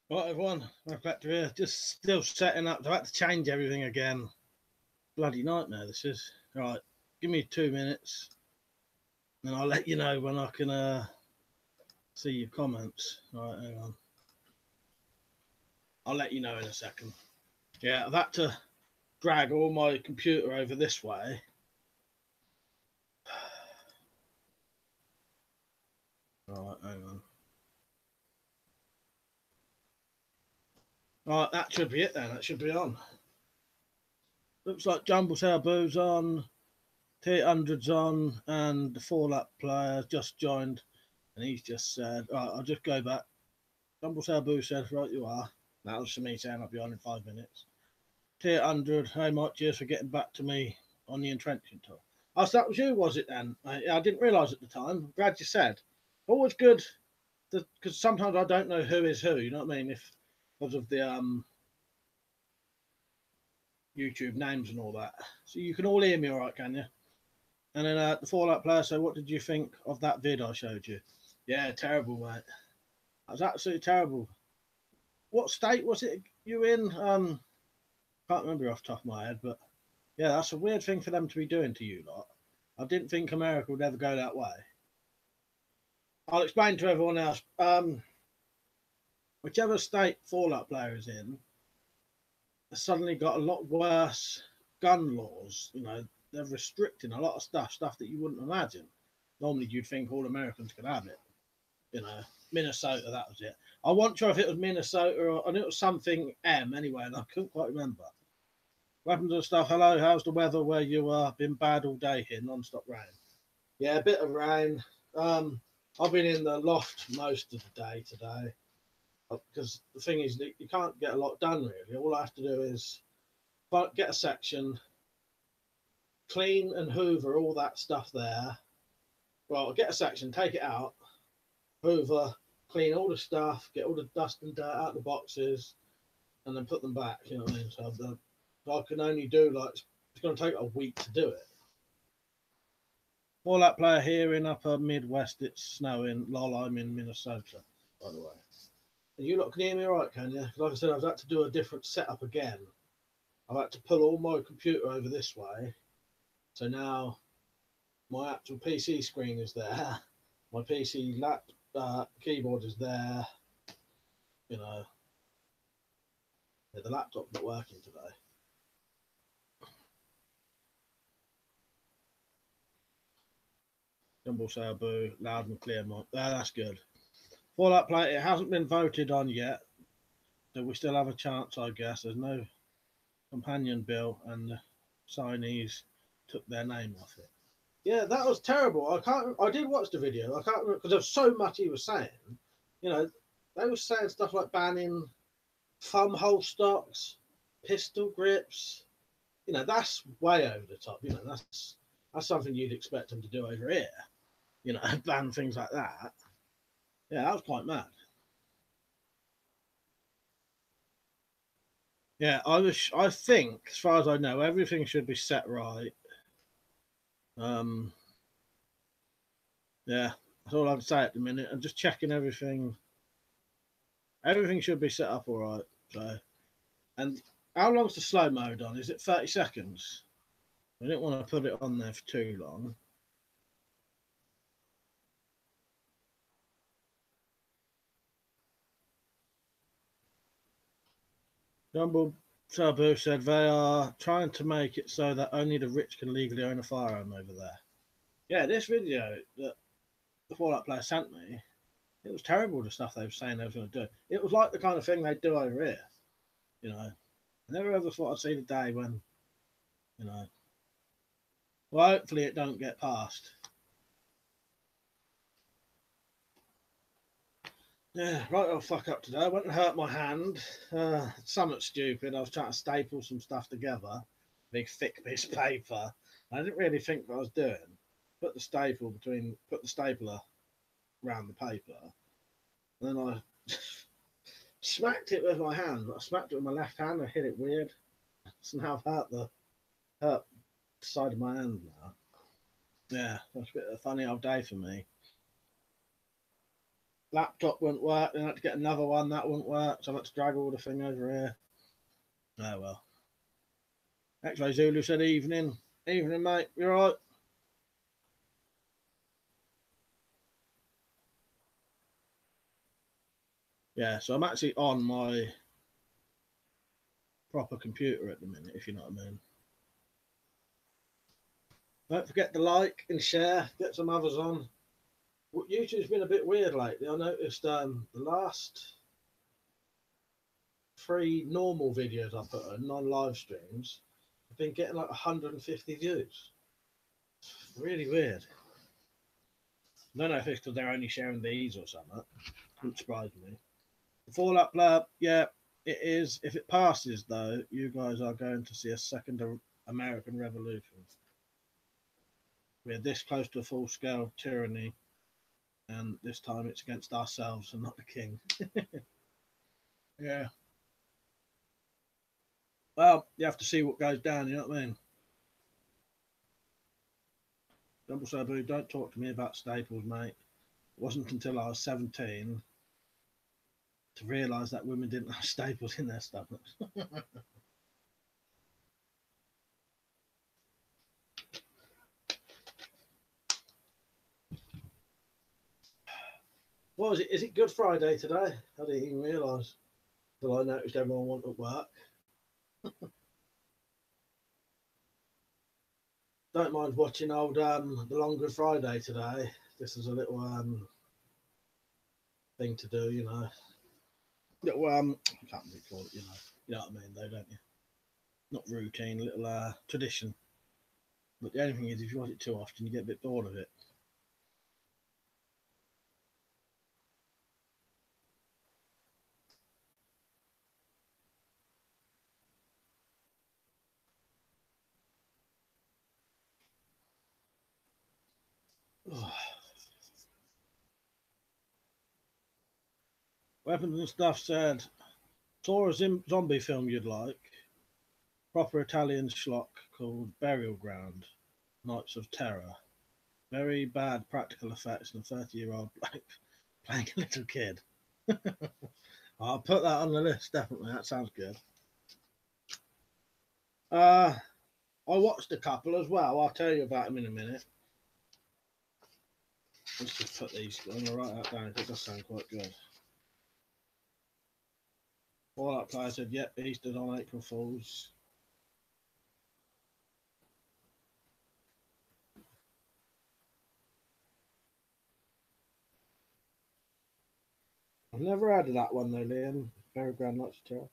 Right, everyone, we're back to here. Just still setting up. I've had to change everything again. Bloody nightmare this is. Right, give me 2 minutes, and I'll let you know when I can see your comments. Right, hang on. I'll let you know in a second. Yeah, I've had to drag all my computer over this way. Right, hang on. Right, that should be it then. That should be on. Looks like Jumble Boo's on, T800's on, and the Fallout player just joined, and he's just said, right, I'll just go back. Jumble Boo says, right, you are. That was for me saying I'll be on in 5 minutes. T800, hey Mike, cheers for getting back to me on the entrenching tour. Oh, so that was you, was it then? I didn't realise at the time. Glad you said. Always good, because sometimes I don't know who is who, you know what I mean? If because of the YouTube names and all that. So you can all hear me all right, can you? And then the Fallout player, so what did you think of that vid I showed you? Yeah, terrible, mate. That was absolutely terrible. What state was it you in? Can't remember off the top of my head, but yeah, that's a weird thing for them to be doing to you lot. I didn't think America would ever go that way. I'll explain to everyone else. Whichever state Fallout player is in, has suddenly got a lot worse gun laws. You know, they're restricting a lot of stuff that you wouldn't imagine. Normally, you'd think all Americans could have it. You know, Minnesota, that was it. I wasn't sure if it was Minnesota or, and it was something M anyway, and I couldn't quite remember. Weapons and stuff. Hello, how's the weather where you are? Been bad all day here, non-stop rain. Yeah, a bit of rain. I've been in the loft most of the day today because the thing is that you can't get a lot done really. All I have to do is get a section, clean and hoover all that stuff there. Well, get a section, take it out, hoover, clean all the stuff, get all the dust and dirt out of the boxes, and then put them back. You know what I mean? So I can only do like it's going to take a week to do it. All that player here in upper Midwest, it's snowing. Lol, I'm in Minnesota, by the way. And you lot can hear me all right, can you? Like I said, I've had to do a different setup again. I've had to pull all my computer over this way. So now my actual PC screen is there. My PC keyboard is there. You know, yeah, the laptop's not working today. Jumble Sabu, loud and clear, Mike. That's good. Fallout Play, it hasn't been voted on yet, so we still have a chance, I guess. There's no companion bill, and the signees took their name off it. Yeah, that was terrible. I did watch the video. I can't remember because there's so much he was saying. You know, they were saying stuff like banning thumb hole stocks, pistol grips. You know, that's way over the top. You know, that's something you'd expect them to do over here. You know, ban things like that. Yeah, that was quite mad. Yeah, I think, as far as I know, everything should be set right. Yeah, that's all I'd say at the minute. I'm just checking everything. Everything should be set up all right. So, and how long's the slow mode on? Is it 30 seconds? I didn't want to put it on there for too long. Jumble Sabu said they are trying to make it so that only the rich can legally own a firearm over there. Yeah, this video that the Fallout player sent me, it was terrible, the stuff they were saying they were going to do. It was like the kind of thing they'd do over here. You know, I never ever thought I'd see the day when, you know, well, hopefully it don't get passed. Yeah, right old fuck up today. I went and hurt my hand. Somewhat stupid. I was trying to staple some stuff together. Big thick piece of paper. I didn't really think what I was doing. Put the stapler around the paper. And then I smacked it with my hand. I smacked it with my left hand. I hit it weird. So now I've hurt the side of my hand now. Yeah, that's a bit of a funny old day for me. Laptop wouldn't work. Then I had to get another one. That wouldn't work. So I had to drag all the thing over here. Oh well. X-Ray Zulu said evening. Evening, mate. You alright? Yeah, so I'm actually on my proper computer at the minute, if you know what I mean. Don't forget to like and share. Get some others on. YouTube's been a bit weird lately. I noticed the last 3 normal videos I put on, non-live streams, I've been getting like 150 views. It's really weird. I don't know if it's because they're only sharing these or something. Wouldn't surprise me. The Fallout Player, yeah, it is. If it passes, though, you guys are going to see a second American Revolution. We're this close to a full-scale tyranny, and this time it's against ourselves and not the king. Yeah. Well, you have to see what goes down, you know what I mean? Double Sabu, don't talk to me about staples, mate. It wasn't until I was 17 to realise that women didn't have staples in their stomachs. What was it? Is it Good Friday today? I didn't even realise until I noticed everyone wanted to work. Don't mind watching old The Long Good Friday today. This is a little thing to do, you know. Little I can't really call it, you know what I mean, though, don't you? Not routine, little tradition. But the only thing is, if you watch it too often, you get a bit bored of it. Weapons and Stuff said, saw a zombie film you'd like. Proper Italian schlock called Burial Ground, Nights of Terror. Very bad practical effects and a 30-year-old playing a little kid. I'll put that on the list, definitely. That sounds good. I watched a couple as well. I'll tell you about them in a minute. Let's just put these. I'm going to write that down. It does sound quite good. All that player said, yep, Easter's on April Fools. I've never heard of that one though, Liam. Very grand not to tell.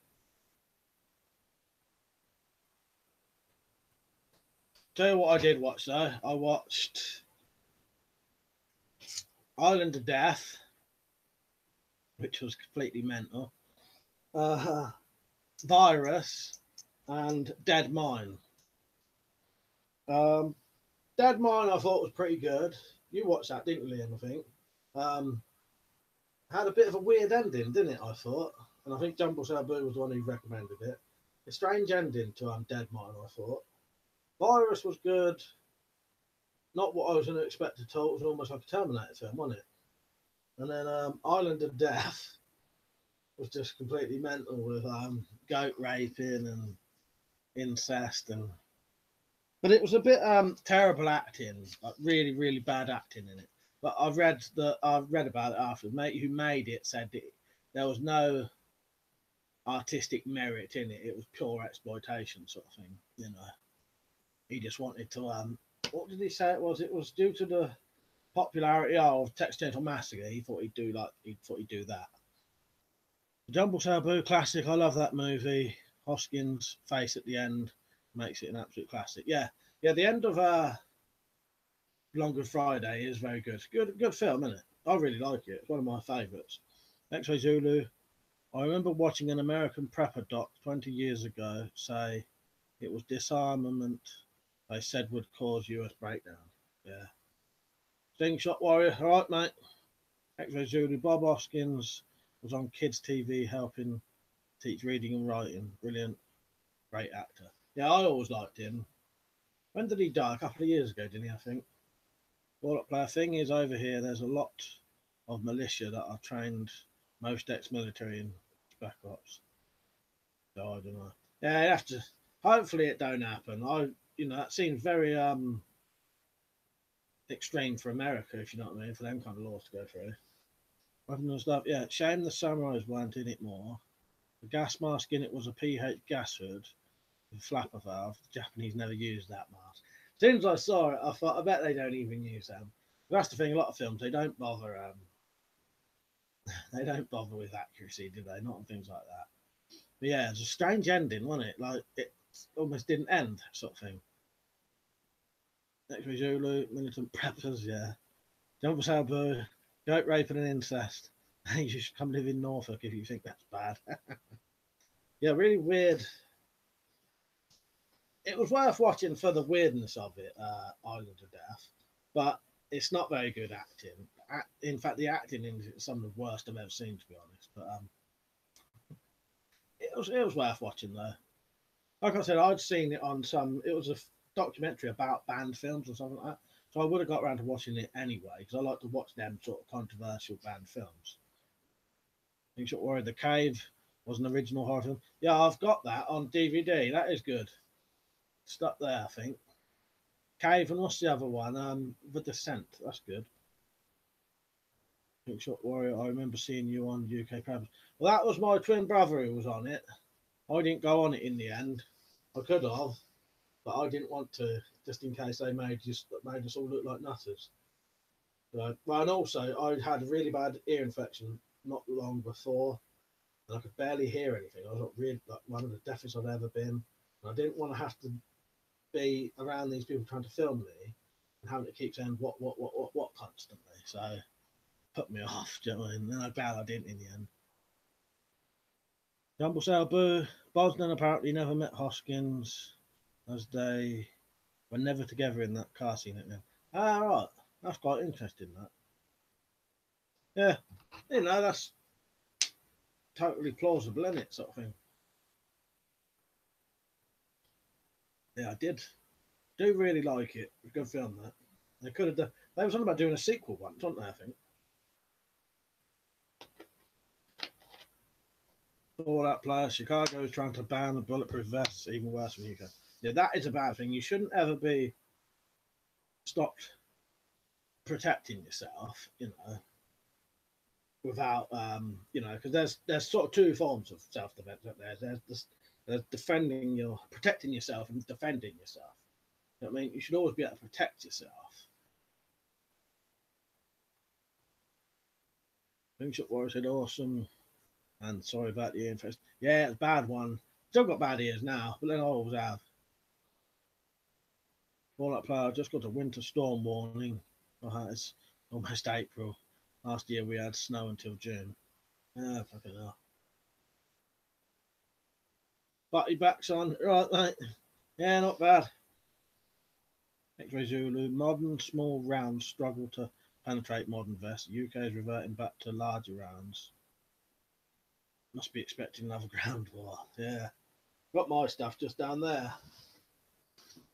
Tell you what I did watch though. I watched Island of Death, which was completely mental. Uh, Virus and Dead Mine. Um, Dead Mine I thought was pretty good. You watched that, didn't you, Liam? I think. Um, had a bit of a weird ending, didn't it? I thought, and I think Jumble Sabu was the one who recommended it. A strange ending to Dead Mine, I thought. Virus was good. Not what I was going to expect at all. It was almost like a Terminator film, wasn't it? And then Island of Death was just completely mental with goat raping and incest and. But it was a bit terrible acting, like really, really bad acting in it. But I've read about it after. The mate who made it said that there was no artistic merit in it. It was pure exploitation sort of thing. You know, he just wanted to. What did he say it was? It was due to the popularity of Texas Chainsaw Massacre. He thought he'd do that. Jumble Sabu classic. I love that movie. Hoskins' face at the end makes it an absolute classic. Yeah, yeah. The end of Longer Friday is very good. Good film, isn't it? I really like it. It's one of my favourites. X-Ray Zulu. I remember watching an American prepper doc 20 years ago say it was disarmament they said would cause US breakdown. Yeah. Slingshot Warrior. All right, mate. X-Ray Zulu. Bob Hoskins was on kids' TV helping teach reading and writing. Brilliant. Great actor. Yeah, I always liked him. When did he die? A couple of years ago, didn't he, I think? Ball up player thing is over here. There's a lot of militia that are trained, most ex-military in Spec Ops. So I don't know. Yeah, you have to. Hopefully, it don't happen. That seems very extreme for America, if you know what I mean, for them kind of laws to go through. Weapons and stuff. Yeah, shame the samurais weren't in it more. The gas mask in it was a PH gas hood with a flapper valve. The Japanese never used that mask. As soon as I saw it, I thought, I bet they don't even use them. But that's the thing. A lot of films they don't bother. They don't bother with accuracy, do they? Not on things like that. But yeah, it's a strange ending, wasn't it? Like it almost didn't end, sort of thing. Next was Zulu, militant preppers, yeah. Jump Sabu, goat raping and incest. You should come live in Norfolk if you think that's bad. Yeah, really weird. It was worth watching for the weirdness of it, Island of Death, but it's not very good acting. In fact, the acting in it is some of the worst I've ever seen, to be honest. But it was worth watching though. Like I said, I'd seen it on some. It was a documentary about banned films or something like that. So I would have got around to watching it anyway because I like to watch them sort of controversial banned films. You should worry. The Cave was an original horror film. Yeah, I've got that on DVD. That is good. Stuck there, I think. Cave and what's the other one? The Descent. That's good. Pink Shot Warrior. I remember seeing you on UK Private. Well, that was my twin brother who was on it. I didn't go on it in the end. I could have, but I didn't want to, just in case they made us all look like nutters. Right. Well, and also I had a really bad ear infection not long before, and I could barely hear anything. I was really like one of the deafest I've ever been, and I didn't want to have to be around these people trying to film me and having to keep saying what constantly. So it put me off. Do you know what I mean? And I'm glad I didn't in the end. Jumble Sail Boo. Boston apparently never met Hoskins as they were never together in that car scene at the end. Ah, right. That's quite interesting, that. Yeah. That's totally plausible, isn't it? Sort of thing. Yeah, I did. Do really like it. It was a good film, that. They could have done. They were talking about doing a sequel once, weren't they, I think? All that player. Chicago is trying to ban the bulletproof vests, even worse than UK. Yeah, that is a bad thing. You shouldn't ever be stopped protecting yourself, without because there's sort of two forms of self-defense out there. There's protecting yourself and defending yourself. You know what I mean? You should always be able to protect yourself. Wingshot Warrior said awesome. And sorry about the ear infection. Yeah, it's a bad one. Still got bad ears now, but then I always have. Fallout player just got a winter storm warning. Oh, it's almost April. Last year we had snow until June. Ah, fucking hell. Butty backs on. Right, mate. Yeah, not bad. X-Ray Zulu. Modern small rounds struggle to penetrate modern vests. UK is reverting back to larger rounds. Must be expecting another ground war. Yeah. Got my stuff just down there.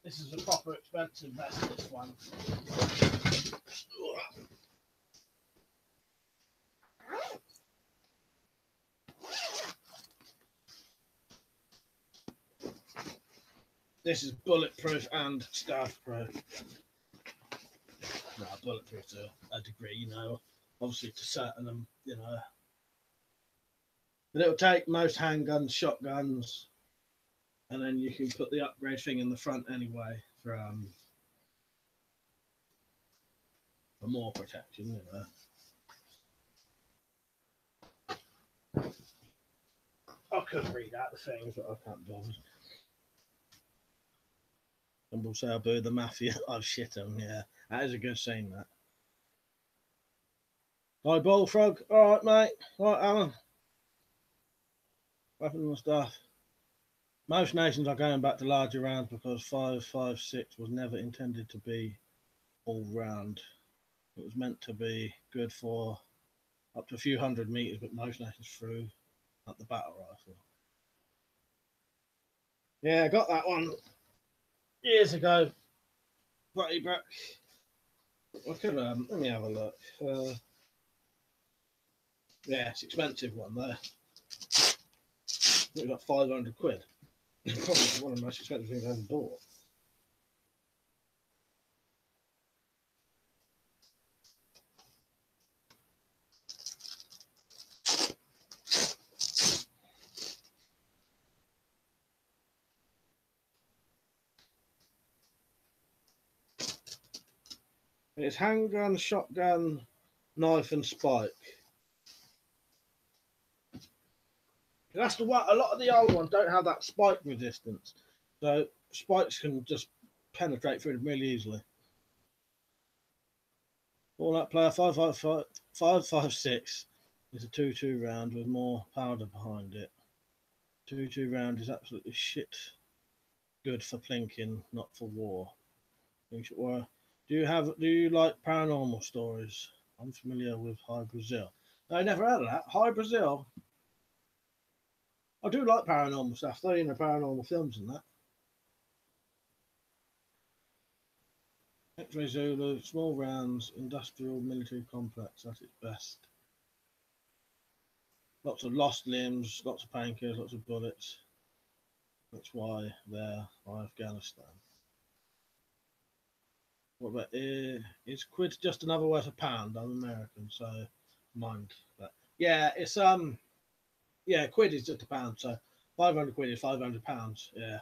This is a proper expensive vest, this one. This is bulletproof and staff proof. No, bulletproof to a degree, obviously to certain, But it'll take most handguns, shotguns, and then you can put the upgrade thing in the front anyway for more protection, I could read out the things, but I can't bother. Tumble Sabu, the Mafia. Oh, shit him, yeah. That is a good scene, that. Hi, Bullfrog. All right, mate. All right, Alan. Weapons and stuff. Most nations are going back to larger rounds because 5.56 was never intended to be all round. It was meant to be good for up to a few hundred meters, but most nations threw at the battle rifle. Yeah, I got that one years ago. Butty back. I could let me have a look. Yeah, it's an expensive one there. It's got 500 quid. Probably one of the most expensive things I've ever bought. It's handgun, shotgun, knife, and spike. That's the one. A lot of the old ones don't have that spike resistance, so spikes can just penetrate through them really easily. All that player 5.56 is a 2-2 round with more powder behind it. 2-2 round is absolutely shit. Good for plinking, not for war. Do you like paranormal stories? I'm familiar with High Brazil. No, I never heard of that. High Brazil. I do like paranormal stuff, though, paranormal films and that. X-Ray Zulu, small rounds, industrial military complex at its best. Lots of lost limbs, lots of painkillers, lots of bullets. That's why they're Afghanistan. What about is quid just another word for pound? I'm American, so mind that. Yeah, it's yeah, quid is just a pound, so 500 quid is 500 pounds. Yeah.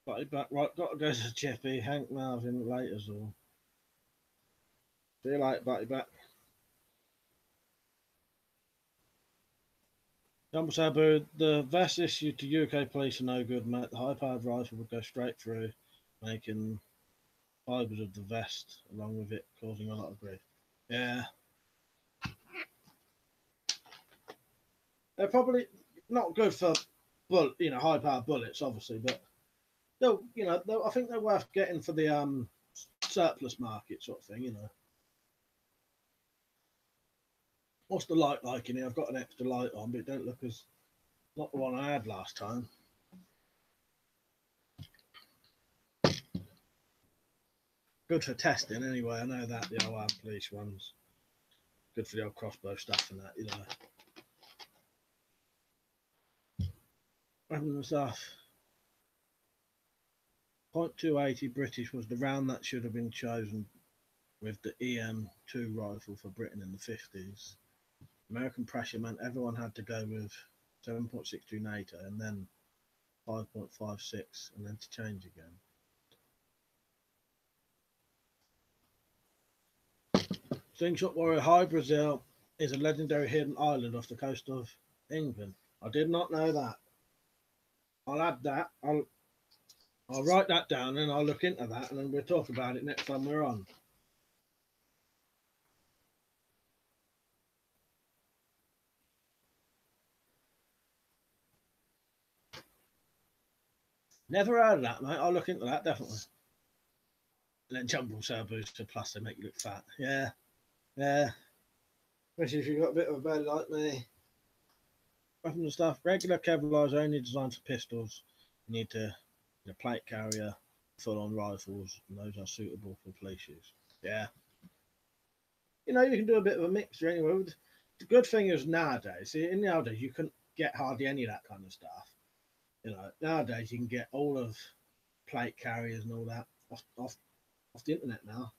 But right, got to go to Chippy, Hank Marvin later, all. See you later, buddy back. Jumbo Sabu, the vest issued to UK police are no good, mate. The high-powered rifle would go straight through, making fibres of the vest along with it, causing a lot of grief. Yeah. They're probably not good for high-powered bullets, obviously, but I think they're worth getting for the surplus market sort of thing. What's the light like in here? I've got an extra light on, but it don't look as not the one I had last time. Good for testing anyway. I know that the old police ones. Good for the old crossbow stuff and that, Random stuff. .280 British was the round that should have been chosen with the EM2 rifle for Britain in the 50s. American pressure meant everyone had to go with 7.62 NATO and then 5.56 and then to change again. Slingshot Warrior High Brazil is a legendary hidden island off the coast of England. I did not know that. I'll add that. I'll write that down and I'll look into that and then we'll talk about it next time we're on. Never heard of that, mate. I'll look into that, definitely. And then jumbo cell booster plus they make you look fat. Yeah. Yeah. Especially if you've got a bit of a belly like me. Weapons and stuff. Regular Kevlar is only designed for pistols. You need to a plate carrier, full-on rifles, and those are suitable for police use. Yeah. You can do a bit of a mixture anyway. The good thing is nowadays you couldn't get hardly any of that kind of stuff. Nowadays you can get all of plate carriers and all that off the internet now.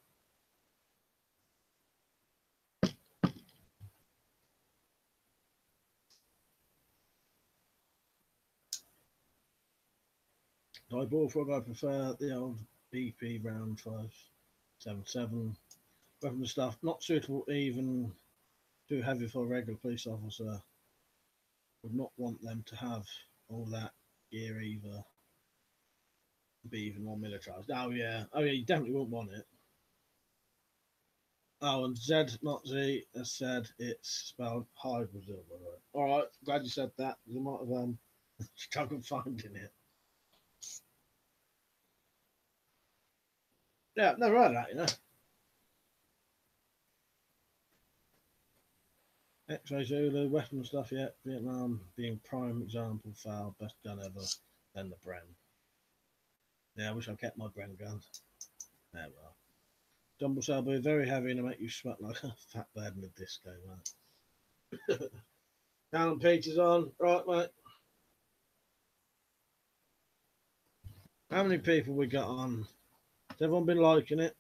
I prefer the old BP round 5.77. Weapon stuff not suitable even too heavy for a regular police officer. Would not want them to have all that gear either. Be even more militarized. Oh yeah, you definitely won't want it. Oh, and Z, not Z, has said it's spelled High Brazil, by the way. All right, glad you said that. You might have struggled finding it. Yeah, never heard of that, X-Ray Zulu, weapon stuff yet. Vietnam being prime example foul, best gun ever, then the Bren. Yeah, I wish I kept my Bren guns. There we are. Dumble cell will be very heavy and make you sweat like a fat bird in a disco, mate. Down Peter's on. Right, mate. How many people we got on? Has everyone been liking it?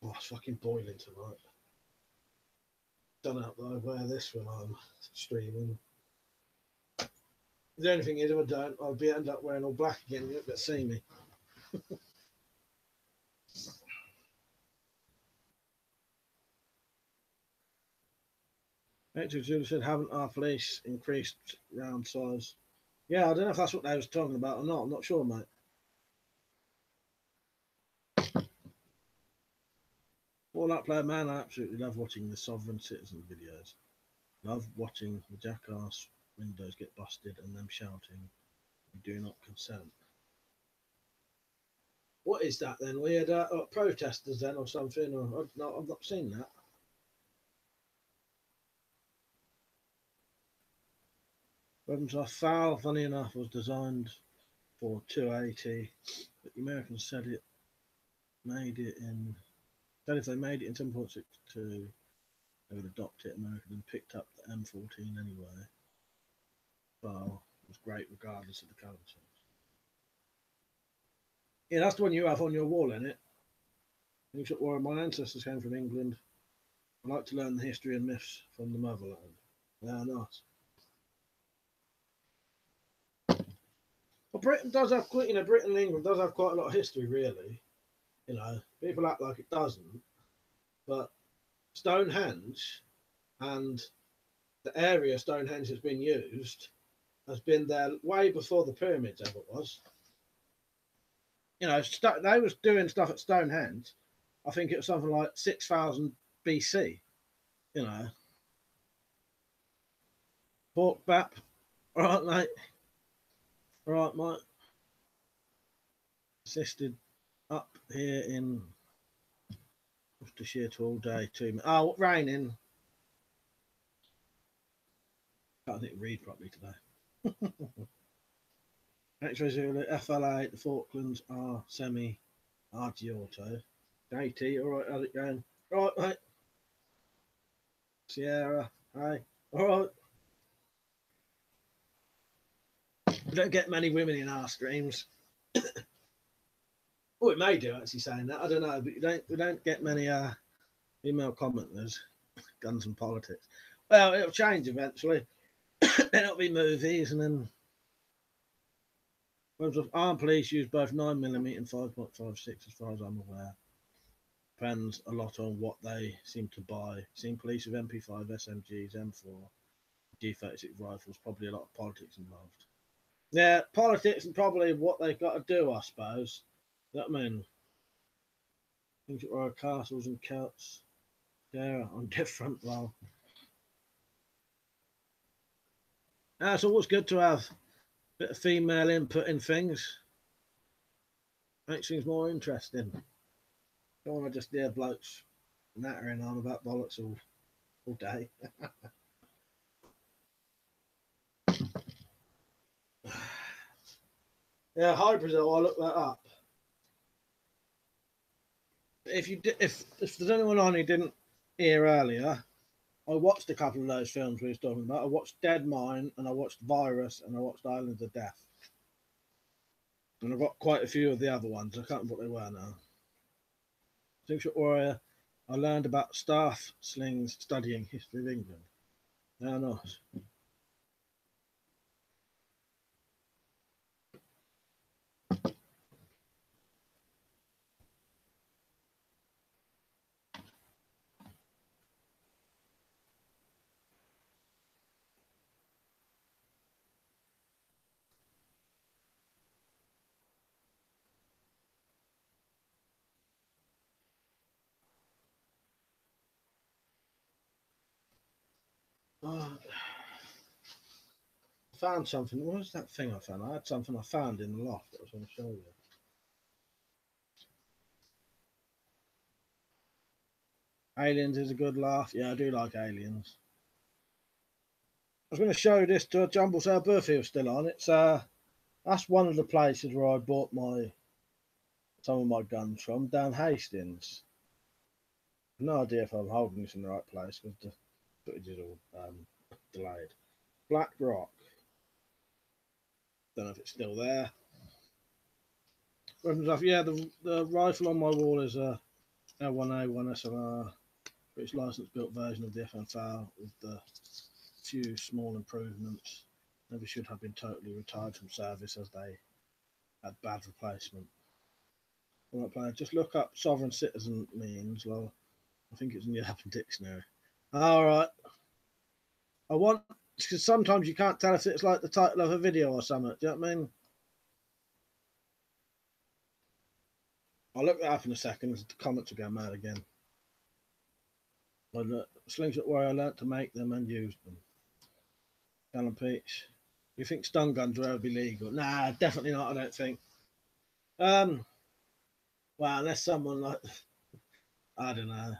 Oh, it's fucking boiling tonight. Don't know though wear this when I'm streaming. The only thing is, if I don't, I'll be end up wearing all black again. You won't see me. Hector Judah said, haven't our police increased round size? Yeah, I don't know if that's what they was talking about or not. I'm not sure, mate. All that player, man, I absolutely love watching the Sovereign Citizen videos. Love watching the jackass windows get busted and them shouting, "Do not consent." What is that then? We had protesters then or something? Or no, I've not seen that. Weapons are foul, funny enough, was designed for 280, but the Americans said it made it in. Said if they made it in 7.62, they would adopt it. America then picked up the M14 anyway. Well, it was great regardless of the currency. Yeah, that's the one you have on your wall, isn't it? Well, my ancestors came from England. I like to learn the history and myths from the motherland. Yeah, nice. Well, Britain does have quite, Britain and England does have quite a lot of history, really. People act like it doesn't, but Stonehenge and the area Stonehenge has been used has been there way before the pyramids ever was. They was doing stuff at Stonehenge. I think it was something like 6,000 BC. Pork bap, all right, mate. All right, mate. Assisted up here in Worcestershire all day too. Oh, raining. Can't think read properly today. X-ray Zulu, FLA, the Falklands are semi-Argiauto. JT, all right, how's it going? All right, mate. Sierra, hey, all right. We don't get many women in our streams. Oh, it may do actually saying that. I don't know, but we don't get many female commenters. Guns and politics. Well, it'll change eventually. Then it'll be movies, and then armed police use both 9mm and 5.56, as far as I'm aware. Depends a lot on what they seem to buy. Seen police with MP5, SMGs, M4, G36 rifles. Probably a lot of politics involved. Yeah, politics and probably what they've got to do, I suppose. You know what I mean? Things that were castles and Celts. Yeah, on different. Well, it's always good to have a bit of female input in things. Makes things more interesting. Don't want to just hear blokes nattering on about bollocks all day. Yeah, Hybridil, I'll look that up. If there's anyone on who didn't hear earlier, I watched a couple of those films we were talking about. I watched Dead Mine and I watched Virus and I watched Islands of Death. And I've got quite a few of the other ones. I can't remember what they were now. Slingshot Warrior, I learned about staff slings studying history of England. How nice. Oh, I found something. What was that thing I found? I had something I found in the loft that I was going to show you. Aliens is a good laugh. Yeah, I do like Aliens. was going to show this to a Jumble Sale Burfield still on. It's that's one of the places where I bought some of my guns from, down Hastings. No idea if I'm holding this in the right place because the footage is all delayed. Black Rock. Don't know if it's still there. Yeah, the rifle on my wall is a L1A1 SLR, British license built version of the FMFR with the few small improvements. Never should have been totally retired from service as they had bad replacement. Just look up sovereign citizen means. Well, I think it's in the Urban Dictionary. All right. I want, because sometimes you can't tell if it's like the title of a video or something. Do you know what I mean? I'll look that up in a second. The comments will go mad again. Slingshot where I learnt to make them and use them. Callum Peach. You think stun guns will ever be legal? Nah, definitely not. I don't think. Well, unless someone like, I don't know,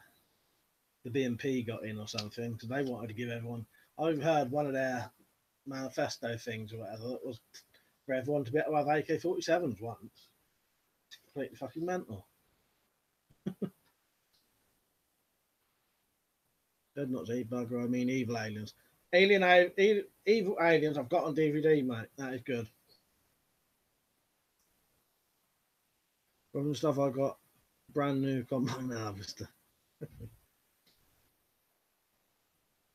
the BNP got in or something, because they wanted to give everyone. I've heard one of their manifesto things or whatever that was for everyone to be able to have AK-47s once. It's completely fucking mental. Not Z-Bugger, I mean evil aliens. Evil aliens I've got on DVD, mate. That is good. From the stuff I got, brand new combine harvester.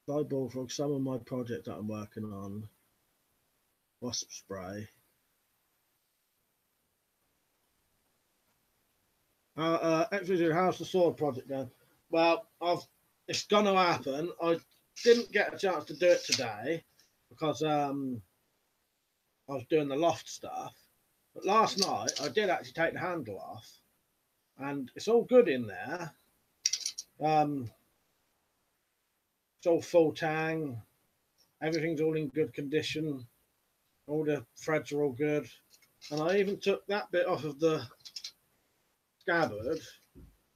Eyeball frog, some of my project that I'm working on. Wasp spray. Actually, how's the sword project going? Well, it's gonna happen. I didn't get a chance to do it today because I was doing the loft stuff. But last night I did actually take the handle off, and it's all good in there. It's all full tang. Everything's all in good condition. All the threads are all good, and I even took that bit off of the scabbard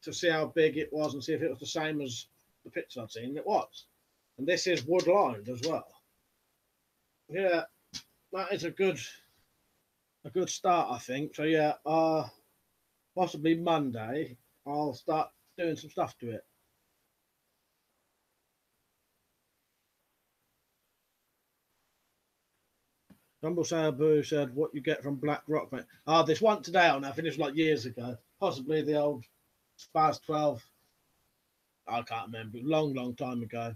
to see how big it was and see if it was the same as the picture I'd seen. It was, and this is wood lined as well. Yeah, that is a good start, I think. So yeah, possibly Monday I'll start doing some stuff to it. Rumble Boo said, "What you get from Black Rock, mate?" This one today on I finished like years ago. Possibly the old Spaz 12. I can't remember. Long time ago.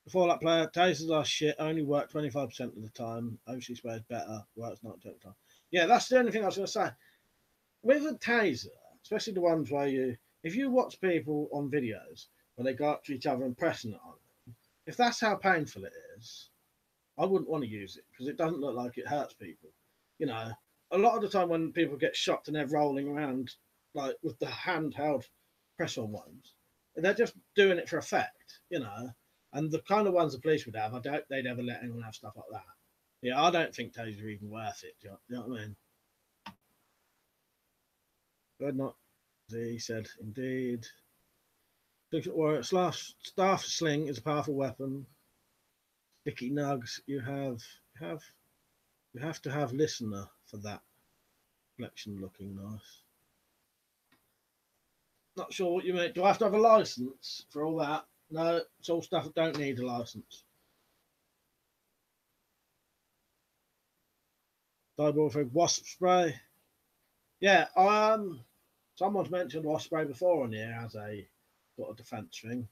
Before that player, tasers are shit. Only work 25% of the time. OC spray is better. Works 90% of the time. Yeah, that's the only thing I was going to say. With a taser, especially the ones where if you watch people on videos where they go up to each other and pressing it on them, if that's how painful it is, I wouldn't want to use it because it doesn't look like it hurts people. You know, a lot of the time when people get shot and they're rolling around like with the handheld press-on ones, they're just doing it for effect, you know. And the kind of ones the police would have, I doubt they'd ever let anyone have stuff like that. Yeah, I don't think tasers are even worth it. Do you know what I mean? But not. He said, indeed. Staff sling is a powerful weapon. Sticky nugs, you have to have listener for that. Collection looking nice. Not sure what you mean. Do I have to have a license for all that? No, it's all stuff that don't need a license. Diabolic wasp spray. Yeah, someone's mentioned wasp spray before on here as a sort of defence thing.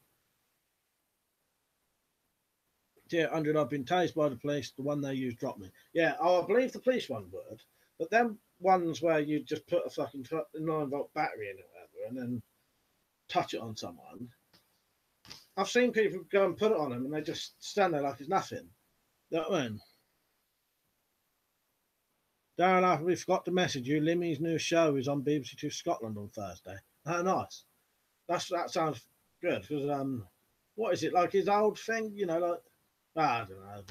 Yeah, 100 I've been tased by the police. The one they used dropped me. Yeah, I believe the police one would. But them ones where you just put a fucking 9-volt battery in it or whatever and then touch it on someone. I've seen people go and put it on them and they just stand there like it's nothing. You know what I mean? Darren, we forgot to message you. Limmy's new show is on BBC Two Scotland on Thursday. Oh, nice. That sounds good because what is it like his old thing? You know, like I don't know.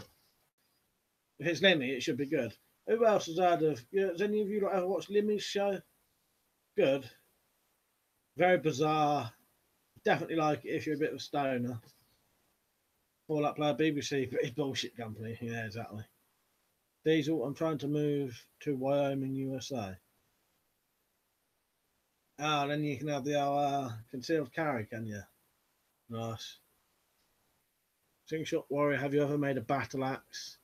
If it's Limmy, it should be good. Who else has heard of? Has any of you ever watched Limmy's show? Good. Very bizarre. Definitely like it if you're a bit of a stoner. Fallout player, BBC, British bullshit company. Yeah, exactly. Diesel, I'm trying to move to Wyoming, USA. Ah, then you can have the concealed carry, can you? Nice. Slingshot warrior, have you ever made a battle axe?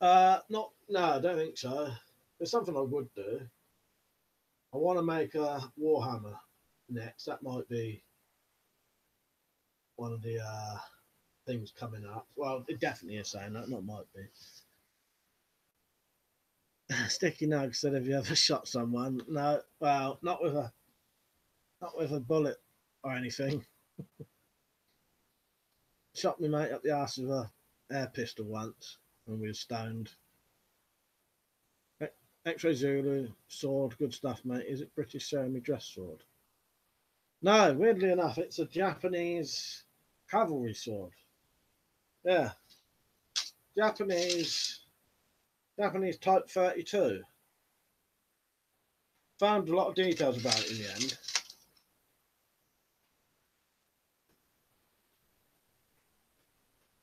Not. No, I don't think so. There's something I would do. I want to make a warhammer next. That might be one of the things coming up. Well, it definitely is saying that. Not might be. Sticky Nug said, "Have you ever shot someone?" No. Well, not with a bullet or anything. Shot me mate up the arse with a air pistol once when we were stoned. X-ray Zulu sword, good stuff, mate. Is it British ceremony dress sword? No, weirdly enough, it's a Japanese cavalry sword. Yeah, Japanese Type 32. Found a lot of details about it in the end.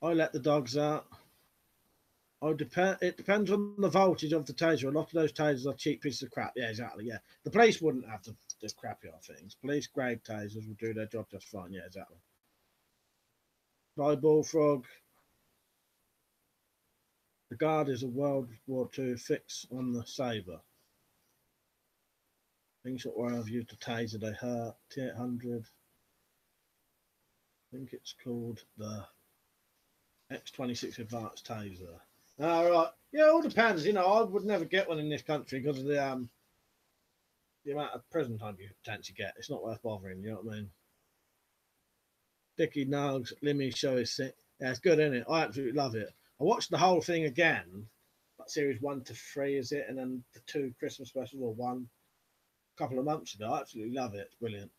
I let the dogs out. It depends on the voltage of the taser. A lot of those tasers are cheap pieces of crap. Yeah, exactly. Yeah, the police wouldn't have the crappier things. Police grade tasers would do their job just fine. Yeah, exactly. Fly bullfrog. The guard is a World War II fix on the saber. Things that where I've used a taser, they hurt. T800. I think it's called the X26 Advanced Taser. All right. Yeah, it all depends. You know, I would never get one in this country because of the amount of prison time you potentially get. It's not worth bothering. You know what I mean? Dickie Nugs, Limmy show is sick. Yeah, it's good, isn't it? I absolutely love it. I watched the whole thing again. Like series 1 to 3 is it, and then the 2 Christmas specials or one a couple of months ago. I absolutely love it. It's brilliant.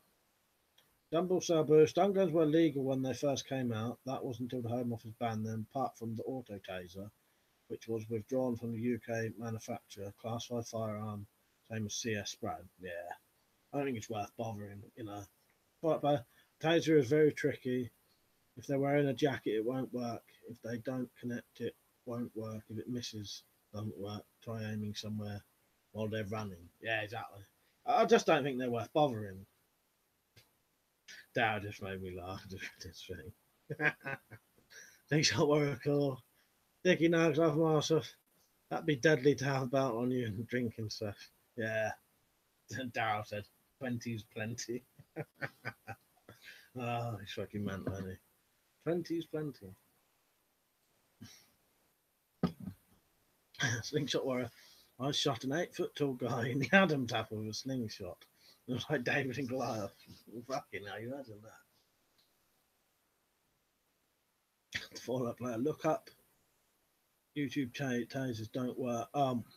Dumble Sabu, stun guns were legal when they first came out. That was until the Home Office banned them, apart from the auto taser, which was withdrawn from the UK manufacturer. Class 5 firearm, same as CS spray. Yeah, I don't think it's worth bothering, you know. But taser is very tricky. If they're wearing a jacket, it won't work. If they don't connect, it won't work. If it misses, it doesn't work. Try aiming somewhere while they're running. Yeah, exactly. I just don't think they're worth bothering. Dad just made me laugh at this thing. Thanks, Oracle. Dickie Nugs off Marshall. That'd be deadly to have a belt on you and drinking stuff. Yeah. Daryl said, 20's plenty. Oh, he's fucking meant money. 20's plenty. Slingshot warrior. I shot an 8-foot tall guy in the Adam Tapper with a slingshot. It was like David and Goliath. Fucking hell, you imagine that. Fallout player, look up. YouTube tasers don't work.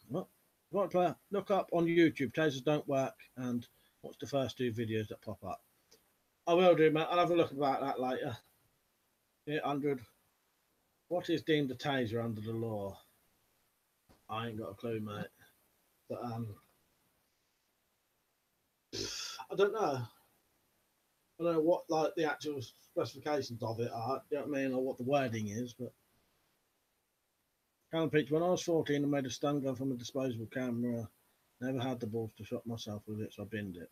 What? Fallout player, look up on YouTube. Tasers don't work, and watch the first 2 videos that pop up. I will do, mate. I'll have a look about that later. 800. What is deemed a taser under the law? I ain't got a clue, mate. But I don't know. I don't know what like the actual specifications of it are. You know what I mean, or what the wording is. But Callum Peach, when I was 14, I made a stun gun from a disposable camera. Never had the balls to shot myself with it, so I binned it.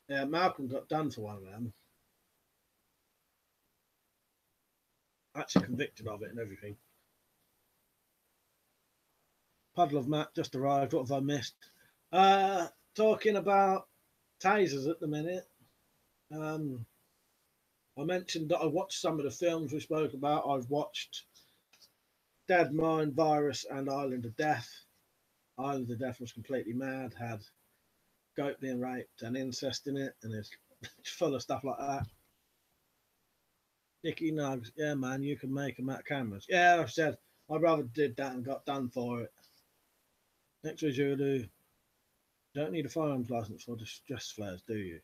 Yeah, Malcolm got done for one of them. Actually convicted of it and everything. Puddle of Matt just arrived. What have I missed? Talking about tasers at the minute. I mentioned that I watched some of the films we spoke about. I've watched Dead Mind, Virus, and Island of Death. Island of Death was completely mad, had goat being raped and incest in it, and it's full of stuff like that. Nicky Nugs, yeah, man, you can make them out of cameras. Yeah, I said my brother did that and got done for it. Next week, Zulu, don't need a firearms license for distress flares, do you?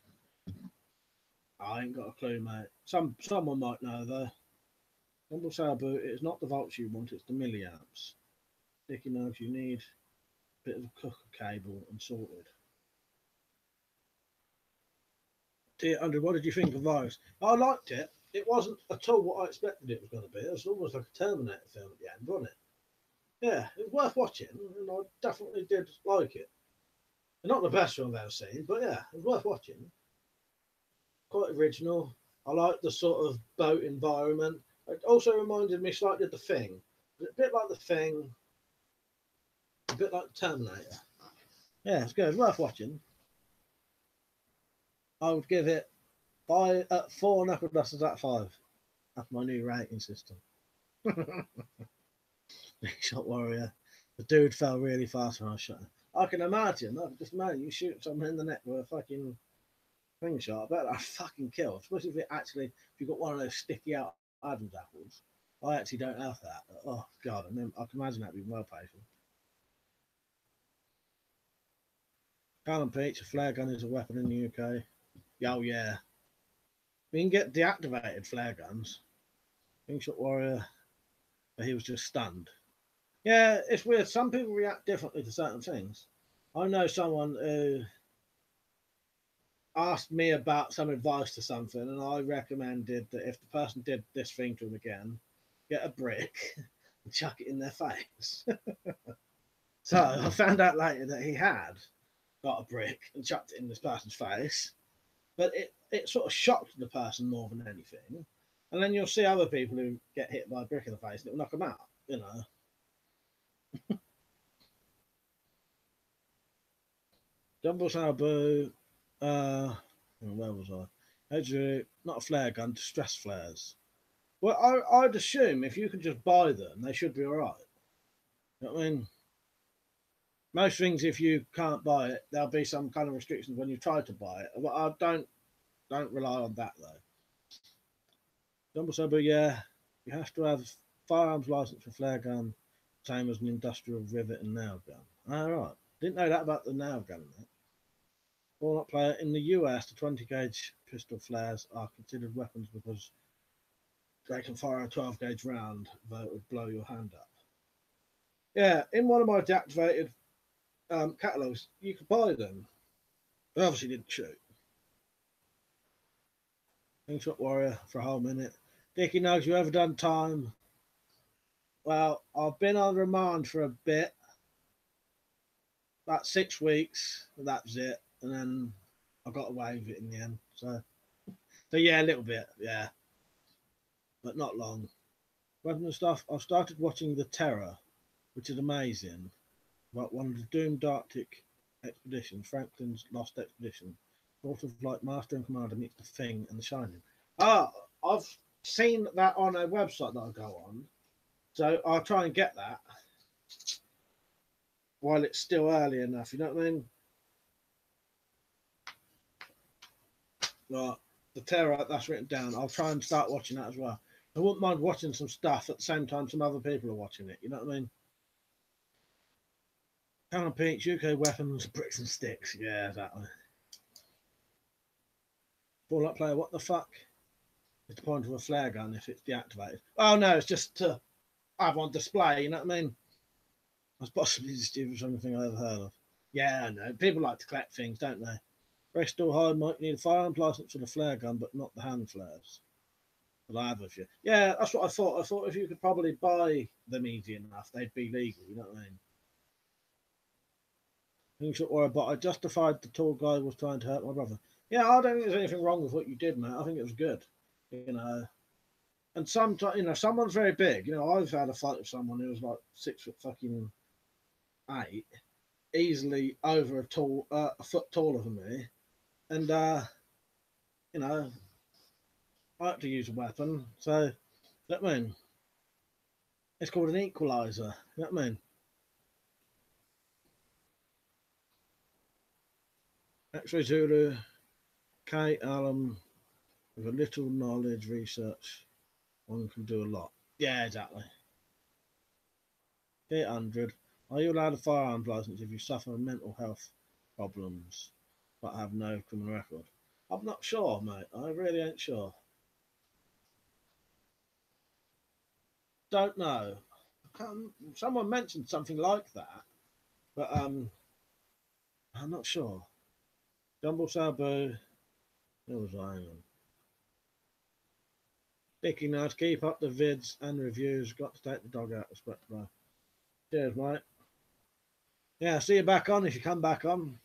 I ain't got a clue, mate. Someone might know though. Rumble Sabu, it's not the volts you want, it's the milliamps. Nicky Nugs, you need a bit of a cooker cable and sorted. T800, what did you think of Virus? I liked it. it wasn't at all what I expected it was going to be. It was almost like a Terminator film at the end, wasn't it? Yeah, it was worth watching, and I definitely did like it. Not the best film I've ever seen, but yeah, it was worth watching. Quite original. I like the sort of boat environment. It also reminded me slightly of The Thing. A bit like The Thing, a bit like Terminator. Yeah, it's good. It's worth watching. I would give it 4 knuckle dusters out of 5. That's my new rating system. Big shot warrior. The dude fell really fast when I shot him. I can imagine. I can just imagine you shoot someone in the neck with a fucking thing shot. I bet I fucking kill. Especially if you got one of those sticky out Adam's apples. I actually don't have that. Oh god, and then I can imagine that being well painful. Callum Peach, a flare gun is a weapon in the UK. Oh yeah. We can get deactivated flare guns. King shot warrior, but he was just stunned. Yeah, it's weird. Some people react differently to certain things. I know someone who asked me about some advice to something, and I recommended that if the person did this thing to them again, get a brick and chuck it in their face. So I found out later that he had got a brick and chucked it in this person's face, but it sort of shocked the person more than anything. And then you'll see other people who get hit by a brick in the face and it'll knock them out, you know. Double Sabu, where was I? Actually, not a flare gun, distress flares. Well, I'd assume if you can just buy them, they should be all right. You know what I mean? Most things, if you can't buy it, there'll be some kind of restrictions when you try to buy it. But I don't rely on that though. Double Sabu, yeah, you have to have firearms license for flare gun, same as an industrial rivet and nail gun. All right, didn't know that about the nail gun. Walnut player in the US, the 20 gauge pistol flares are considered weapons because they can fire a 12 gauge round, though it would blow your hand up. Yeah, in one of my deactivated catalogues, you could buy them. They obviously didn't shoot. Shot warrior for a whole minute. Dickie knows you ever done time? Well, I've been on remand for a bit, about 6 weeks. That was it, and then I got away with it in the end. So yeah, a little bit, yeah, but not long. Weapon and stuff. I've started watching The Terror, which is amazing. About one of the doomed Arctic expeditions, Franklin's Lost Expedition, sort of like Master and Commander meets The Thing and The Shining. Ah, I've seen that on a website that I go on, so I'll try and get that while it's still early enough. You know what I mean? Right, The Terror, that's written down. I'll try and start watching that as well. I wouldn't mind watching some stuff at the same time some other people are watching it. You know what I mean? Cannon Peaks, UK weapons, bricks and sticks. Yeah, exactly. Fallout player, what the fuck? It's the point of a flare gun if it's deactivated. Oh no, it's just to have on display. You know what I mean? That's possibly the stupidest thing I've ever heard of. Yeah, I know. People like to collect things, don't they? Bristol High might need a firearms license for the flare gun, but not the hand flares. But I have a few. Yeah, that's what I thought. I thought if you could probably buy them easy enough, they'd be legal. You know what I mean? But I justified the tall guy was trying to hurt my brother. Yeah, I don't think there's anything wrong with what you did, mate. I think it was good. You know, and sometimes, someone's very big. I've had a fight with someone who was like 6 foot fucking 8, easily over a foot taller than me, and you know, I had to use a weapon. So, you know what I mean? It's called an equalizer. You know what I mean? X-ray Zulu, K. Allen, with a little knowledge, research, one can do a lot. Yeah, exactly. 800. Are you allowed a firearms license if you suffer mental health problems but have no criminal record? I'm not sure, mate. I really ain't sure. Don't know. Someone mentioned something like that, but I'm not sure. Jumble Sabu. Where was I? Dicky Nudge, keep up the vids and reviews. Got to take the dog out, respect, bro. Cheers, mate. Yeah, see you back on if you come back on.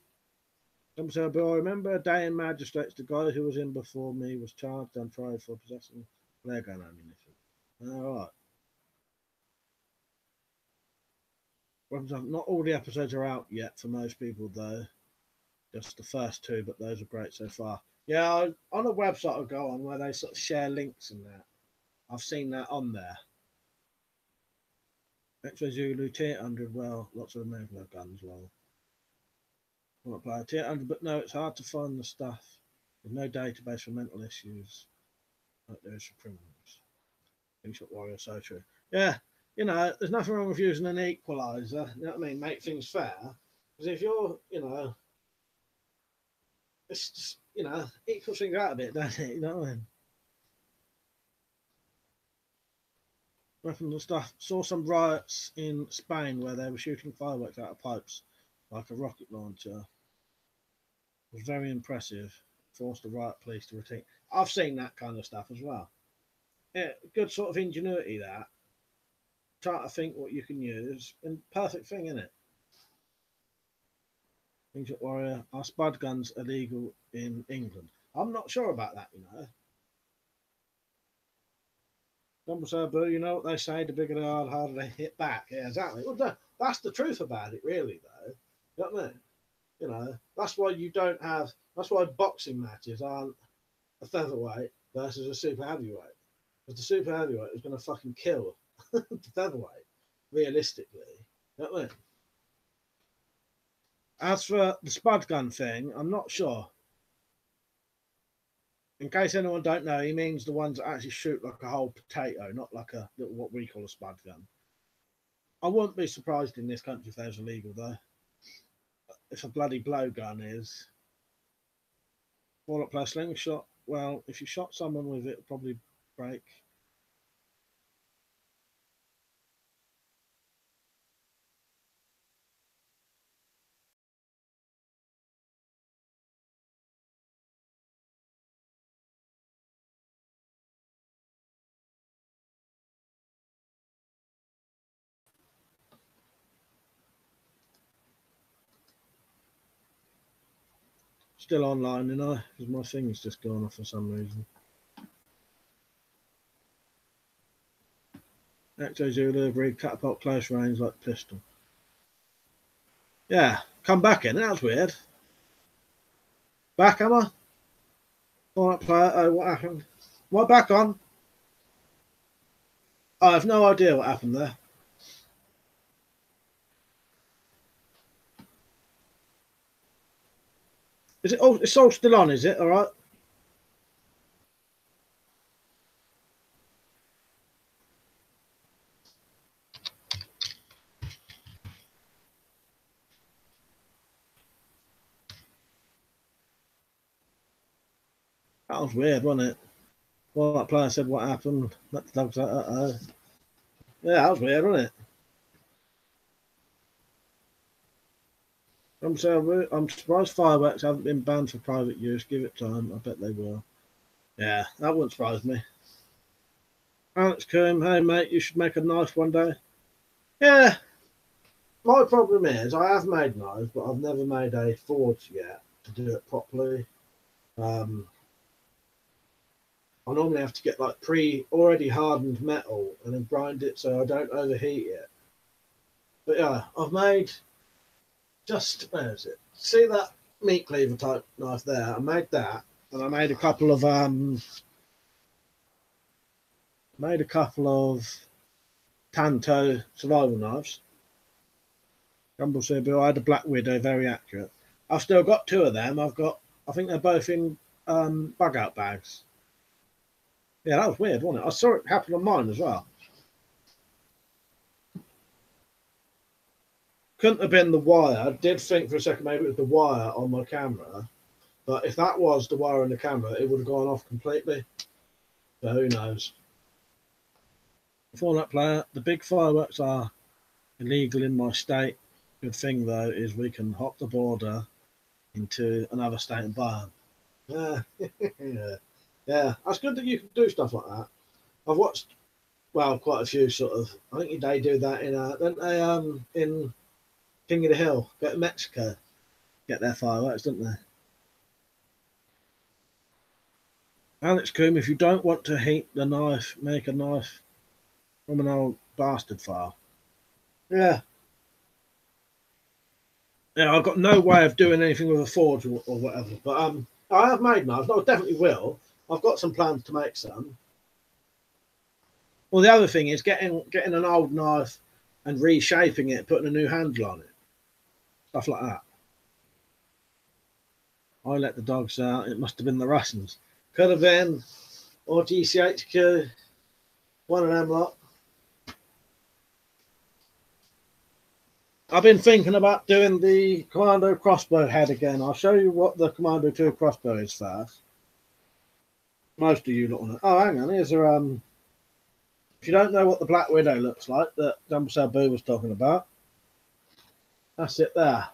Some say, but I remember a day in magistrates, the guy who was in before me was charged and tried for possessing flare gun ammunition. All right. Not all the episodes are out yet for most people, though. Just the first two, but those are great so far. Yeah, on a website I'll go on where they sort of share links and that. I've seen that on there. X-Ray Zulu, Tier 100, well, lots of American guns, well. I want to play a Tier 100, but no, it's hard to find the stuff. There's no database for mental issues like there is for criminals. Slingshot Warrior, so true. Yeah, you know, there's nothing wrong with using an equalizer, you know what I mean? Make things fair. Because if you're, you know, it's just, you know, equals things out a bit, doesn't it? You know what I mean? Weapons and stuff. Saw some riots in Spain where they were shooting fireworks out of pipes like a rocket launcher. It was very impressive. Forced the riot police to retreat. I've seen that kind of stuff as well. Yeah, good sort of ingenuity that. Try to think what you can use. And perfect thing, isn't it? Slingshot Warrior. Are spud guns illegal in England? I'm not sure about that, you know. Boo, you know what they say, the bigger they are, the harder they hit back. Yeah, exactly. Well, that's the truth about it, really, though. You know what I mean? You know, that's why you don't have, that's why boxing matches aren't a featherweight versus a super heavyweight. Because the super heavyweight is going to fucking kill the featherweight, realistically. You know what I mean? As for the spud gun thing, I'm not sure. In case anyone don't know, he means the ones that actually shoot like a whole potato, not like a little what we call a spud gun. I wouldn't be surprised in this country if that was illegal, though. If a bloody blowgun is. Ball up plus slingshot. Well, if you shot someone with it, it'll probably break. Still online, you know, because my thing's just gone off for some reason. Ecto Zulu agreed, catapult close range like pistol. Yeah, come back in. That was weird. Back, am I? All right, player. Oh, what happened? What, back on? I have no idea what happened there. Is it? Oh, it's all still on, is it? All right. That was weird, wasn't it? Well, that player said what happened. That the dog's like, uh-oh. Yeah, that was weird, wasn't it? I'm surprised fireworks haven't been banned for private use. Give it time. I bet they will. Yeah, that wouldn't surprise me. Alex Coombe, hey mate, you should make a knife one day. Yeah, my problem is I have made knives, but I've never made a forge yet to do it properly. I normally have to get like already hardened metal and then grind it so I don't overheat it. But yeah, I've made just, where is it? See that meat cleaver type knife there? I made that, and I made a couple of Tanto survival knives. Rumble Bill, I had a Black Widow, very accurate. I've still got two of them. I think they're both in bug out bags. Yeah, that was weird, wasn't it? I saw it happen on mine as well. Couldn't have been the wire. I did think for a second maybe it was the wire on my camera. But if that was the wire on the camera, it would have gone off completely. So who knows? Fallout player, the big fireworks are illegal in my state. Good thing though is we can hop the border into another state and buy them. Yeah, yeah, yeah. That's good that you can do stuff like that. I've watched, well, quite a few sort of. I think they do that in, don't they? In King of the Hill, go to Mexico, get their fireworks, don't they? Alex Coombe, if you don't want to heat the knife, make a knife from an old bastard file. Yeah. Yeah, I've got no way of doing anything with a forge or whatever, but I have made knives. No, I definitely will. I've got some plans to make some. Well, the other thing is getting an old knife and reshaping it, putting a new handle on it, stuff like that. I let the dogs out. It must have been the Russians. Could have been, or GCHQ, one of them lot. I've been thinking about doing the Commando crossbow head again. I'll show you what the Commando 2 crossbow is first. Most of you lot on it. Oh, hang on. Here's a if you don't know what the Black Widow looks like that Dumble Boo was talking about, that's it there.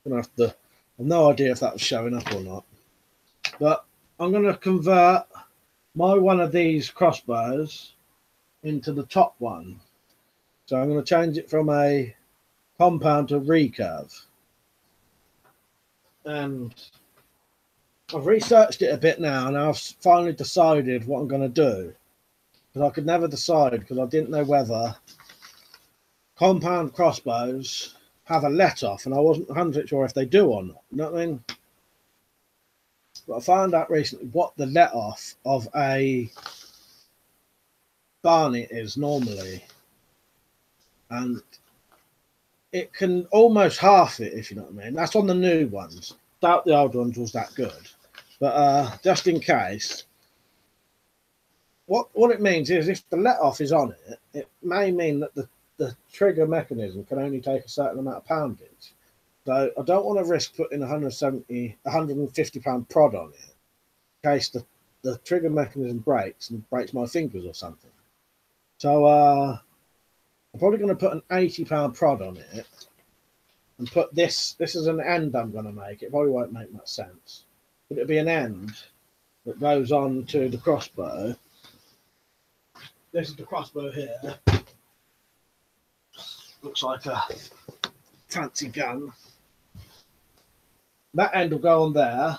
Gonna have to. I've no idea if that was showing up or not, but I'm going to convert my one of these crossbows into the top one. So I'm going to change it from a compound to recurve. And I've researched it a bit now, and I've finally decided what I'm going to do. Because I could never decide, because I didn't know whether compound crossbows have a let-off, and I wasn't 100% sure if they do or not. You know what I mean? But I found out recently what the let-off of a Barney is normally, and it can almost half it, if you know what I mean. That's on the new ones. Doubt the old ones was that good, but just in case, what it means is if the let-off is on it, it may mean that the trigger mechanism can only take a certain amount of poundage. So I don't want to risk putting 150 pound prod on it in case the trigger mechanism breaks and breaks my fingers or something. So I'm probably going to put an 80 pound prod on it and put this is an end I'm going to make. It probably won't make much sense, but it'll be an end that goes on to the crossbow. This is the crossbow here. Looks like a fancy gun. That end will go on there,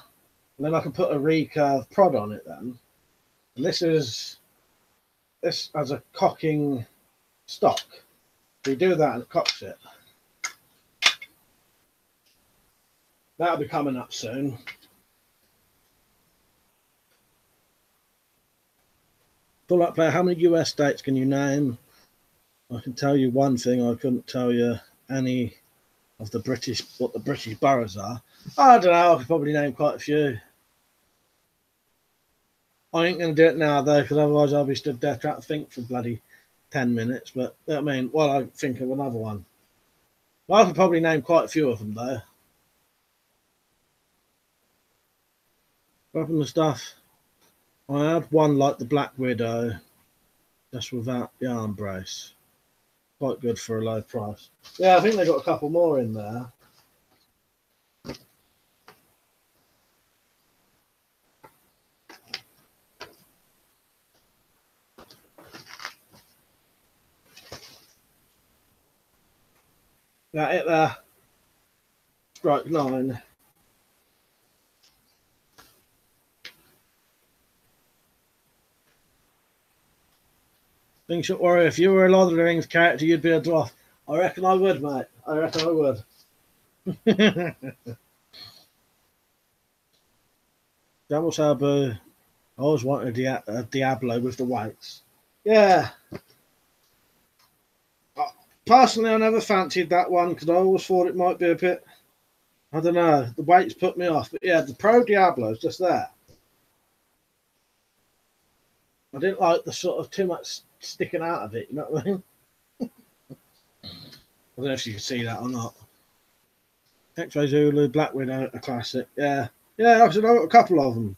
and then I can put a recurve prod on it then. And this as a cocking stock. So you do that and it cocks it. That'll be coming up soon. Full up player, how many US states can you name? I can tell you one thing, I couldn't tell you any of the British, what the British boroughs are. I don't know, I could probably name quite a few. I ain't going to do it now though, because otherwise I'll be stood there trying to think for bloody 10 minutes. But I mean, well, I think of another one. Well, I could probably name quite a few of them though. Weapon and stuff. I had one like the Black Widow, just without the arm brace. Quite good for a low price. Yeah, I think they got a couple more in there. That it there. Strike 9. Think shouldn't worry, if you were a Lord of the Rings character, you'd be a dwarf. I reckon I would, mate. I reckon I would. Double Sabu. I always wanted a Diablo with the weights. Yeah. Personally, I never fancied that one because I always thought it might be a bit, I don't know, the weights put me off. But yeah, the Pro Diablo's just there. I didn't like the sort of too much sticking out of it, you know what I mean? I don't know if you can see that or not. X-Ray Zulu, Black Widow, a classic. Yeah. Yeah, I've got a couple of them.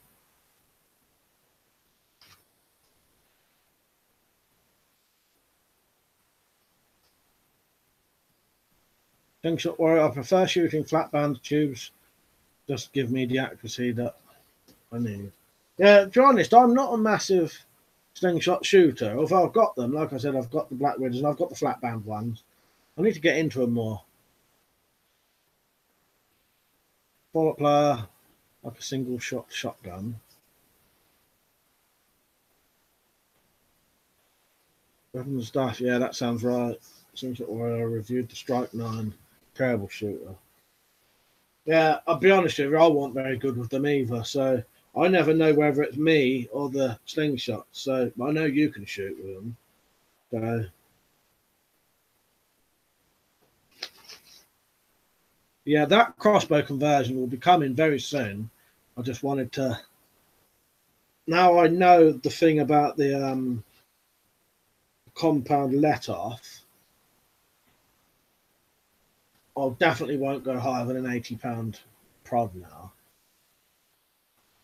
Slingshot Warrior, I prefer shooting flat band tubes. Just give me the accuracy that I need. Yeah, to be honest, I'm not a massive slingshot shooter. Although I've got them, like I said, I've got the Black Widows and I've got the flat band ones. I need to get into them more. Bullet player, like a single shot shotgun. Weapons stuff, yeah, that sounds right. Seems like I reviewed the Strike 9. Terrible shooter. Yeah, I'll be honest with you, I wasn't very good with them either, so I never know whether it's me or the slingshot. So I know you can shoot with them. So yeah, that crossbow conversion will be coming very soon. I just wanted to. Now I know the thing about the compound let off. I definitely won't go higher than an £80 prod now.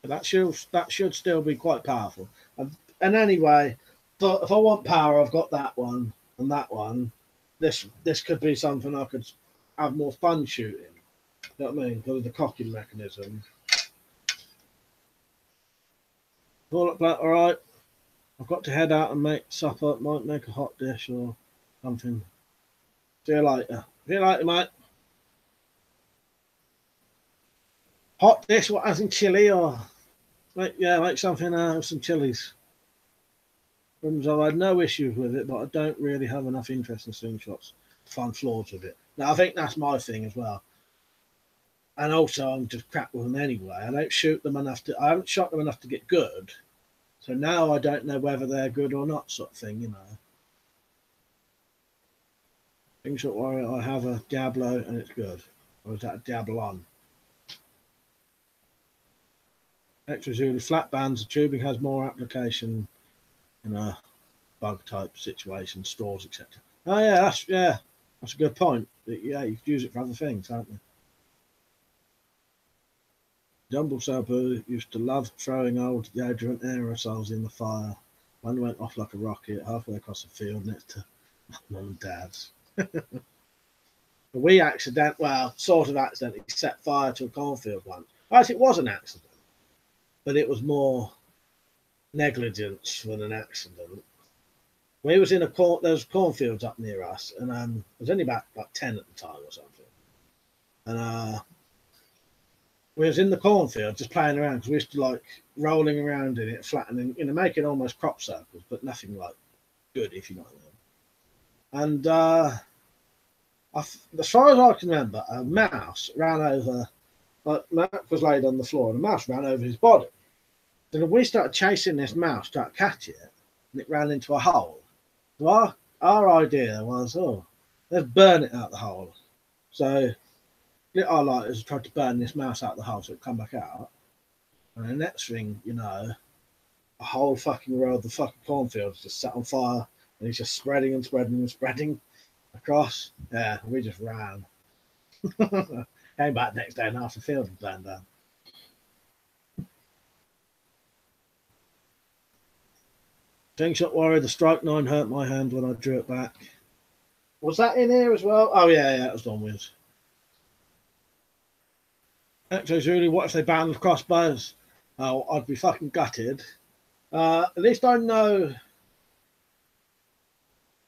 But that should still be quite powerful. And anyway, if I want power, I've got that one and that one. This could be something I could have more fun shooting. You know what I mean? Because of the cocking mechanism. All right. I've got to head out and make supper. Might make a hot dish or something. See you later. See you later, mate. Hot dish, what, as in chili or make something with some chilies. I've had no issues with it, but I don't really have enough interest in slingshots to find flaws with it. Now I think that's my thing as well. And also I'm just crap with them anyway. I don't shoot them enough to I haven't shot them enough to get good. So now I don't know whether they're good or not, sort of thing, you know. Slingshot Warrior, I have a Diablo and it's good. Or is that a Diablon? Extra Zulu flat bands, the tubing has more application in a bug type situation, stores, etc. Oh yeah, that's a good point. Yeah, you could use it for other things, can't you? Jumble Sabu used to love throwing old deodorant aerosols in the fire. One went off like a rocket halfway across the field next to mum and dad's. We sort of accidentally set fire to a cornfield once. Actually, it was an accident, but it was more negligence than an accident. We was in there was cornfields up near us, and it was only about 10 at the time or something. And we was in the cornfield just playing around because we used to like rolling around in it, flattening, making almost crop circles, but nothing like good, if you know what I mean. And as far as I can remember, a mouse ran over. Like Mac was laid on the floor, and a mouse ran over his body. Then we started chasing this mouse, tried to catch it, and it ran into a hole. So our idea was, let's burn it out the hole. So our lighters tried to burn this mouse out the hole so it'd come back out. And the next thing, a whole fucking row of the fucking cornfields just set on fire, and he's just spreading and spreading and spreading across. Yeah, we just ran. Came back next day and half the field was burned down. Slingshot Warrior, the Strike 9 hurt my hand when I drew it back. Was that in here as well? Oh, yeah, that was on with. Actually, Julie, what if they banned crossbows? Oh, I'd be fucking gutted. At least I know.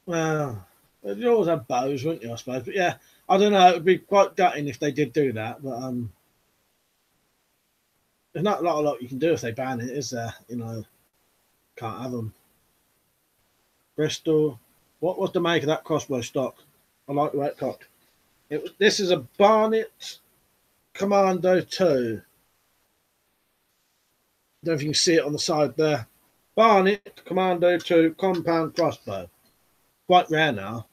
Well, you always have bows, wouldn't you, I suppose? But yeah, I don't know. It would be quite gutting if they did do that. But there's not a lot you can do if they ban it, is there? Can't have them. Bristol. What was the make of that crossbow stock? I like the way it cocked. This is a Barnett Commando 2. Don't know if you can see it on the side there. Barnett Commando 2 compound crossbow. Quite rare now.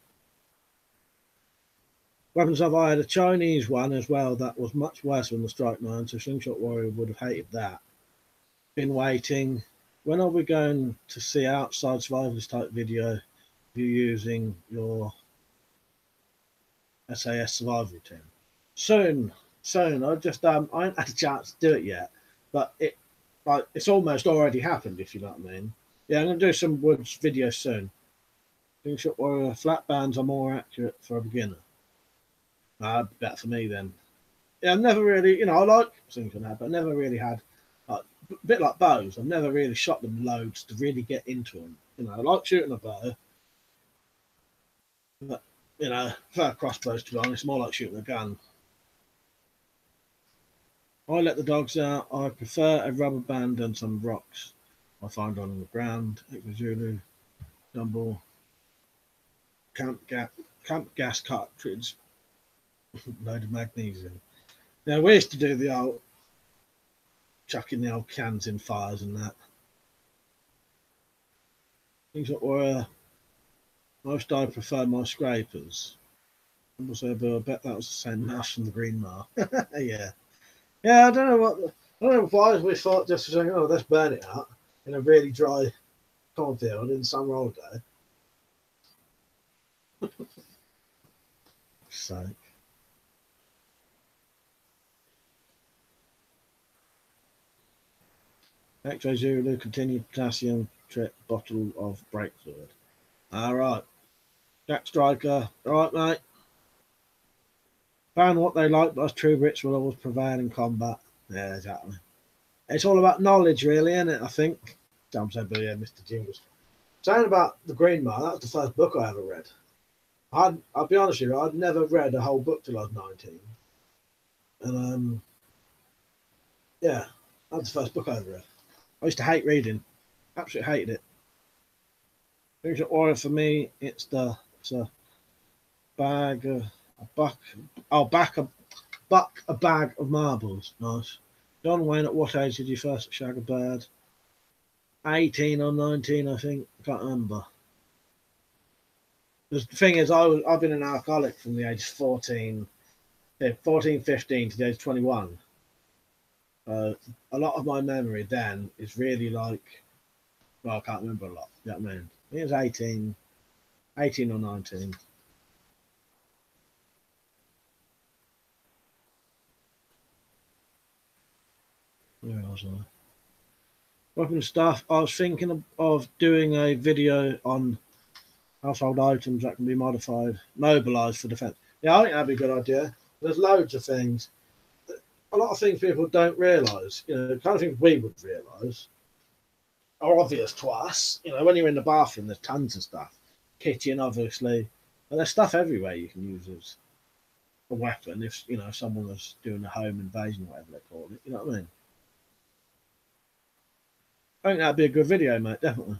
Weapons of I had a Chinese one as well that was much worse than the Strike 9, so Slingshot Warrior would have hated that. Been waiting. When are we going to see outside survivalist type video of you using your SAS survival team? Soon. I just I haven't had a chance to do it yet, but it's almost already happened, if you know what I mean. Yeah, I'm gonna do some woods videos soon. Slingshot Warrior flat bands are more accurate for a beginner. Better for me then. Yeah, I've never really, I like slingshot now, but never really had a bit like bows. I've never really shot them loads to really get into them. You know, I like shooting a bow, but you know, I prefer crossbows to be honest. More like shooting a gun. I let the dogs out. I prefer a rubber band and some rocks I find on the ground. Zulu, Dumble, camp gas cartridge, load of magnesium. Now we used to do the old chucking the old cans in fires and that. Things that were most I prefer my scrapers. Also, I bet that was the same mouse from the Green Mar. Yeah. Yeah, I don't know why we thought just saying, oh, let's burn it out in a really dry cornfield in summer holiday. So X-ray Zulu continued potassium trip bottle of brake fluid. Alright. Jack Striker. Alright, mate. Found what they like, but us true Brits will always prevail in combat. Yeah, exactly. It's all about knowledge, really, isn't it? I think. Damn so, but yeah, Mr. Jingles. Saying about the Green Mile, that was the first book I ever read. I'll be honest with you, I'd never read a whole book till I was 19. And yeah, that was the first book I ever read. I used to hate reading. Absolutely hated it. Things that worry for me, it's a bag, a buck, oh, a bag of marbles. Nice. John Wayne, at what age did you first shag a bird? 18 or 19, I think. I can't remember. The thing is, I've been an alcoholic from the age of 14, 15 to the age of 21. A lot of my memory then is really like, well, I can't remember a lot. You know what I mean? I think it was 18 or 19. Where was I? Weapon stuff. I was thinking of doing a video on household items that can be mobilized for defense. Yeah, I think that'd be a good idea. There's loads of things. A lot of things people don't realise. You know, the kind of things we would realise are obvious to us. You know, when you're in the bathroom, there's tons of stuff. Kitchen, obviously. But there's stuff everywhere you can use as a weapon if, you know, someone was doing a home invasion, whatever they call it. You know what I mean? I think that'd be a good video, mate, definitely.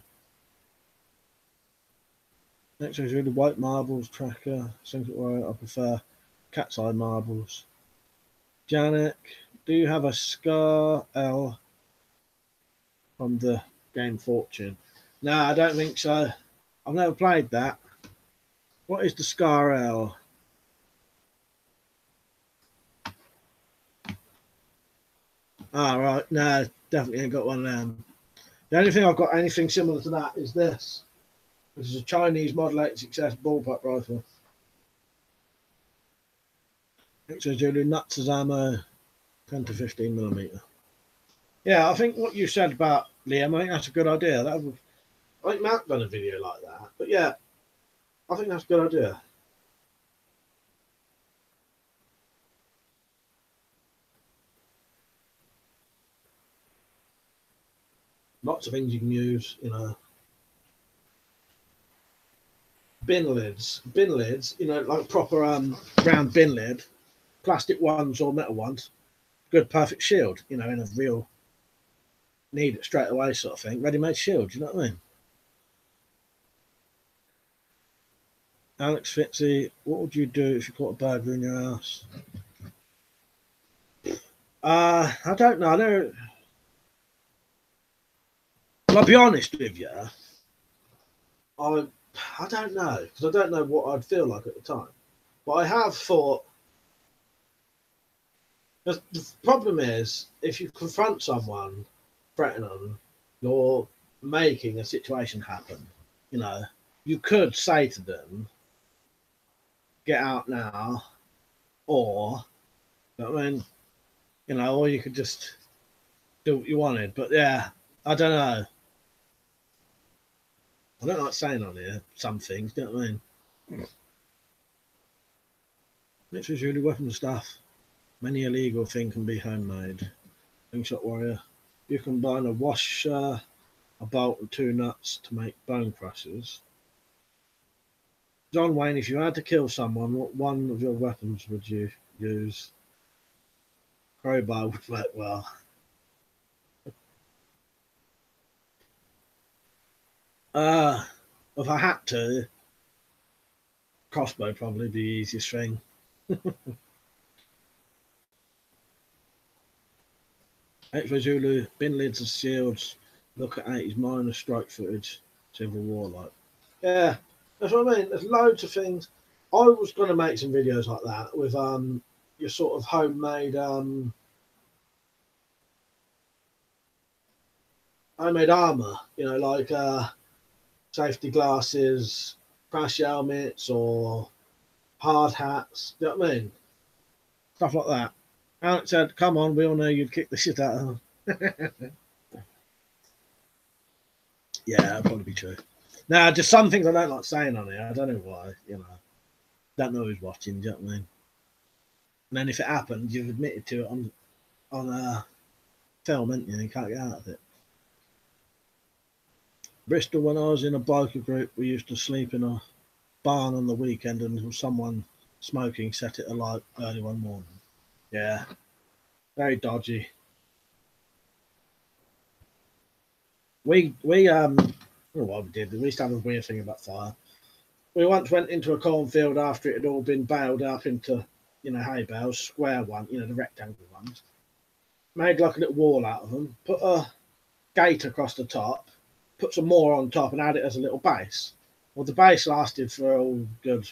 Next one's really white marbles tracker. Things that I prefer cat's eye marbles. Janek, do you have a Scar L from the game Fortune? No, I don't think so. I've never played that. What is the Scar L? Ah, right. No, definitely ain't got one of them. The only thing I've got anything similar to that is this, which is a Chinese Model 8 Success bullpup rifle. Actually, Julie, nuts as ammo, 10 to 15mm. Yeah, I think what you said about Liam, I think that's a good idea. I think Matt done a video like that. But yeah, I think that's a good idea. Lots of things you can use, you know. Bin lids, you know, like proper round bin lid, plastic ones or metal ones. Good, perfect shield, you know, in a real need it straight away sort of thing. Ready-made shield, you know what I mean? Alex Fitzy, what would you do if you caught a burglar in your house? I don't know. I'll be honest with you. I don't know because I don't know what I'd feel like at the time. But I have thought. The problem is if you confront someone threatening them, you're making a situation happen. You know, you could say to them, "Get out now," or, I mean, you know, or you could just do what you wanted. But yeah, I don't know. I don't like saying on here some things, do you know what I mean? Which is really weapon stuff. Many illegal thing can be homemade. Slingshot warrior. you combine a washer, a bolt and 2 nuts to make bone crushers. John Wayne, if you had to kill someone, what one of your weapons would you use? Crowbar would work well. If I had to, crossbow probably be the easiest thing. H for Zulu, bin lids and shields. Look at 80s minor strike footage. Civil War like. Yeah, that's what I mean. There's loads of things. I was going to make some videos like that with your sort of homemade armor. You know, like safety glasses, crash helmets, or hard hats. Do you know what I mean? Stuff like that. Alex said, "Come on, we all know you'd kick the shit out of them." Yeah, that'd probably be true. Now, just some things I don't like saying on here. I don't know why. You know, don't know who's watching. Do you know what I mean? And then if it happens, you've admitted to it on film, haven't you? You can't get out of it. Bristol, when I was in a biker group, we used to sleep in a barn on the weekend until someone smoking set it alight early one morning. Yeah, very dodgy. We what we did, we used to have a weird thing about fire. We once went into a cornfield after it had all been baled up into, you know, hay bales, square one, you know, the rectangle ones. Made like a little wall out of them, put a gate across the top, put some more on top and had it as a little base. Well, the base lasted for a good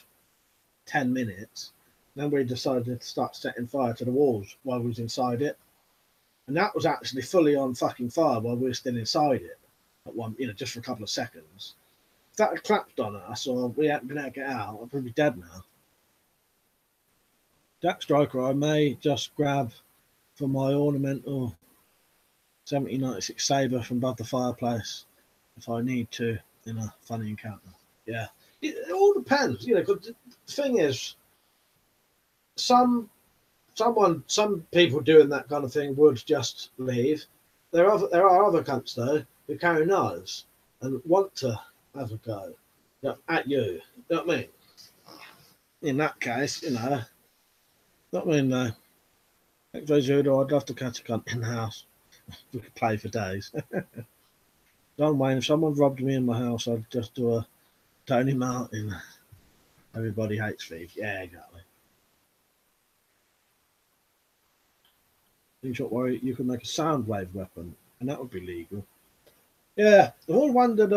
10 minutes. Then we decided to start setting fire to the walls while we was inside it. And that was actually fully on fucking fire while we were still inside it. At one, you know, just for a couple of seconds. If that had clapped on us or we hadn't been able to get out, I'd probably be dead now. Jack Striker, I may just grab for my ornamental 1796 saber from above the fireplace if I need to in a funny encounter. Yeah, it all depends, you know. Cause the thing is, some people doing that kind of thing would just leave. There are other cunts though who carry knives and want to have a go at you. You know what I mean? In that case, you know, what I mean though. I'd love to catch a cunt in the house. We could play for days. John Wayne, if someone robbed me in my house, I'd just do a Tony Martin. Everybody hates thieves. Yeah, exactly. Shot worry, you could make a sound wave weapon, and that would be legal. Yeah, I've always wondered,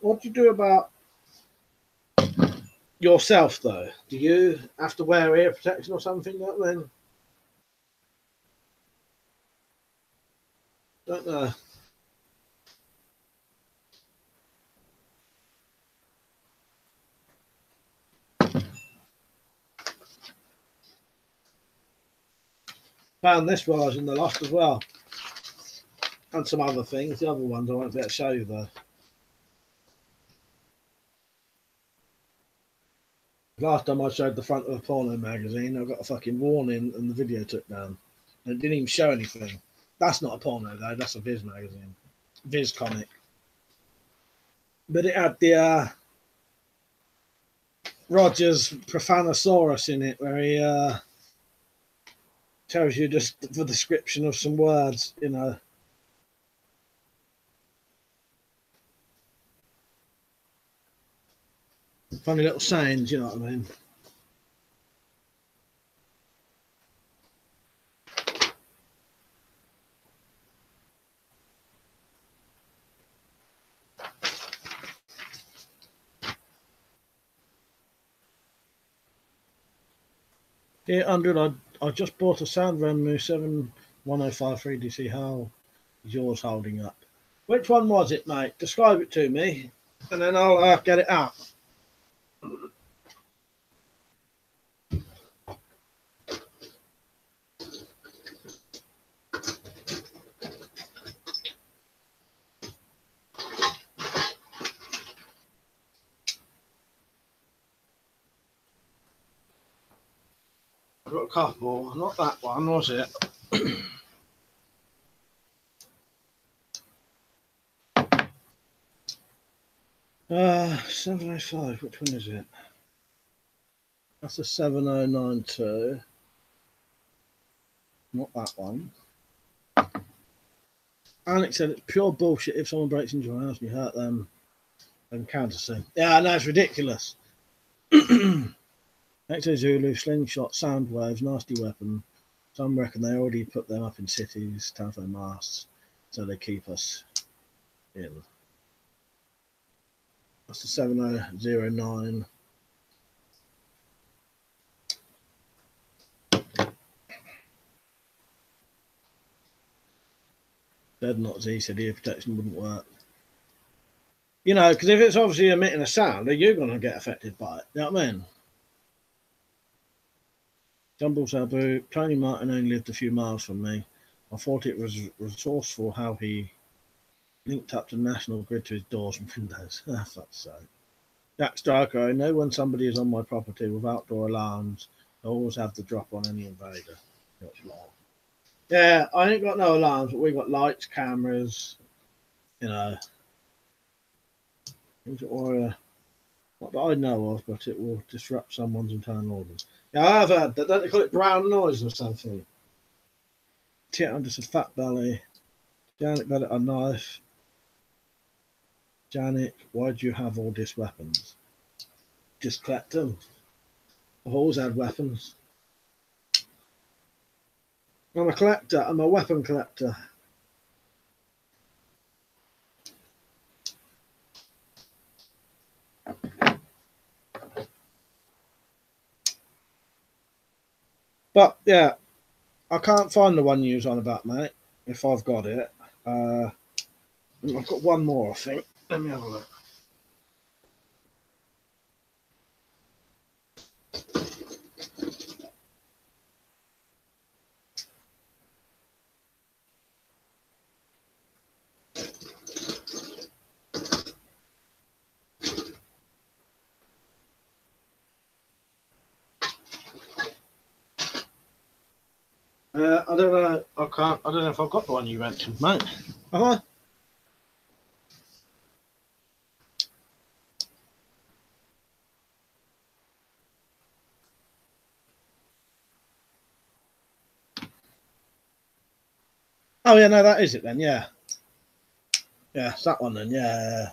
what do you do about yourself though? Do you have to wear ear protection or something? You know what I mean? Don't know. Found this while I was in the loft as well. And some other things. The other ones I won't be able to show you though. Last time I showed the front of a porno magazine, I got a fucking warning and the video took down. And it didn't even show anything. That's not a porno though, that's a Viz magazine. Viz comic. But it had the Rogers Profanosaurus in it, where he tells you just the description of some words, you know. Funny little sayings, you know what I mean? Yeah, 100. I just bought a Sound Remu 71053 DC. How is yours holding up? Which one was it, mate? Describe it to me, and then I'll get it out. I've got a couple. Not that one, was it? 705, which one is it? That's a 7092. Not that one. Alex said it's pure bullshit if someone breaks into your house and you hurt them and countersee. Yeah, I know, it's ridiculous. X-Ray Zulu, slingshot, sound waves, nasty weapon. Some reckon they already put them up in cities, telephone masts, so they keep us in. That's the 7009. Dead not Z said ear protection wouldn't work. You know, because if it's obviously emitting a sound, you're going to get affected by it. You know what I mean? Jumble Sabu, Tony Martin only lived a few miles from me. I thought it was resourceful how he linked up to the national grid to his doors and windows. Ah, fuck's sake. Jack Striker, I know when somebody is on my property with outdoor alarms, I always have the drop on any invader. Yeah, I ain't got no alarms, but we got lights, cameras, you know. Or not that I know of, but it will disrupt someone's internal organs. Yeah, I have heard that. Don't they call it brown noise or something? Tit under some fat belly. Janet got it a knife. Janet, why do you have all these weapons? Just collect them. I've always had weapons. I'm a collector. I'm a weapon collector. But yeah, I can't find the one you was on about, mate. If I've got it, I've got one more, I think. Let me have a look. I don't know. I can't. I don't know if I've got the one you mentioned, mate. Have I? Oh yeah, no, that is it then. Yeah, yeah, it's that one then. Yeah.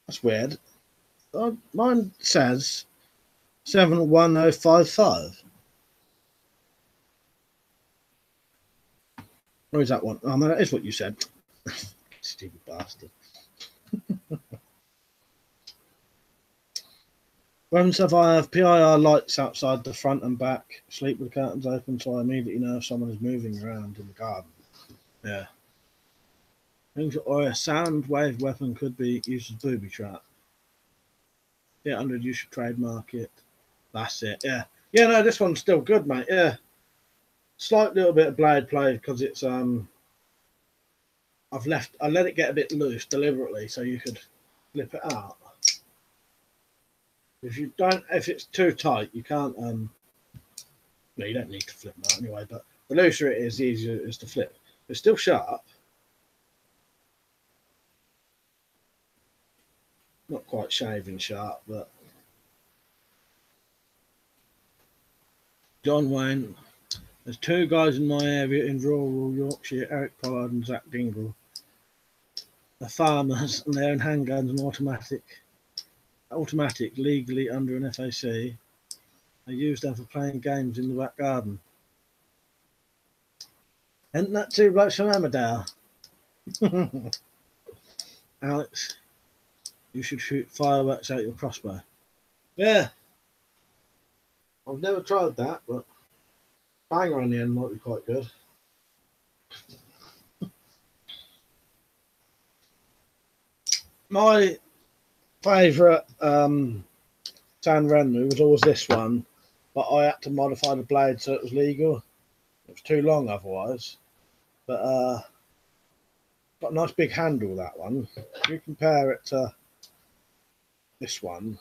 That's weird. Mine says 71055. Where is that one? Oh no, that is what you said. Stupid bastard. Weapon stuff I have PIR lights outside the front and back. Sleep with the curtains open, so I immediately know if someone is moving around in the garden. Yeah. Or a sound wave weapon could be used as booby trap. Yeah, 100, you should trademark it. That's it. Yeah. Yeah, no, this one's still good, mate. Yeah. Slight little bit of blade play because it's I let it get a bit loose deliberately so you could flip it out. If it's too tight, you can't no, you don't need to flip that anyway, but the looser it is, the easier it is to flip. It's still sharp. Not quite shaving sharp, but John Wayne. There's two guys in my area in rural Yorkshire, Eric Pollard and Zach Dingle. They're farmers and they own handguns and automatic legally under an FAC. They use them for playing games in the back garden. Ain't that two blokes from Amadale? Alex, you should shoot fireworks out your crossbow. Yeah. I've never tried that, but banger on the end might be quite good. My favourite San Renmu was always this one, but I had to modify the blade so it was legal. It was too long otherwise. But got a nice big handle, that one. If you compare it to this one,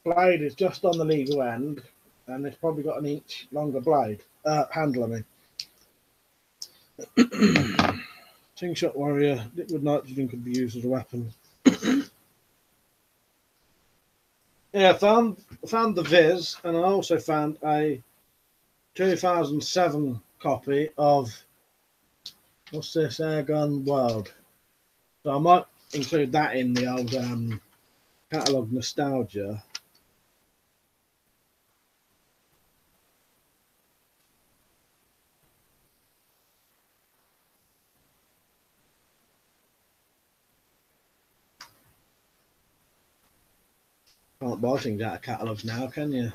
blade is just on the legal end, and it's probably got an inch longer blade handle. I mean, Ting Shot Warrior, liquid nitrogen could be used as a weapon. Yeah, I found the Viz, and I also found a 2007 copy of what's this, Airgun World. So I might include that in the old catalogue nostalgia. Can't buy things out of catalogues now, can you?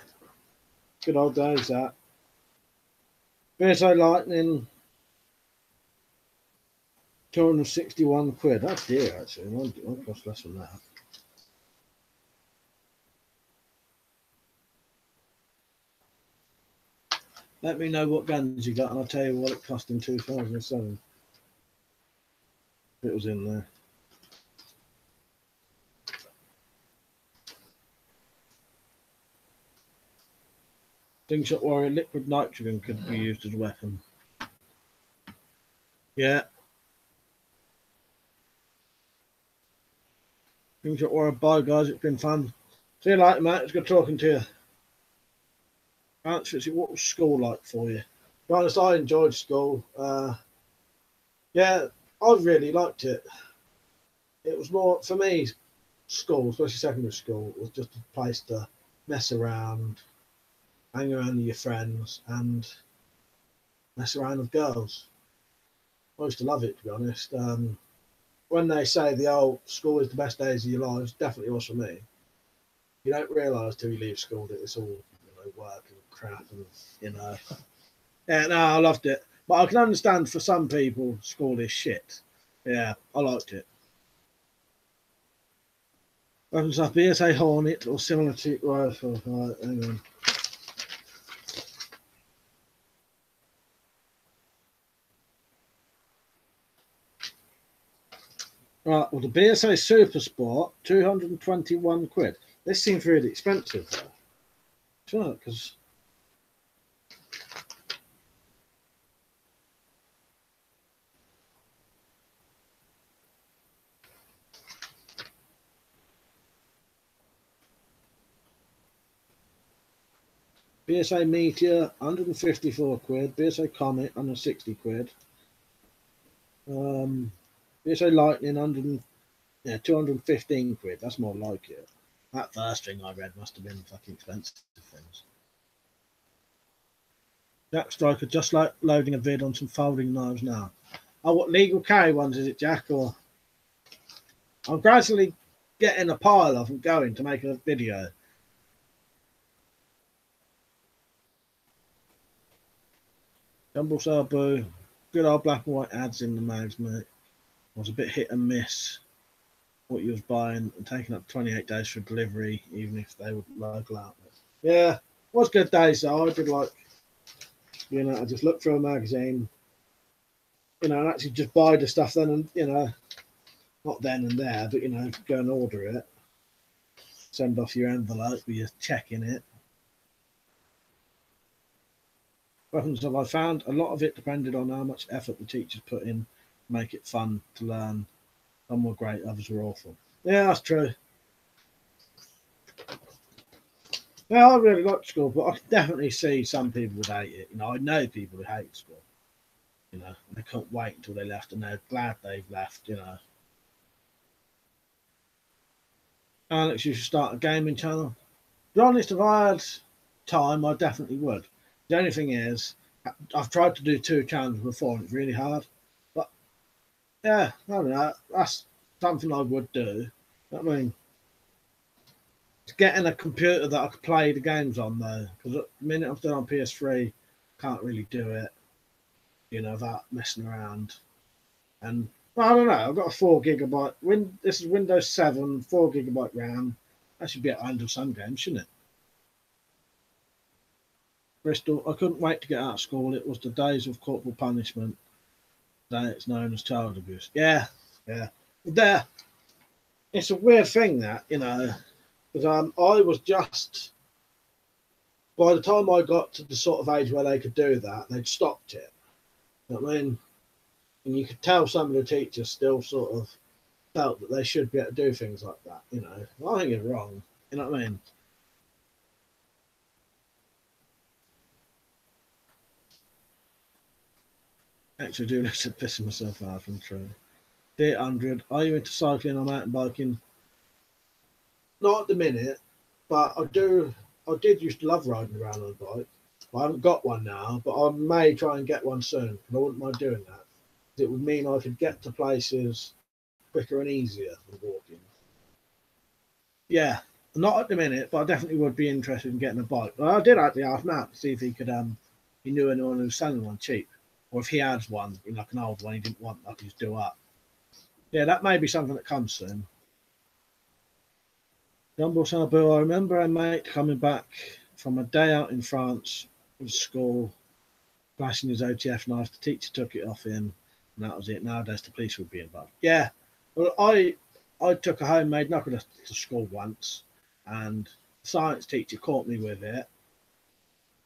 Good old days, that. BSO Lightning, 261 quid. That's dear, actually. It cost less than that. Let me know what guns you got, and I'll tell you what it cost in 2007. It was in there. Slingshot Warrior, liquid nitrogen could be used as a weapon. Yeah. Slingshot Warrior, bye guys, it's been fun. See you later, mate. It's good talking to you. Answer, what was school like for you? To be honest, I enjoyed school. Yeah, I really liked it. It was more, for me, school, especially secondary school, was just a place to mess around, hang around with your friends, and mess around with girls. I used to love it, to be honest. When they say the old school is the best days of your lives, definitely was for me. You don't realise till you leave school that it's all work and crap, and Yeah, no, I loved it, but I can understand for some people school is shit. Yeah, I liked it. Weapons up BSA Hornet or similar to rifle. Right, hang on. Right, well, the BSA Super Sport, 221 quid. This seems really expensive, though. Sure, because BSA Meteor, 154 quid. BSA Comet, 160 quid. BSA Lightning, 215 quid. That's more like it. That first thing I read must have been fucking expensive things. Jack Striker, just like loading a vid on some folding knives now. Oh, what legal carry ones is it, Jack? Or I'm gradually getting a pile of them going to make a video. Jumble Sabu, good old black and white ads in the mags, mate. Was a bit hit and miss what you was buying, and taking up 28 days for delivery, even if they were local outlets. Yeah, was good days though. I did like, I just looked through a magazine, and actually just buy the stuff then, and not then and there, but go and order it, send off your envelope with your check in it. Weapons that I found, a lot of it depended on how much effort the teachers put in to make it fun to learn. Some were great, others were awful. Yeah, that's true. Yeah, I really liked school, but I can definitely see some people would hate it. I know people who hate school. They can't wait until they left, and they're glad they've left. Alex, you should start a gaming channel. To be honest, if I had time, I definitely would. The only thing is, I've tried to do 2 channels before, and it's really hard. But yeah, I don't know. That's something I would do. I mean, it's getting a computer that I could play the games on, though, because at the minute I'm still on PS3, can't really do it. Without messing around. And well, I don't know. I've got a 4GB. This is Windows 7, 4GB RAM. That should be able to handle some games, shouldn't it? Bristol, I couldn't wait to get out of school. It was the days of corporal punishment. Today it's known as child abuse. Yeah. There, it's a weird thing that, because I was just by the time I got to the sort of age where they could do that, they'd stopped it. You know what I mean? And you could tell some of the teachers still sort of felt that they should be able to do things like that. You know, well, I think it's wrong. You know what I mean? Actually, doing this to pissing myself out from true. Dear 100, are you into cycling or mountain biking? Not at the minute, but I do. I did used to love riding around on a bike. I haven't got one now, but I may try and get one soon. And I wouldn't mind doing that. It would mean I could get to places quicker and easier than walking. Yeah, not at the minute, but I definitely would be interested in getting a bike. Well, I did actually ask Matt to see if he could he knew anyone who was selling one cheap, or if he had one, like an old one he didn't want, I could just do up. Yeah, that may be something that comes soon. Jumbo Sabu, I remember a mate coming back from a day out in France with school, flashing his OTF knife. The teacher took it off him, and that was it. Nowadays, the police would be involved. Yeah, well, I took a homemade knuckle to school once, and the science teacher caught me with it.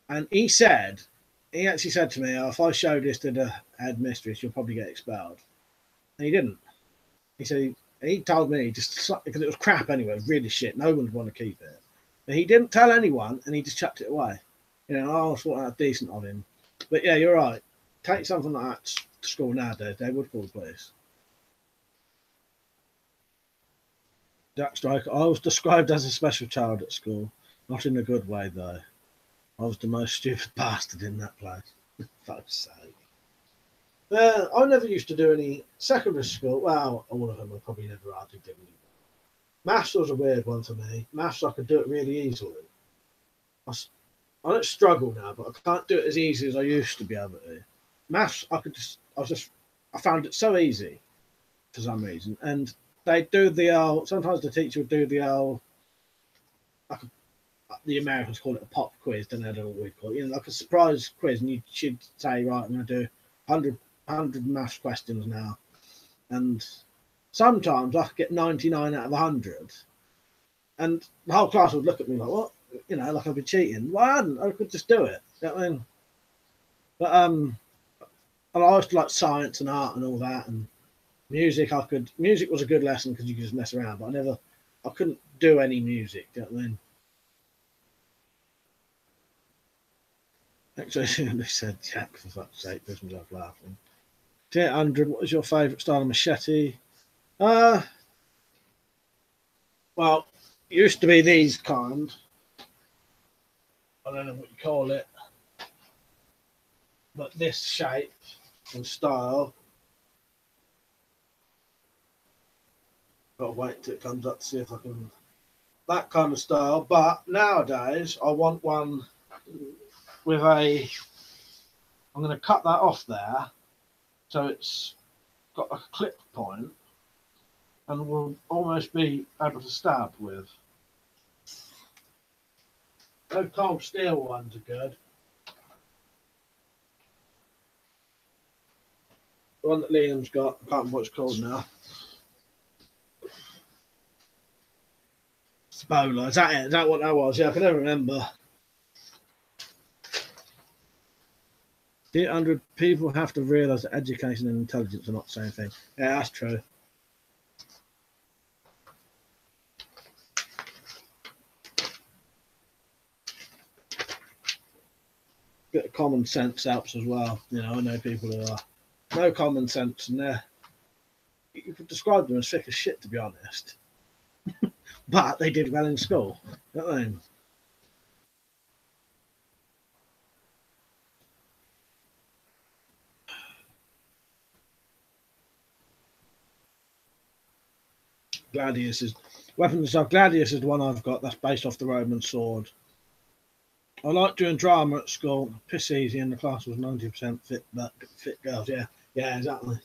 And he actually said to me, oh, if I show this to the headmistress, you'll probably get expelled. And he didn't. He said, he told me just because it was crap anyway, really shit. No one would want to keep it. But he didn't tell anyone, and he just chucked it away. You know, I thought that was decent of him. But yeah, you're right. Take something like that to school nowadays, they would call the police. Jack Striker, I was described as a special child at school. Not in a good way, though. I was the most stupid bastard in that place. Fuck's sake. I never used to do any secondary school. Well, all of them I probably never hardly did any. Maths was a weird one for me. Maths, I could do it really easily. I don't struggle now, but I can't do it as easy as I used to be able to. Maths, I found it so easy for some reason. And they do sometimes the teacher would do the Americans call it a pop quiz, don't they? I don't know what we call it. You know, like a surprise quiz, and she'd say, right, I'm going to do 100 maths questions now. And sometimes I could get 99 out of 100. And the whole class would look at me like, what? You know, like I'd be cheating. Well, I hadn't. I could just do it. You know what I mean? But and I used to like science and art and all that, and music. Music was a good lesson because you could just mess around. But I couldn't do any music. You know what I mean? Actually, they said Jack, for fuck's sake, pissed me off laughing. Dear 100, what is your favourite style of machete? Well, it used to be these kind. I don't know what you call it. But this shape and style. Gotta wait till it comes up to see if I can. That kind of style. But nowadays, I want one with I'm going to cut that off there. So it's got a clip point and will almost be able to stab with. Those cold steel ones are good. The one that Liam's got, I can't remember what it's called now. Spoiler, is that it? Is that what that was? Yeah, I can never remember. 100 people have to realise that education and intelligence are not the same thing. Yeah, that's true. Bit of common sense helps as well. You know, I know people who are no common sense, and you could describe them as thick as shit, to be honest. But they did well in school. You know what I mean? Gladius is weapons stuff. Gladius is the one I've got. That's based off the Roman sword. I like doing drama at school. Piss easy, and the class was 90% fit girls. Yeah, yeah, exactly.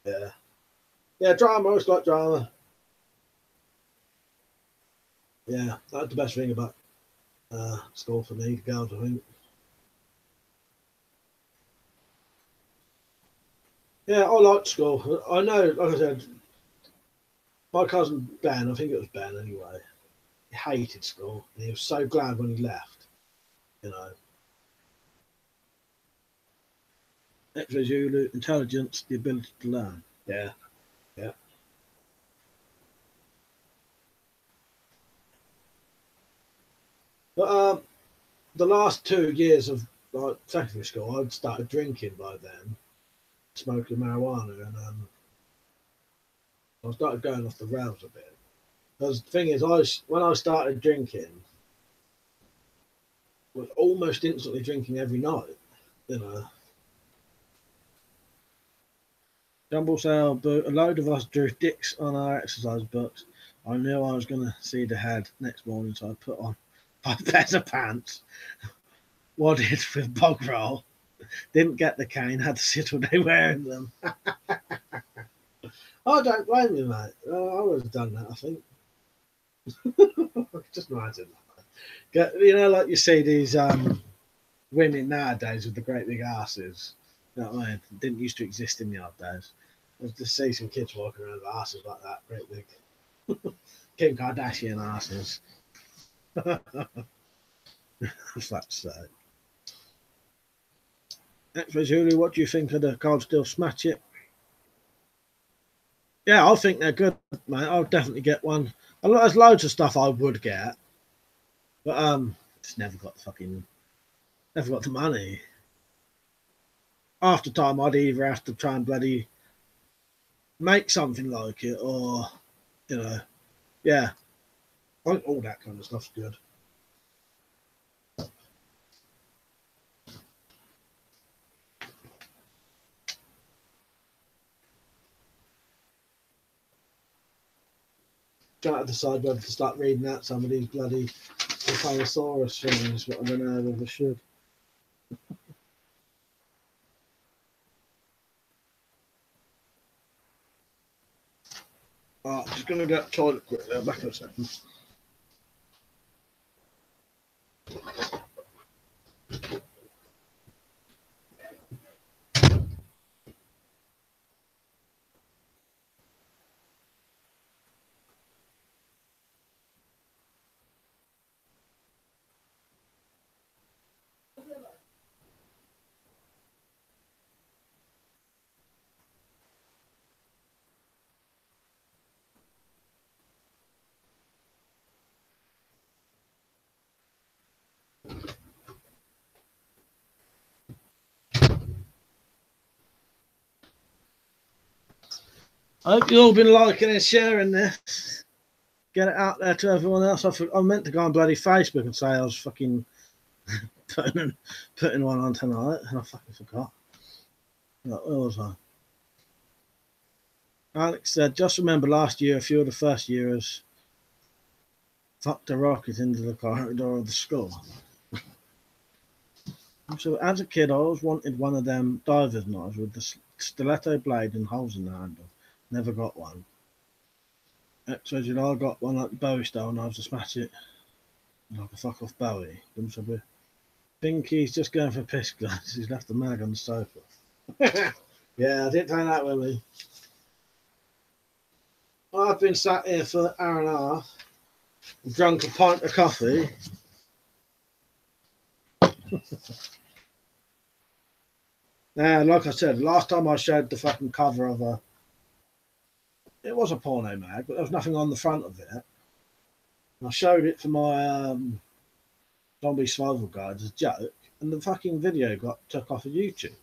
yeah. Drama. I always like drama. Yeah, that's the best thing about school for me, girls. I think. Yeah, I liked school. I know, like I said, my cousin Ben. I think it was Ben anyway. He hated school, and he was so glad when he left. You know, X-ray Zulu, intelligence, the ability to learn. Yeah, yeah. But the last 2 years of like secondary school, I'd started drinking by then, smoking marijuana, and I started going off the rails a bit. Because the thing is, when I started drinking, I was almost instantly drinking every night. You know, jumble sale boot. A load of us drew dicks on our exercise books. I knew I was going to see the head next morning, so I put on 5 pairs of pants, wadded with bog roll. Didn't get the cane, had to sit all day wearing them. I don't blame you, mate. I would have done that, I think. Just imagine that. You know, like you see these women nowadays with the great big asses. You know what I mean? It didn't used to exist in the old days. I just see some kids walking around with asses like that, great big Kim Kardashian asses. That's sad. X-ray Julie, what do you think of the Cold Steel Smash It? Yeah, I think they're good, mate. I'll definitely get one. There's loads of stuff I would get, but just never got the money. After time, I'd either have to try and bloody make something like it, or you know, yeah, I think all that kind of stuff's good. Trying to decide whether to start reading out some of these bloody Tyrannosaurus things, but I don't know whether I should. Oh, I'm just going to get the toilet quickly. I'll back in a second. I hope you've all been liking and sharing this. Get it out there to everyone else. I meant to go on bloody Facebook and say I was fucking putting one on tonight, and I fucking forgot. Like, where was I? Alex said, just remember last year, a few of the first years fucked a rocket into the corridor of the school. So as a kid, I always wanted one of them diver's knives with the stiletto blade and holes in the handle. Never got one. So I got one like Bowie style knives to smash it like a fuck off Bowie. Think he's just going for piss glass. He's left the mag on the sofa. Yeah, I didn't take that with me. I've been sat here for an hour and a half, drunk a pint of coffee. Now, like I said, last time I showed the fucking cover of it was a porno mag, but there was nothing on the front of it. And I showed it for my zombie survival guide as a joke, and the fucking video got took off of YouTube.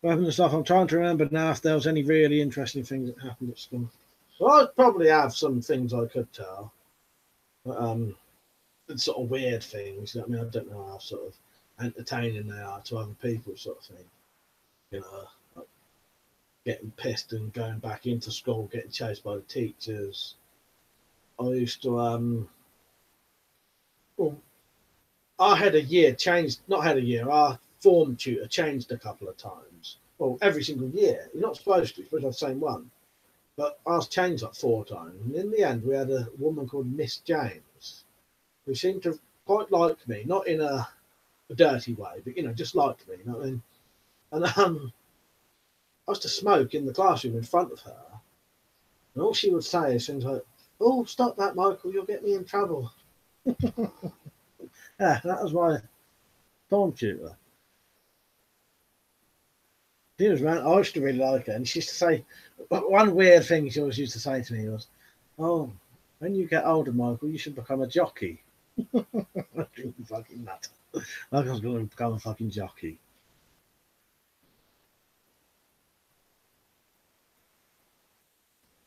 And stuff. I'm trying to remember now if there was any really interesting things that happened at school. Well, I'd probably have some things I could tell, but sort of weird things. You know what I mean? I don't know how sort of entertaining they are to other people, sort of thing. You know, like getting pissed and going back into school, getting chased by the teachers. I used to well, I had a year changed. Not had a year. Our form tutor changed a couple of times. Well, every single year. You're not supposed to. You're supposed to have the same one. But I was changed like 4 times. And in the end, we had a woman called Miss James, who seemed to quite liked me, not in a dirty way, but, you know, just liked me, you know what I mean? And I used to smoke in the classroom in front of her, and all she would say is things like, "Oh, stop that, Michael, you'll get me in trouble." Yeah, that was my form tutor. She was around. I used to really like her, and she used to say, one weird thing she always used to say to me was, "Oh, when you get older, Michael, you should become a jockey." Fucking nut. Like I was going to become a fucking jockey.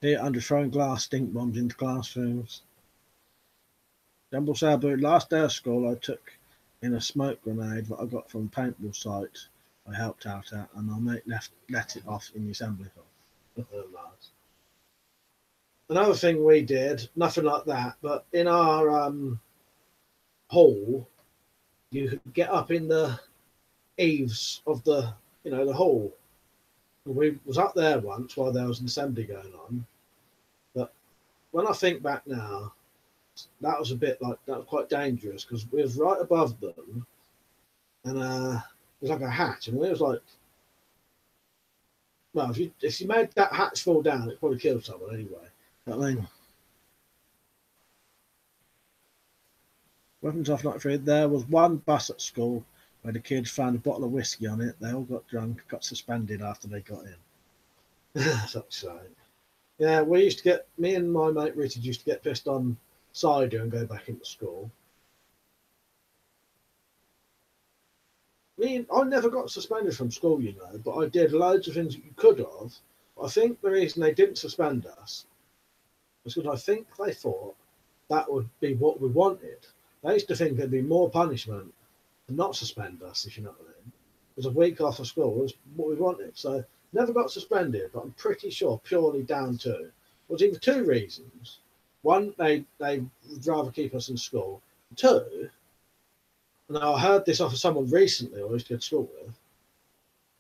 Here, under throwing glass stink bombs into classrooms. Jumble Sabu, last day of school, I took in a smoke grenade that I got from a paintball site I helped out at, and my mate let it off in the assembly hall. Another thing we did, nothing like that, but in our hall, you could get up in the eaves of the, you know, the hall. We was up there once while there was an assembly going on, but when I think back now, that was a bit like, that was quite dangerous because we was right above them, and it was like a hatch, and we was like, well, if you made that hatch fall down, it probably killed someone anyway. I mean, weapons off not free. There was one bus at school where the kids found a bottle of whiskey on it. They all got drunk, got suspended after they got in. Such saying. Yeah, we used to get, me and my mate Richard used to get pissed on cider and go back into school. I never got suspended from school, you know, but I did loads of things that you could have. I think the reason they didn't suspend us was because I think they thought that would be what we wanted. They used to think there'd be more punishment to not suspend us, if you know what I mean. Because a week off of school was what we wanted. So never got suspended, but I'm pretty sure purely down to, was either two reasons. One, they would rather keep us in school. Two, and I heard this off of someone recently I used to go to school with,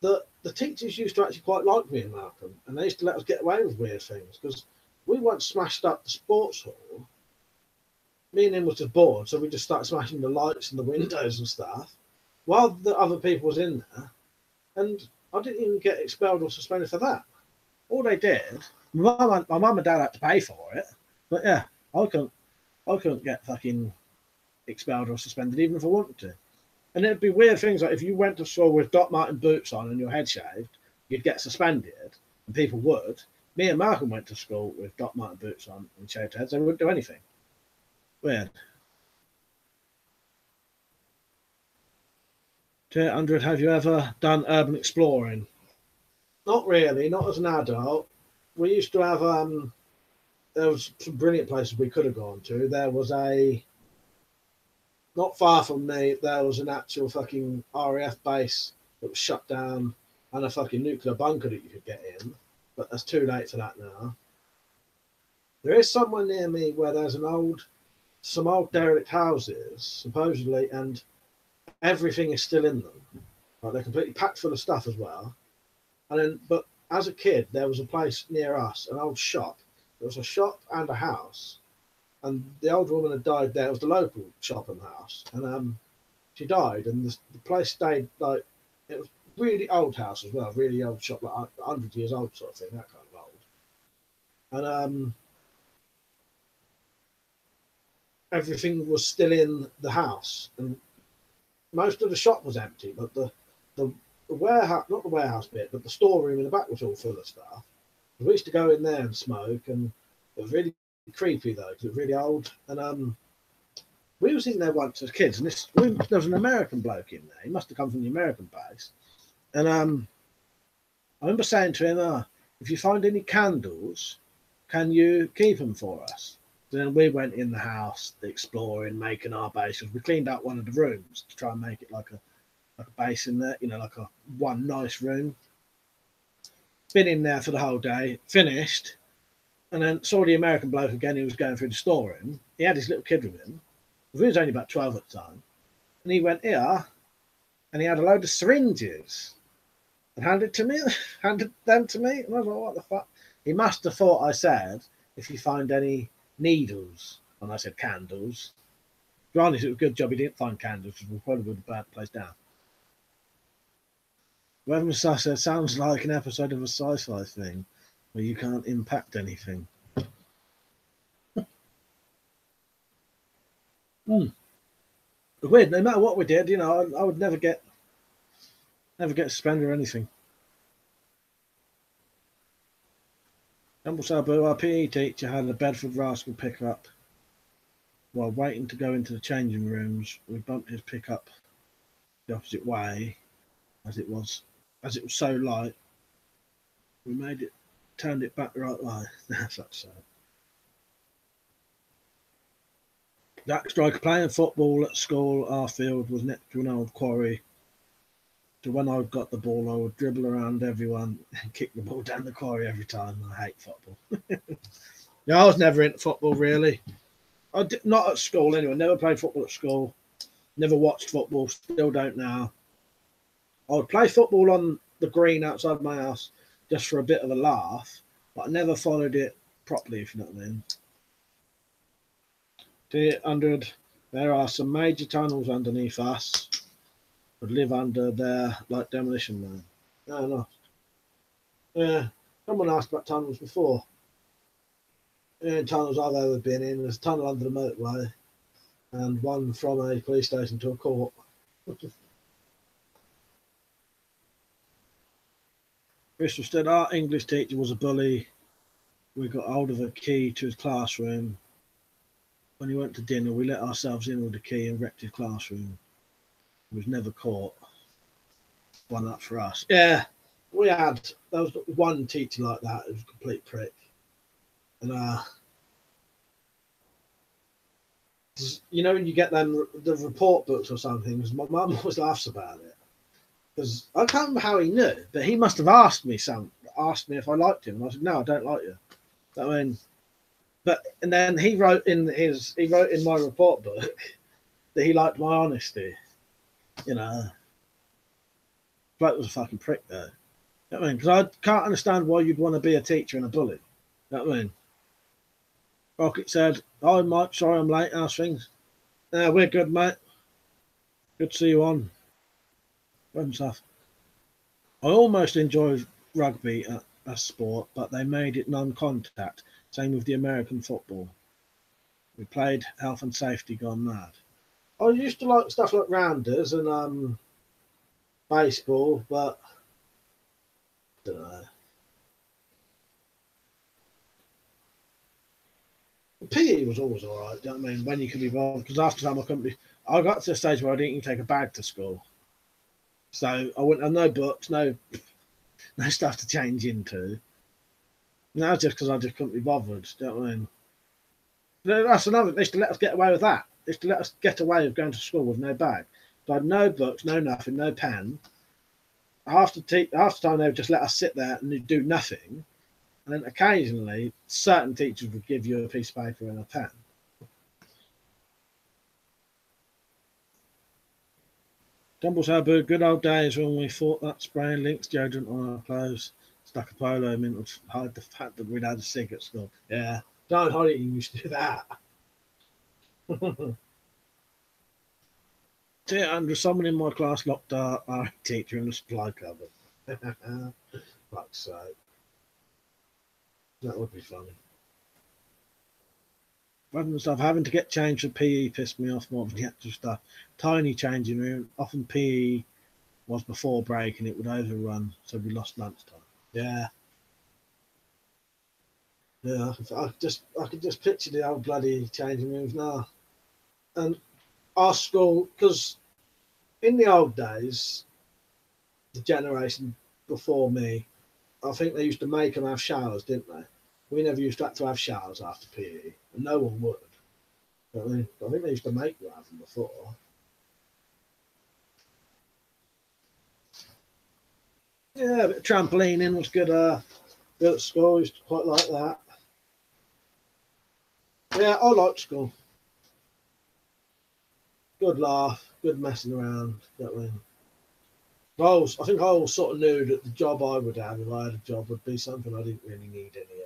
that the teachers used to actually quite like me and Malcolm, and they used to let us get away with weird things because we once smashed up the sports hall. Me and him was just bored, so we just started smashing the lights and the windows and stuff while the other people was in there, and I didn't even get expelled or suspended for that. All they did, my mum and dad had to pay for it, but yeah, I couldn't get fucking expelled or suspended even if I wanted to. And it'd be weird things like if you went to school with Doc Marten boots on and your head shaved, you'd get suspended, and people would. Me and Malcolm went to school with Doc Marten boots on and shaved heads, they wouldn't do anything. Weird. 200, have you ever done urban exploring? Not really, not as an adult. We used to have, there was some brilliant places we could have gone to. There was not far from me, there was an actual fucking RAF base that was shut down and a fucking nuclear bunker that you could get in, but that's too late for that now. There is somewhere near me where there's some old derelict houses, supposedly, and everything is still in them. Like, they're completely packed full of stuff as well. And then, but as a kid, there was a place near us, an old shop. There was a shop and a house, and the old woman had died there. It was the local shop and house, and she died, and the place stayed like, it was really old house as well, really old shop, like 100 years old sort of thing, that kind of old. And everything was still in the house, and most of the shop was empty, but the warehouse, not the warehouse bit, but the storeroom in the back was all full of stuff. We used to go in there and smoke, and it was really creepy though, because it was really old. And we was in there once as kids, and there was an American bloke in there. He must have come from the American base. And I remember saying to him, if you find any candles, can you keep them for us? Then we went in the house, exploring, making our base. We cleaned out one of the rooms to try and make it like a base in there, you know, like one nice room. Been in there for the whole day, finished, and then saw the American bloke again. He was going through the storeroom. He had his little kid with him. He was only about 12 at the time. And he went here, and he had a load of syringes and handed them to me. And I was like, what the fuck? He must have thought I said, if you find any needles, and I said candles. be honest, it was a good job he didn't find candles because we probably would have burned the place down. Reverend Sasha sounds like an episode of a sci-fi thing where you can't impact anything. It's weird. No matter what we did, you know, I would never get suspended or anything. Sabu, our PE teacher had a Bedford rascal pickup. While waiting to go into the changing rooms, we bumped his pickup the opposite way, as it was so light. We turned it back the right way. That's so. Jack Striker playing football at school. Our field was next to an old quarry. So when I got the ball, I would dribble around everyone and kick the ball down the quarry every time. I hate football. Yeah, I was never into football really. Not at school anyway. Never played football at school. Never watched football. Still don't now. I would play football on the green outside my house just for a bit of a laugh, but I never followed it properly, if you know what I mean. 100. There are some major tunnels underneath us. Would live under there like Demolition Man. No. Yeah, someone asked about tunnels before. The tunnels I've ever been in, there's a tunnel under the motorway and one from a police station to a court. Crystal said our English teacher was a bully. We got hold of a key to his classroom. When he went to dinner, we let ourselves in with the key and wrecked his classroom. He was never caught. One up for us. Yeah, there was one teacher like that who was a complete prick. And you know when you get them the report books or something, my mum always laughs about it. Because I can't remember how he knew, but he must have asked me if I liked him. And I said, no, I don't like you. I mean, and then he wrote in my report book that he liked my honesty. You know, bloke was a fucking prick though. You know what I mean? Because I can't understand why you'd want to be a teacher and a bully. You know what I mean? Rocket said, "Hi Mike, sorry I'm late. How's things?" We're good, mate. Good to see you on. Stuff. I almost enjoyed rugby as a sport, but they made it non-contact. Same with the American football. We played health and safety gone mad. I used to like stuff like rounders and baseball, but I don't know. PE was always all right. Do you know what I mean? When you could be bothered, because after time I got to a stage where I didn't even take a bag to school, so I wouldn't have no books, no stuff to change into. Now just because I just couldn't be bothered. Do you know what I mean? That's another. They used to let us get away with that. They used to let us get away with going to school with no bag. So I had no books, no nothing, no pen. Half the time they would just let us sit there and do nothing. And then occasionally, certain teachers would give you a piece of paper and a pen. Dumble Sabu, good old days when we thought that spraying Lynx deodorant on our clothes, stuck a polo mint would hide the fact that we'd had a cig at school. Yeah, Don Holly used to do that. Andrew, someone in my class locked our teacher in the supply cupboard. Fuck's sake. That would be funny. Random stuff. Having to get changed for PE pissed me off more than the actual stuff. Tiny changing room. Often PE was before break and it would overrun, so we lost lunchtime. Yeah. Yeah, I could just picture the old bloody changing rooms now. And our school, because in the old days, the generation before me, I think they used to make them have showers, didn't they? We never used to have showers after PE, and no one would. I think they used to make you have them before. Yeah, a bit of trampolining was good. Good at school, used to quite like that. Yeah, I liked school. Good laugh, good messing around. You know what I mean? I think I always sort of knew that the job I would have if I had a job would be something I didn't really need any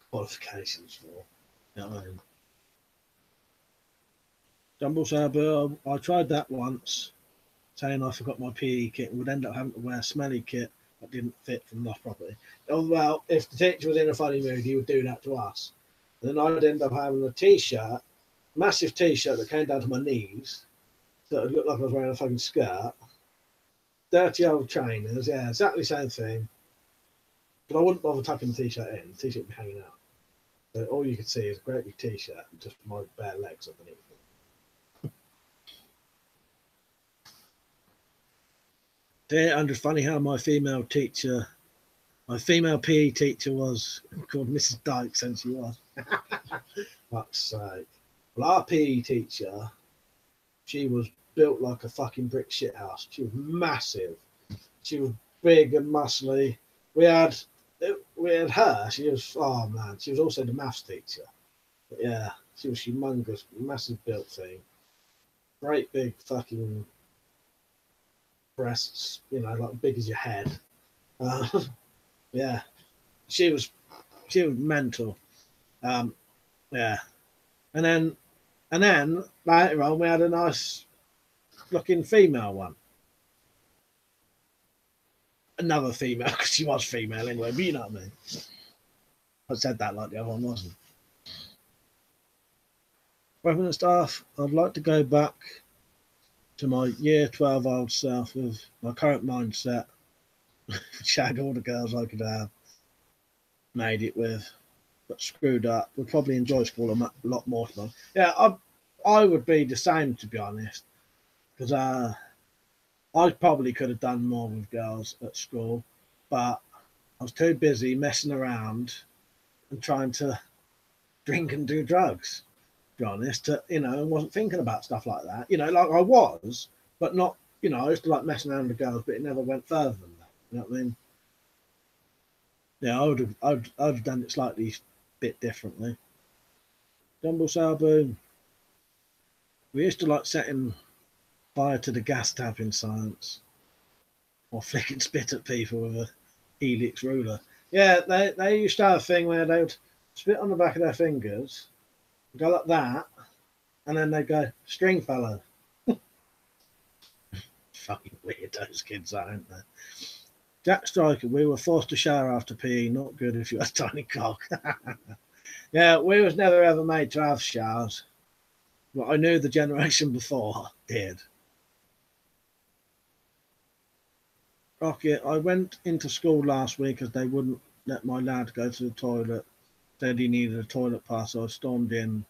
qualifications for. You know what I mean? Jumble Saber, I tried that once, saying I forgot my PE kit and would end up having to wear a smelly kit that didn't fit from lost property. Oh, well, if the teacher was in a funny mood, he would do that to us. And then I'd end up having a t-shirt, massive t-shirt that came down to my knees, that would look like I was wearing a fucking skirt. Dirty old trainers, yeah, exactly the same thing. But I wouldn't bother tucking the t-shirt in. The t-shirt would be hanging out. So all you could see is a great big t-shirt and just my bare legs underneath it. And it's funny how my female PE teacher was called Mrs. Dykes, and she was. Fuck's sake. Well, our PE teacher, she was built like a fucking brick shithouse. She was massive. She was big and muscly. We had her. She was, oh man, she was also the maths teacher. But yeah, she was humongous, massive built thing. Great big fucking breasts, you know, like big as your head. Yeah, she was mental. Yeah, and then later on we had a nice looking female one. Another female, because she was female anyway, but you know what I mean. I said that like the other one wasn't. Weapon and staff, I'd like to go back to my year 12 old self with my current mindset. Shag all the girls I could have. Made it with, but screwed up. Would probably enjoy school a lot more. Yeah, I would be the same, to be honest, because I probably could have done more with girls at school, but I was too busy messing around and trying to drink and do drugs, to be honest. You know, I wasn't thinking about stuff like that. You know, like I was, but not, you know, I used to like messing around with girls, but it never went further than that. You know what I mean? Yeah, I'd have done it slightly bit differently. Jumble Boom. We used to like setting fire to the gas tap in science, or flicking spit at people with a helix ruler. Yeah, they used to have a thing where they would spit on the back of their fingers, go like that, and then they'd go, string fellow. Fucking weird, those kids are, aren't they? Jack Striker, we were forced to shower after PE, not good if you had a tiny cock. Yeah, we was never ever made to have showers, but I knew the generation before did. Rocket, I went into school last week as they wouldn't let my lad go to the toilet. Said he needed a toilet pass, so I stormed in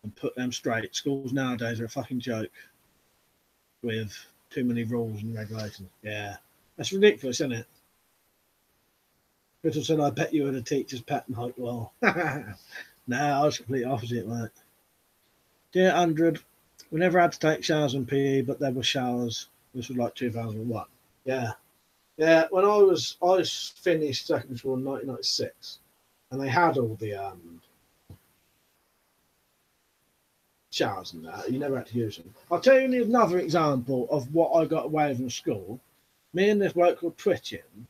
and put them straight. Schools nowadays are a fucking joke with too many rules and regulations. Yeah, that's ridiculous, isn't it? Crystal said, I bet you were the teacher's pet night. Well, no, I was completely opposite, mate. Dear 100, we never had to take showers in PE, but there were showers. This was like 2001. Yeah. Yeah, when I finished secondary school in 1996, and they had all the showers and that. You never had to use them. I'll tell you another example of what I got away with in school. Me and this bloke called Twitching,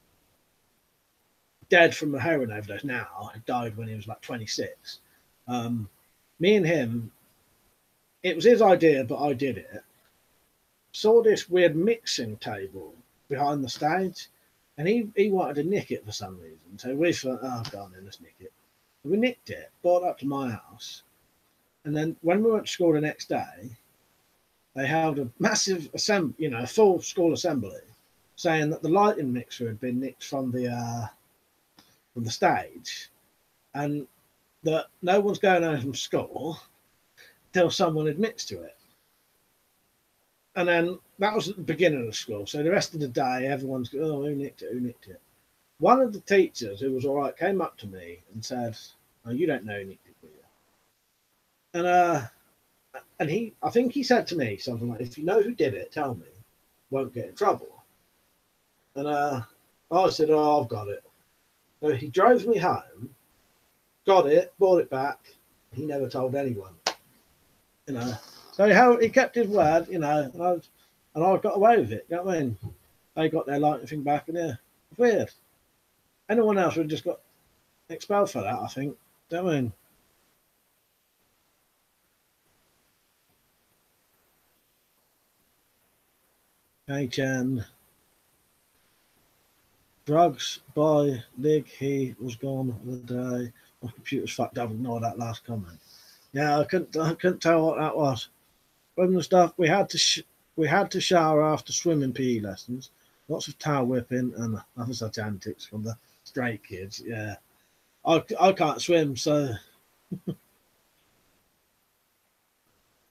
dead from a heroin overdose now, he died when he was like 26. Me and him, it was his idea, but I did it. Saw this weird mixing table behind the stage, and he wanted to nick it for some reason. So we thought, oh, go on then, let's nick it. We nicked it, brought it up to my house, and then when we went to school the next day, they held a massive assembly, you know, a full school assembly, saying that the lighting mixer had been nicked from the stage, and that no one's going home from school till someone admits to it. And then that was at the beginning of school. So the rest of the day, everyone's going, oh, who nicked it? Who nicked it? One of the teachers, who was all right, came up to me and said, oh, you don't know who nicked it, do you? And I think he said to me something like, if you know who did it, tell me. Won't get in trouble. And I said, oh, I've got it. So he drove me home, got it, brought it back. He never told anyone, you know. So he kept his word, you know, and I got away with it. You know what I mean? They got their lighting thing back, and yeah, it's weird. Anyone else would have just got expelled for that, I think. Do you know what I mean? HN. Drugs by Lig. He was gone the day. My computer's fucked up. Ignore that last comment. Yeah, I couldn't tell what that was. From the stuff we had to shower after swimming PE lessons. Lots of towel whipping and other such antics from the stray kids. Yeah, I can't swim, so I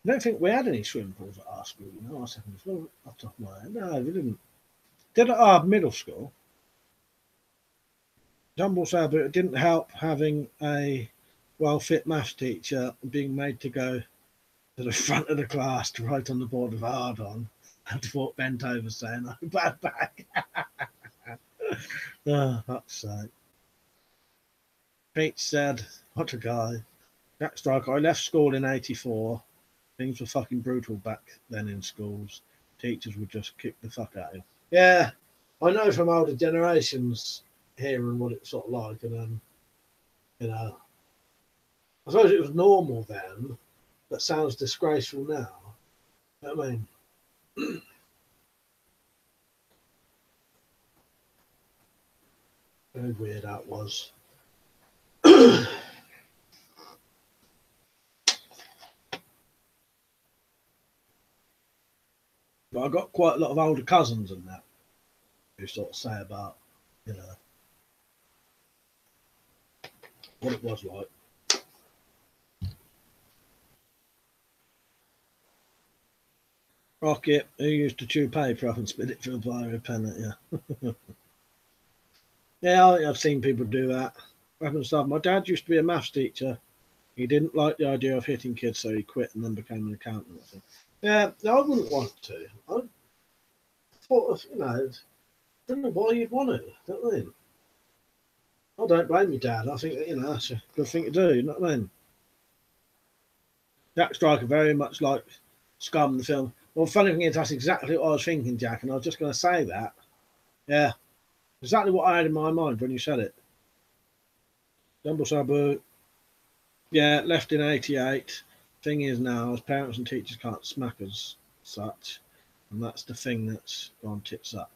don't think we had any swimming pools at our school. You know, our secondary school. Off the top of my head, no, we didn't. Did at our middle school. Jumble said, but it didn't help having a well-fit maths teacher being made to go to the front of the class to write on the board with hard on and thought bent over saying, "Oh, bad back." Oh, fuck's sake. Pete said, what a guy. Jack Striker, I left school in 84. Things were fucking brutal back then in schools. Teachers would just kick the fuck out of you. Yeah, I know from older generations hearing what it's sort of like, and you know, I suppose it was normal then, but sounds disgraceful now. You know what I mean? Very weird that was. But I got quite a lot of older cousins and that who sort of say about, you know, what it was like. Rocket, who used to chew paper up and spit it through a fiery pen at you. Yeah, I've seen people do that. Stuff. My dad used to be a maths teacher. He didn't like the idea of hitting kids, so he quit and then became an accountant. I think. Yeah, I wouldn't want to. I thought of, you know, I don't know why you'd want to. Don't I mean? I don't blame your dad. I think, you know, that's a good thing to do. You know what I mean? Jack Striker very much like Scum the film. Well, funny thing is, that's exactly what I was thinking, Jack, and I was just going to say that. Yeah, exactly what I had in my mind when you said it. Jumble Sabu. Yeah, left in 88. Thing is now, as parents and teachers can't smack us such, and that's the thing that's gone tits up.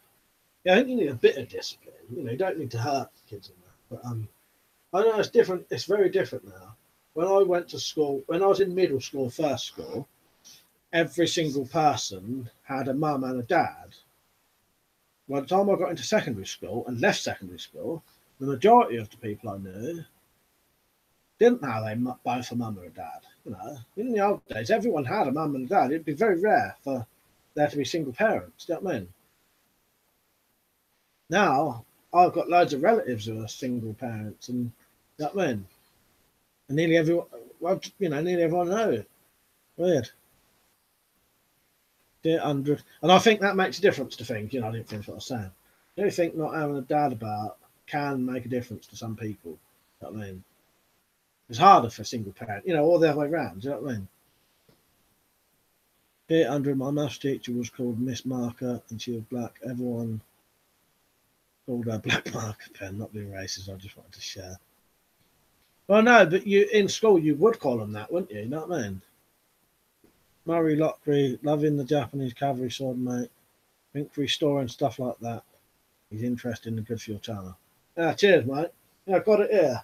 Yeah, I think you need a bit of discipline. You know, you don't need to hurt kids in that. But I know it's different. It's very different now. When I went to school, when I was in middle school, first school, every single person had a mum and a dad. By the time I got into secondary school and left secondary school, the majority of the people I knew didn't have both a mum or a dad. You know, in the old days, everyone had a mum and a dad. It'd be very rare for there to be single parents. Do you know what I mean? Now, I've got loads of relatives who are single parents, and you know what I mean? And nearly everyone, well, you know, nearly everyone knows it. Weird. And I think that makes a difference to things. You know, I didn't finish what I was saying. I do think not having a dad about can make a difference to some people. You know what I mean? It's harder for a single parent, you know, all the other way around. You know what I mean? Here, Andrew, my maths teacher was called Miss Marker, and she was black. Everyone called her Black Marker Pen, not being racist. I just wanted to share. Well, no, but you in school you would call them that, wouldn't you? You know what I mean? Murray Lockery, loving the Japanese cavalry sword, mate. Think restoring stuff like that. He's interested and good for your channel. Yeah, cheers, mate. Yeah, I've got it here.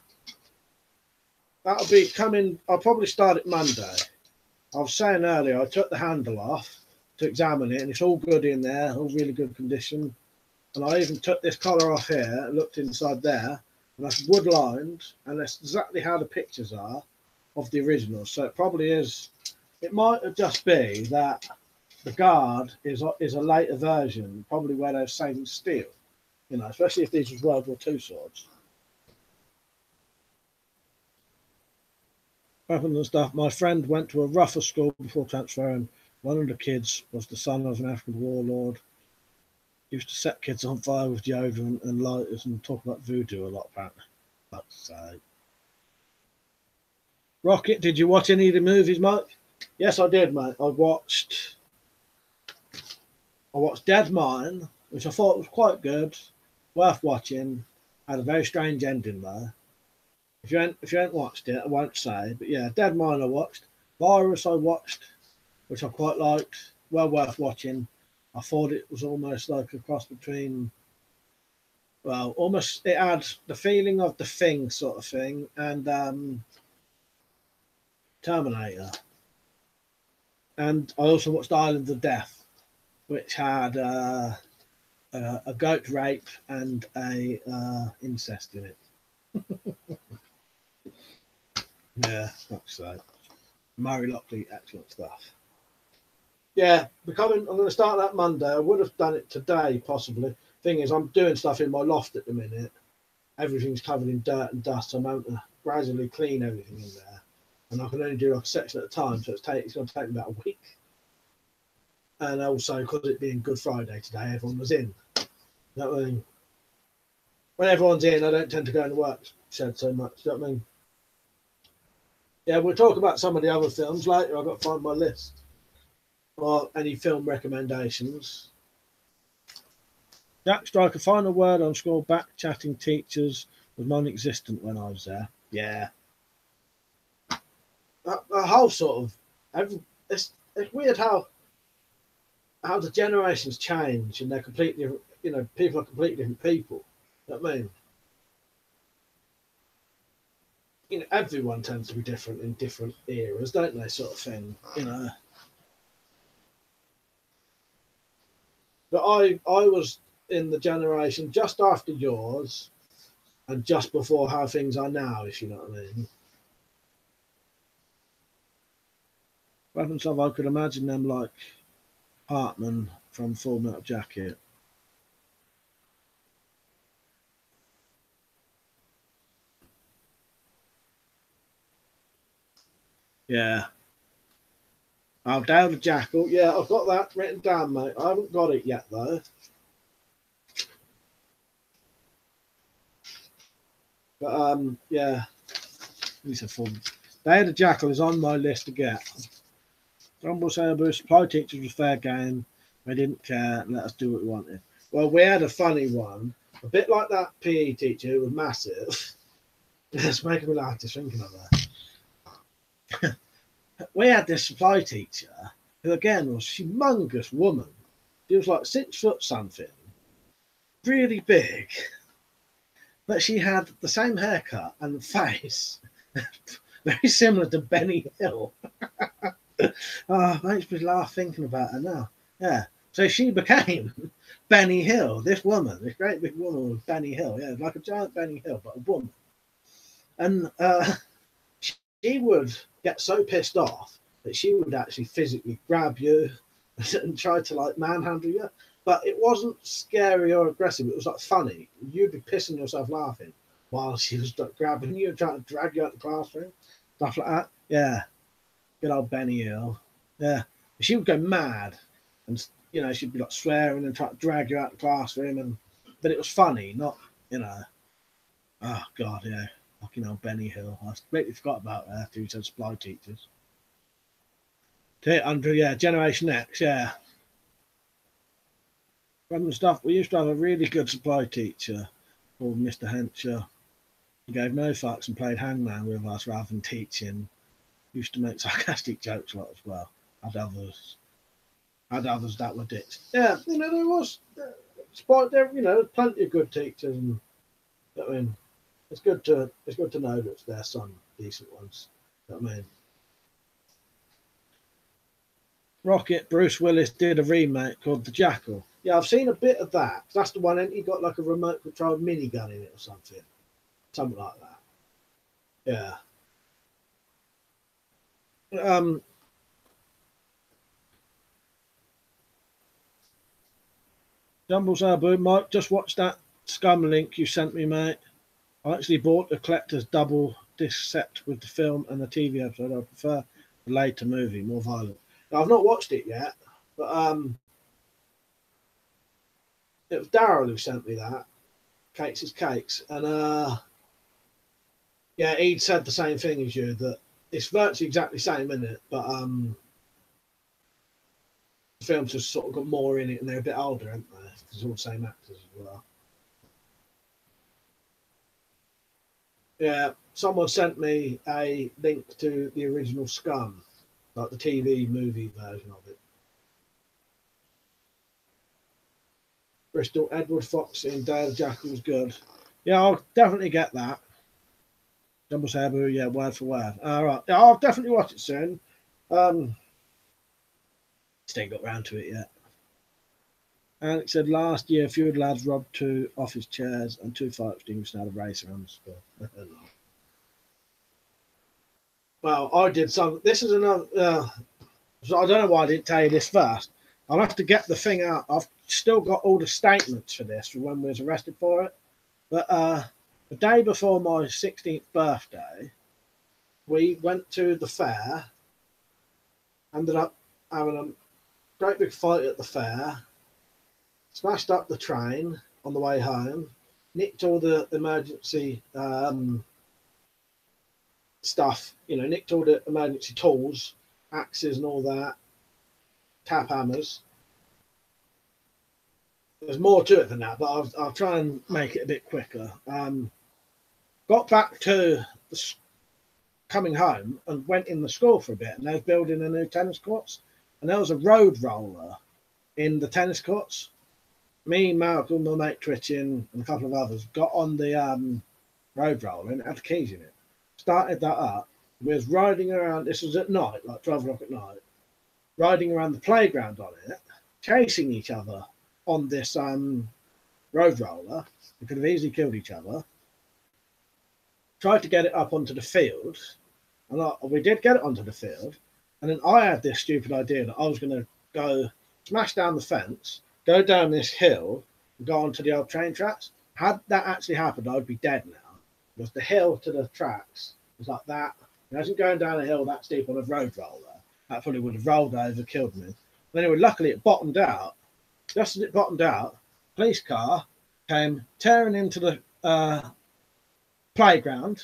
That'll be coming. I'll probably start it Monday. I was saying earlier, I took the handle off to examine it, and it's all good in there, all really good condition. And I even took this collar off here, looked inside there, and that's wood lined, and that's exactly how the pictures are of the original. So it probably is. It might just be that the guard is a later version, probably where they're saving steel. You know, especially if these were World War II swords. Weapons and stuff. My friend went to a rougher school before transferring. One of the kids was the son of an African warlord. Used to set kids on fire with deodorant and lighters and talk about voodoo a lot, apparently. Fuck's sake. Rocket, did you watch any of the movies, Mike? Yes, I did, mate. I watched Dead Mine, which I thought was quite good, worth watching. Had a very strange ending though. If you ain't watched it, I won't say. But yeah, Dead Mine I watched. Virus I watched, which I quite liked. Well worth watching. I thought it was almost like a cross between, well, almost it had the feeling of The Thing sort of thing and Terminator. And I also watched Island of Death, which had a goat rape and a incest in it. Yeah, that's so. Murray Lockley, excellent stuff. Yeah, I'm going to start that Monday. I would have done it today, possibly. Thing is, I'm doing stuff in my loft at the minute. Everything's covered in dirt and dust. So I'm having to gradually clean everything in there. And I can only do like a section at a time, so it's going to take me about a week. And also, because it being Good Friday today, everyone was in. You know what I mean? When everyone's in, I don't tend to go in the work shed so much. You know what I mean? Yeah, we'll talk about some of the other films later. I've got to find my list. Or any film recommendations. Jack Striker, final word on school back chatting teachers was non-existent when I was there. Yeah. A whole sort of it's weird how the generations change and they're completely, you know, people are completely different people. You know what I mean? You know, everyone tends to be different in different eras, don't they, sort of thing, you know. But I was in the generation just after yours and just before how things are now, if you know what I mean. Weapons of, I could imagine them like Hartman from Full Metal Jacket. Yeah. Oh, Down the Jackal. Yeah, I've got that written down, mate. I haven't got it yet, though. But, yeah. These are fun. Day of the Jackal is on my list to get. Rumble Sabre, supply teachers was fair game. They didn't care and let us do what we wanted. Well, we had a funny one. A bit like that PE teacher who was massive. It's making me laugh just thinking of that. We had this supply teacher who, again, was a humongous woman. She was like 6 foot something, really big, but she had the same haircut and face, very similar to Benny Hill. Oh, makes me laugh thinking about her now. Yeah. So she became Benny Hill, this woman, this great big woman was Benny Hill. Yeah, like a giant Benny Hill, but a woman. And she would get so pissed off that she would actually physically grab you and try to like manhandle you. But it wasn't scary or aggressive. It was like funny. You'd be pissing yourself laughing while she was like, grabbing you and trying to drag you out the classroom, stuff like that. Yeah. Good old Benny Hill. Yeah. She would go mad and, you know, she'd be like swearing and try to drag you out the classroom. But it was funny, not, you know, oh, God, yeah. Fucking old Benny Hill. I completely forgot about that after you said supply teachers. Under, yeah, Generation X, yeah. From stuff, we used to have a really good supply teacher called Mr. Henshaw. He gave no fucks and played hangman with us rather than teaching. He used to make sarcastic jokes a lot as well. Had others that were dicks. Yeah, you know, there was, you know, plenty of good teachers. And I mean, it's good to know that there's some decent ones. You know what I mean? Rocket, Bruce Willis did a remake called The Jackal. Yeah, I've seen a bit of that. That's the one, and he got like a remote control minigun in it or something. Something like that. Yeah. Jumbles Abu, Mike, just watch that scum link you sent me, mate. I actually bought the collector's double disc set with the film and the TV episode. I prefer the later movie, more violent. Now, I've not watched it yet, but it was Daryl who sent me that. Cakes is Cakes. And yeah, he'd said the same thing as you, that it's virtually exactly the same, isn't it? But the film's just sort of got more in it and they're a bit older, aren't they? It's all the same actors as well. Yeah, someone sent me a link to the original Scum, like the TV movie version of it. Bristol, Edward Foxy and Dale Jackal's good. Yeah, I'll definitely get that. Jumbo Sabu, yeah, word for word. All right, yeah, I'll definitely watch it soon. Still ain't got round to it yet. And it said last year, a few lads robbed 2 office chairs and 2 fire extinguishers out of race around the school. Well, I did some. This is another. So I don't know why I didn't tell you this first. I'll have to get the thing out. I've still got all the statements for this from when we was arrested for it. But the day before my 16th birthday, we went to the fair. Ended up having a great big fight at the fair. Smashed up the train on the way home. Nicked all the emergency stuff. You know, nicked all the emergency tools, axes and all that. Tap hammers. There's more to it than that, but I'll try and make it a bit quicker. Got back to coming home and went in the school for a bit, and they was building a new tennis courts, and there was a road roller in the tennis courts. Me, Malcolm, my mate Twitching, and a couple of others got on the road roller and had the keys in it. Started that up. We was riding around. This was at night, like 12 o'clock at night. Riding around the playground on it, chasing each other on this road roller. We could have easily killed each other. Tried to get it up onto the field, and we did get it onto the field. And then I had this stupid idea that I was going to go smash down the fence, go down this hill, and go onto the old train tracks. Had that actually happened, I would be dead now. Because the hill to the tracks was like that. Imagine going down a hill that steep on a road roller. That probably would have rolled over, killed me. But anyway, luckily it bottomed out. Just as it bottomed out, police car came tearing into the playground.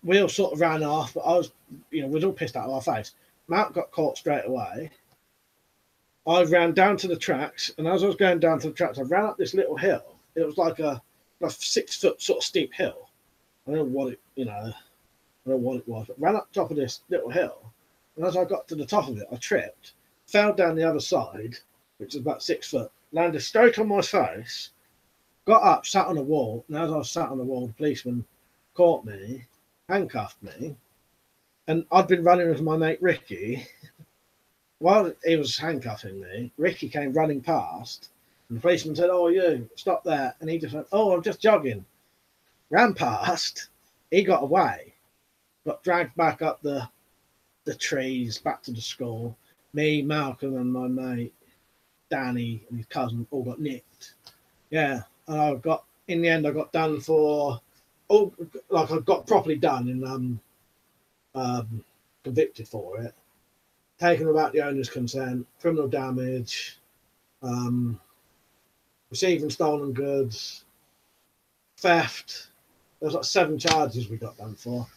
We all sort of ran off, but I was, we was all pissed out of our face. Matt got caught straight away. I ran down to the tracks, and as I was going down to the tracks, I ran up this little hill. It was like a 6-foot sort of steep hill. I don't know what it, I don't know what it was, but ran up top of this little hill. And as I got to the top of it, I tripped, fell down the other side, which is about 6 foot, landed straight on my face, got up, sat on a wall, and as I was sat on the wall, the policeman caught me, handcuffed me, and I'd been running with my mate Ricky. While he was handcuffing me, Ricky came running past, and the policeman said, "Oh, you, stop there." And he just went, "Oh, I'm just jogging." Ran past, he got away, got dragged back up the trees, back to the school. Me, Malcolm, and my mate Danny and his cousin all got nicked. Yeah, and in the end, I got done for, I got properly done and convicted for it. Taken without the owner's consent, criminal damage, receiving stolen goods, theft. There was like 7 charges we got done for.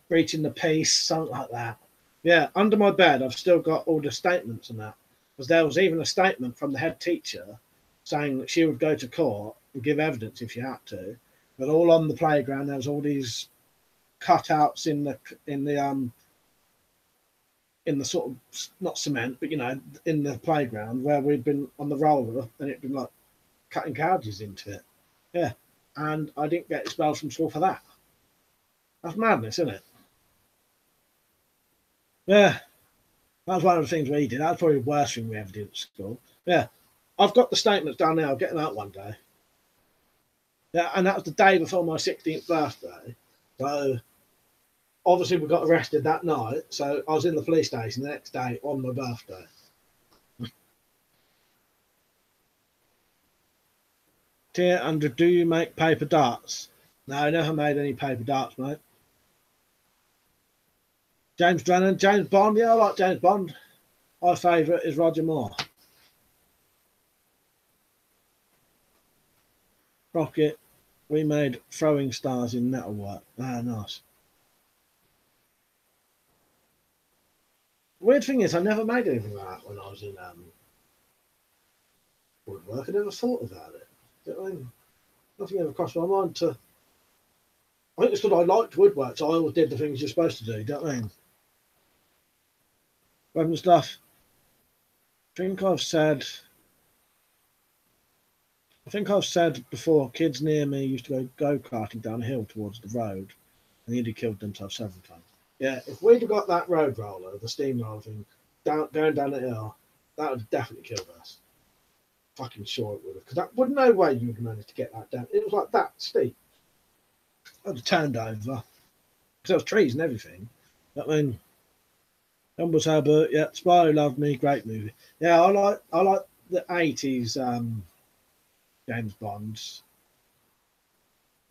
Breaching the peace, something like that. Yeah, under my bed, I've still got all the statements and that. Because there was even a statement from the head teacher saying that she would go to court and give evidence if she had to. But all on the playground, there was all these cutouts in the sort of, not cement, but in the playground where we'd been on the roller and it'd been like cutting couches into it. Yeah, and I didn't get expelled from school for that. That's madness, isn't it? Yeah, that was one of the things we did. That's probably the worst thing we ever did at school. Yeah, I've got the statements down there. I'll get them out one day. Yeah, and that was the day before my 16th birthday. So obviously we got arrested that night. So I was in the police station the next day on my birthday. Tier under, do you make paper darts? No, I never made any paper darts, mate. James Drennan, James Bond. Yeah, I like James Bond. My favourite is Roger Moore. Rocket, we made throwing stars in metalwork. Ah, nice. Weird thing is, I never made anything like that when I was in woodwork. I never thought about it. Nothing ever crossed my mind to. I think it's because I liked woodwork, so I always did the things you're supposed to do. Do you know what I mean? Weapon stuff. I think I've said I think I've said before, kids near me used to go-karting down a hill towards the road, and nearly killed themselves several times. Yeah, if we'd have got that road roller, the steamroller thing, going down the hill, that would have definitely killed us. Fucking sure it would have, because that would no way you would have managed to get that down. It was like that steep. I'd have turned over because there was trees and everything. I mean, Humble Herbert, yeah, Spy Who Loved Me, great movie. Yeah, I like the 80s James Bonds.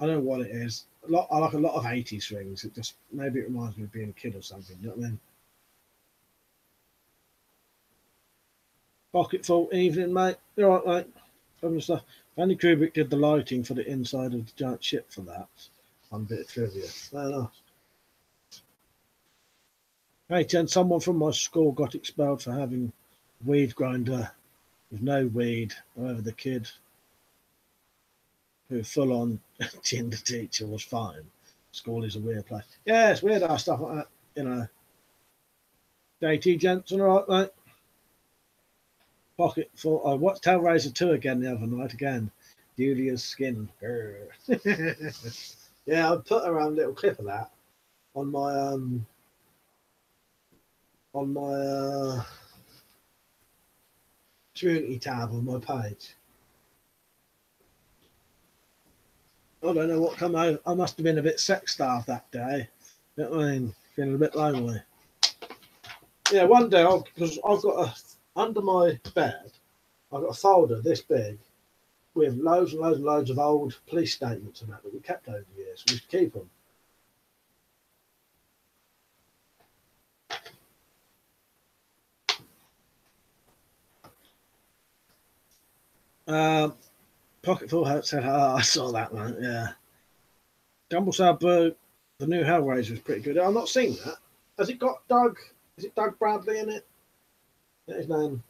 I don't know what it is. I like a lot of 80s things. It just maybe it reminds me of being a kid or something. You know what I mean? Pocketful evening, mate. You're all right, mate. Some stuff. Andy Kubrick did the lighting for the inside of the giant ship for that. One bit of trivia. Fair enough. Hey, Jen, someone from my school got expelled for having a weed grinder with no weed. However, the kid who full on ginned the teacher was fine. School is a weird place. Yeah, it's weird how stuff like that, you know. JT Jensen, all right, mate. Pocket full. I watched Hellraiser 2 again the other night again. Julia's skin. Yeah, I put a little clip of that on my community tab on my page. I don't know what come out. I must have been a bit sex-starved that day. You know what I mean? Feeling a bit lonely. Yeah, one day, because I've got under my bed, I've got a folder this big with loads and loads and loads of old police statements and that we kept over the years. We used to keep them. Pocketful said, "Oh, I saw that one." Yeah. Dumbleside Boo, the new Hellraiser is pretty good. I've not seen that. Has it got Doug? Is it Doug Bradley in it? Is that his name?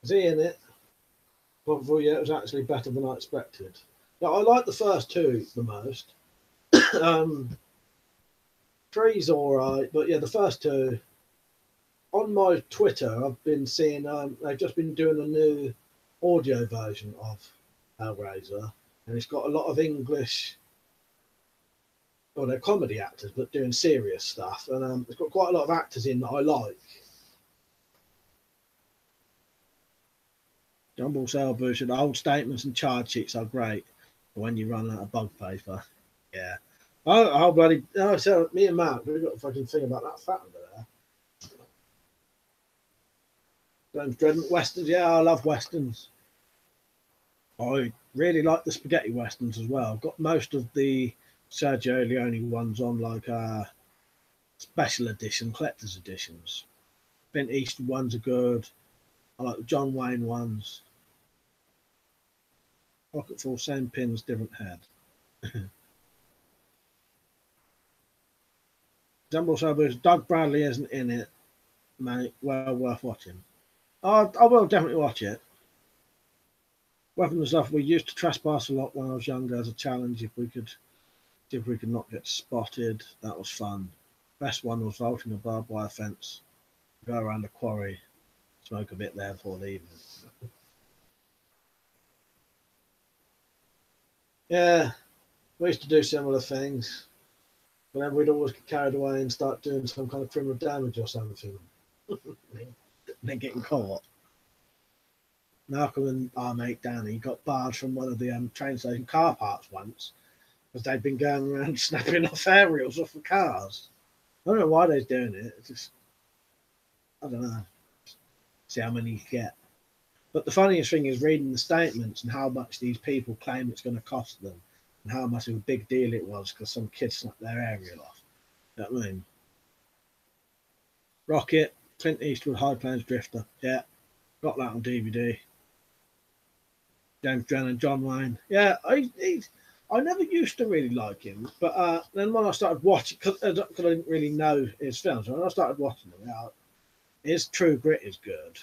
Is he in it? Well, yeah, it was actually better than I expected. Now, I like the first two the most. Three's all right, but yeah, the first two. On my Twitter, I've been seeing they've just been doing a new audio version of Hellraiser, and it's got a lot of English. Well, they're comedy actors, but doing serious stuff, and it's got quite a lot of actors in that I like. Jumble Sale Bullshit, old statements and charge sheets are great when you run out of bug paper. Yeah. Oh, bloody. Oh, so me and Matt, we've got a fucking thing about that fat under there. James Dreadnought Westerns. Yeah, I love Westerns. I really like the spaghetti Westerns as well. I've got most of the Sergio Leone ones on like special edition, collector's editions. Clint Eastwood ones are good. I like the John Wayne ones. Pocketful, same pins, different head. Jumble Suburbs, Doug Bradley isn't in it, mate. Well worth watching. I will definitely watch it. Weapons and stuff. We used to trespass a lot when I was younger as a challenge. If we could not get spotted, that was fun. Best one was vaulting a barbed wire fence, go around the quarry, smoke a bit there before leaving. Yeah, we used to do similar things. But then we'd always get carried away and start doing some kind of criminal damage or something. Then getting caught. Malcolm and our mate Danny got barred from one of the train station car parks once because they'd been going around snapping off aerials off of cars. I don't know why they're doing it. It's just, I don't know. See how many you get. But the funniest thing is reading the statements and how much these people claim it's going to cost them and how much of a big deal it was because some kid snapped their aerial off. You know what I mean? Rocket, Clint Eastwood, High Plains Drifter. Yeah, got that on DVD. James Drennan, John Wayne. Yeah, I never used to really like him, but then when I started watching, because I didn't really know his films, when I started watching them, his True Grit is good.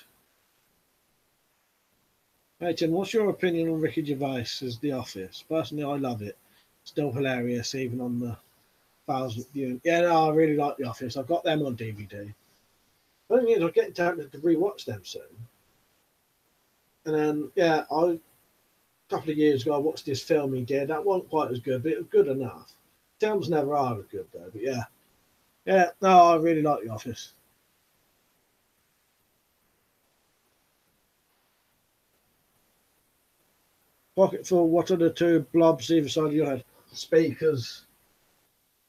Hey Tim, what's your opinion on Ricky Gervais as The Office? Personally, I love it. Still hilarious, even on the 1,000th viewing. Yeah, no, I really like The Office. I've got them on DVD. The thing is, I'm getting tempted to rewatch them soon. And then, yeah, a couple of years ago, I watched this film he did. That wasn't quite as good, but it was good enough. Films never are as good, though. But yeah. Yeah, no, I really like The Office. Pocket full, what are the two blobs either side of your head? Speakers.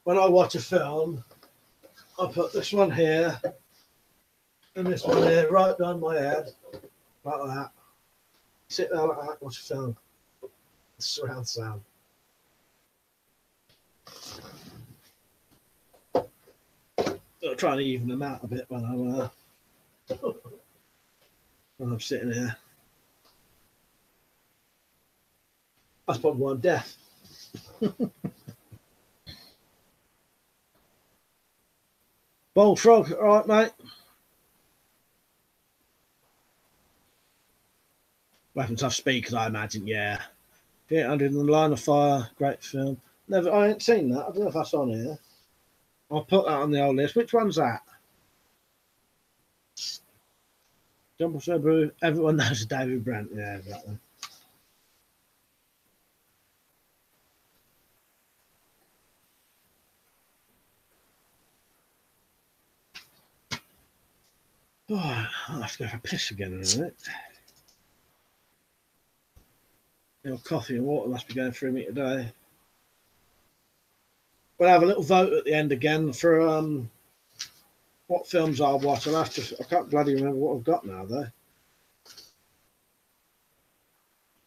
When I watch a film, I put this one here and this one here right behind my head, like that. Sit there like that, watch a film. Surround sound. I'm trying to even them out a bit when I'm sitting here. That's probably why I'm deaf. Bullfrog, all right, mate. Weapons have speakers, I imagine. Yeah. 800 in the Line of Fire, great film. Never, I ain't seen that. I don't know if that's on here. I'll put that on the old list. Which one's that? Jumble Sober. Everyone knows David Brent. Yeah, that one. Oh, I'll have to go for a piss again in a minute. Your coffee and water must be going through me today. We'll have a little vote at the end again for what films I'll watch. I'll have to. I can't bloody remember what I've got now though.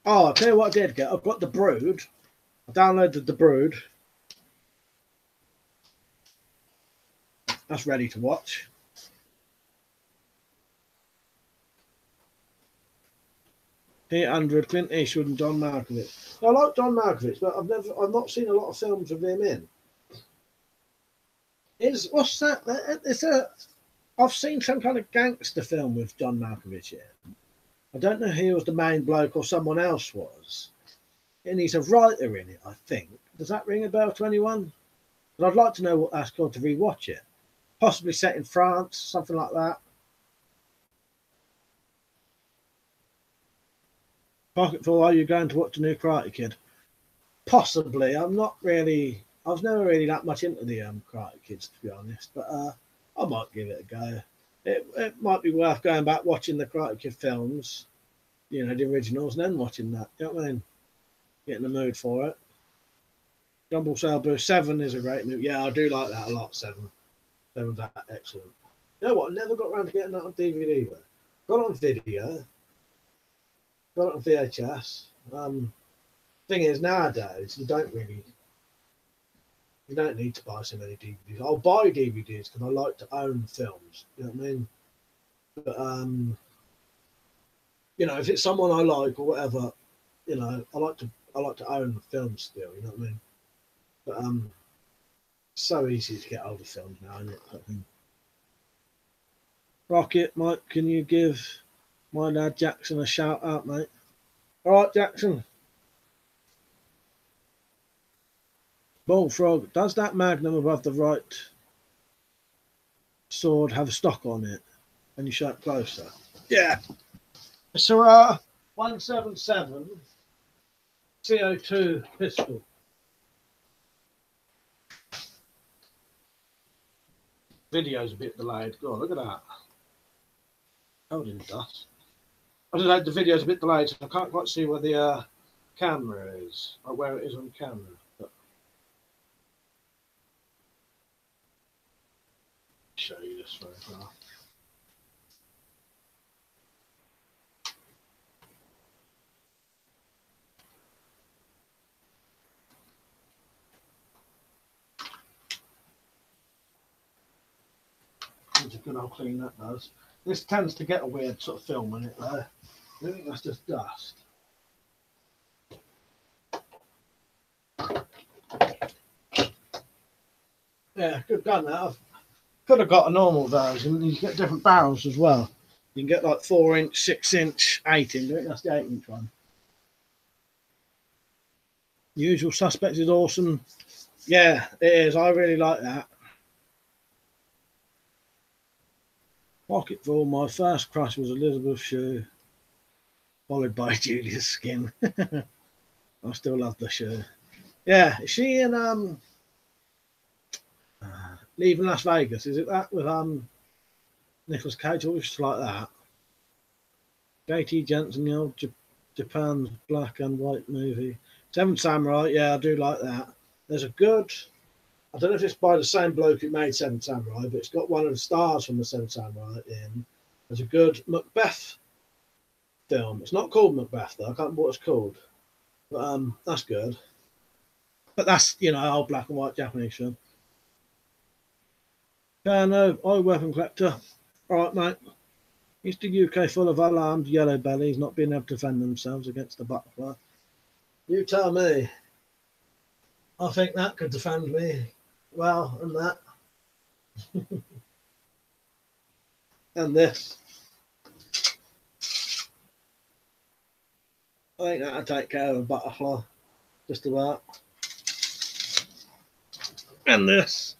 Oh, I'll tell you what I did get. I've got The Brood. I downloaded The Brood. That's ready to watch. P800, Clint Eastwood and John Malkovich. I like John Malkovich, but I've not seen a lot of films with him in. What's that? I've seen some kind of gangster film with John Malkovich in. I don't know who he was the main bloke or someone else was. And he's a writer in it, I think. Does that ring a bell to anyone? But I'd like to know what that's called to rewatch it. Possibly set in France, something like that. Pocketful, are you going to watch the new Karate Kid? Possibly. I was never really that much into the Karate Kids, to be honest. But I might give it a go. It might be worth going back watching the Karate Kid films, the originals, and then watching that. You know what I mean? Get in the mood for it. Jumble Sail Boo 7 is a great movie. Yeah, I do like that a lot. 7. 7's that excellent. You know what? I never got around to getting that on DVD though. Got it on video. Got it on VHS. Thing is, nowadays you don't need to buy so many DVDs. I'll buy DVDs because I like to own films. You know what I mean? But if it's someone I like or whatever, I like to own films still. You know what I mean? But so easy to get older films now, isn't it? I think. Rocket, Mike, can you give my lad Jackson a shout out, mate? All right, Jackson. Bullfrog, does that magnum above the right sword have a stock on it? And you show it closer. Yeah. It's a 177 CO2 pistol. Video's a bit delayed. God, look at that. Covered in dust. I just had the video's a bit delayed, so I can't quite see where the camera is, or where it is on camera. But show you this photograph. It's a good old clean that does. This tends to get a weird sort of film in it there. I think that's just dust. Yeah, good gun that. Could have got a normal version. You get different barrels as well. You can get like 4-inch, 6-inch, 8-inch. I think that's the 8-inch one. Usual Suspects is awesome. Yeah, it is. I really like that. Pocketful, my first crush was Elizabeth Shue. followed by Julia's skin. I still love the show. Yeah, is she in Leaving Las Vegas? Is it that with Nicolas Cage or just like that? J.T. Jensen, the old Japan's black and white movie. Seven Samurai, yeah, I do like that. There's a good, I don't know if it's by the same bloke who made Seven Samurai, but it's got one of the stars from the Seven Samurai in. There's a good Macbeth film. It's not called Macbeth though. I can't remember what it's called, but that's good. But that's, you know, old black and white Japanese film. Yeah, no, WeaponCollector. All right, mate. Is the UK full of alarmed yellow bellies not being able to defend themselves against the butterfly? You tell me. I think that could defend me well, and that. And this. I think that'll take care of a butterfly. Just about. And this.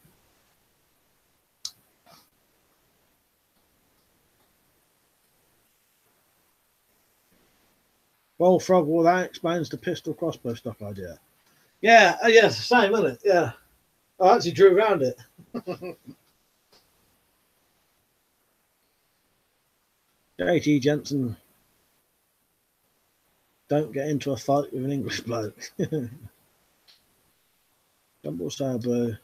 Bullfrog, well, that explains the pistol crossbow stock idea. Yeah, yeah, it's the same, isn't it? Yeah. I actually drew around it. J.T. Jensen, don't get into a fight with an English bloke. Double Sailbow,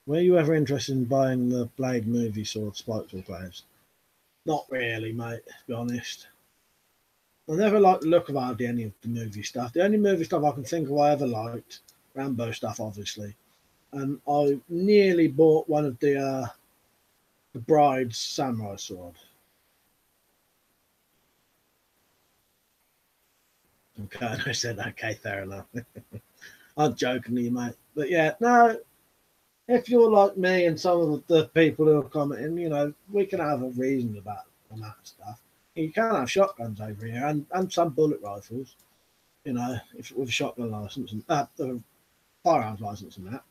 were you ever interested in buying the Blade movie sword spikes or claves? Not really, mate, to be honest. I never liked the look of hardly any of the movie stuff. The only movie stuff I can think of I ever liked, Rambo stuff, obviously. And I nearly bought one of the Bride's samurai sword. Okay, I said, okay, fair enough. I'm joking to you, mate. But yeah, no, if you're like me and some of the people who are commenting, you know, we can have a reason about that stuff. You can have shotguns over here and some bullet rifles, you know, if with a shotgun license and firearms license and that.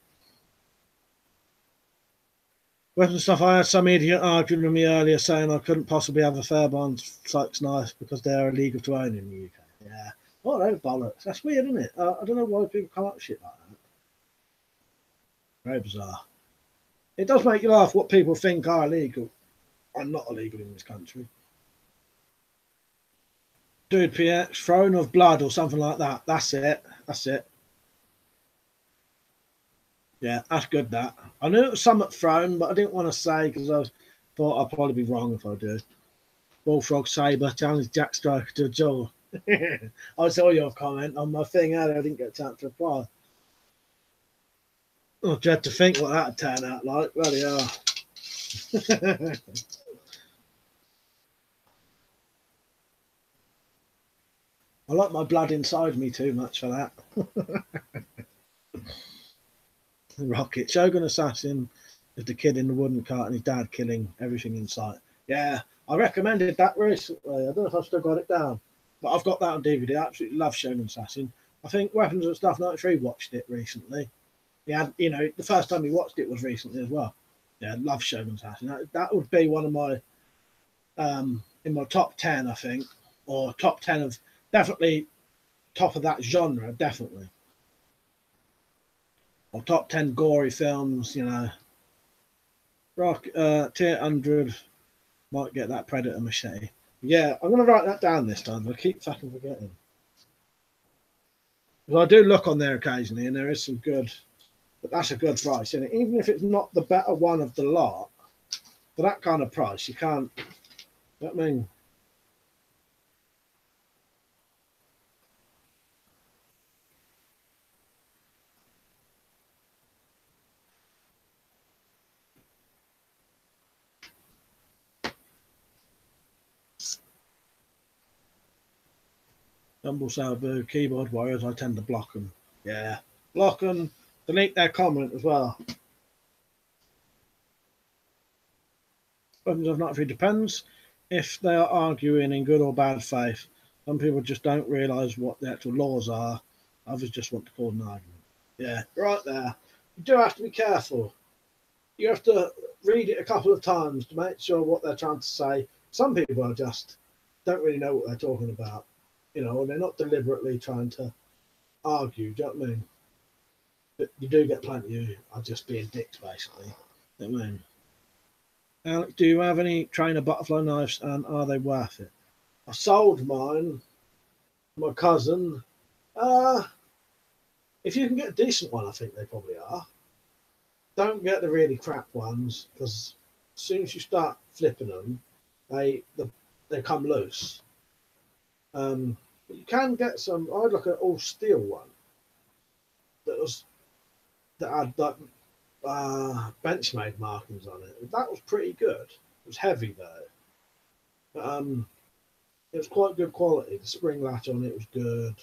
Weapon stuff. I had some idiot arguing with me earlier saying I couldn't possibly have a Fairbairn Sykes knife because they're illegal to own in the UK. Yeah. Oh, those bollocks. That's weird, isn't it? I don't know why people come up with shit like that. Very bizarre. It does make you laugh what people think are illegal and not illegal in this country. Dude, PX, Throne of Blood or something like that. That's it. That's it. Yeah, that's good, that. I knew it was some at Throne, but I didn't want to say because I thought I'd probably be wrong if I do. Bullfrog Sabre challenged Jack Striker to a duel. I saw your comment on my thing earlier. I didn't get a chance to reply. I dread to think what that'd turn out like. Bloody hell. I like my blood inside me too much for that. Rocket. Shogun Assassin is the kid in the wooden cart and his dad killing everything in sight. Yeah, I recommended that recently. I don't know if I've still got it down, but I've got that on DVD. I absolutely love Shogun Assassin. I think Weapons and Stuff 93 watched it recently. Yeah, you know, the first time he watched it was recently as well. Yeah, love Shogun Assassin. That would be one of my in my top 10, I think, or top 10 of definitely top of that genre, definitely. Or top 10 gory films, you know. Tier 100 might get that Predator machete. Yeah, I'm going to write that down this time. I keep fucking forgetting. Because I do look on there occasionally, and there is some good, but that's a good price, isn't it? Even if it's not the better one of the lot, for that kind of price, you can't. You know what I mean? Dumble Sabu, keyboard warriors, I tend to block them. Yeah. Block them, delete their comment as well. Weapons of Not depends if they are arguing in good or bad faith. Some people just don't realise what the actual laws are. Others just want to cause an argument. Yeah, right there. You do have to be careful. You have to read it a couple of times to make sure what they're trying to say. Some people are just don't really know what they're talking about. you know, and they're not deliberately trying to argue. Do you know what I mean? But you do get plenty who are just being dicks, basically. Do you know what I mean? Alex, do you have any trainer butterfly knives, and are they worth it? I sold mine, my cousin. If you can get a decent one, I think they probably are. Don't get the really crap ones, because as soon as you start flipping them, they come loose. But you can get some. I had like an all steel one that had like Benchmade markings on it. That was pretty good. It was heavy though. But, it was quite good quality. The spring latch on it was good.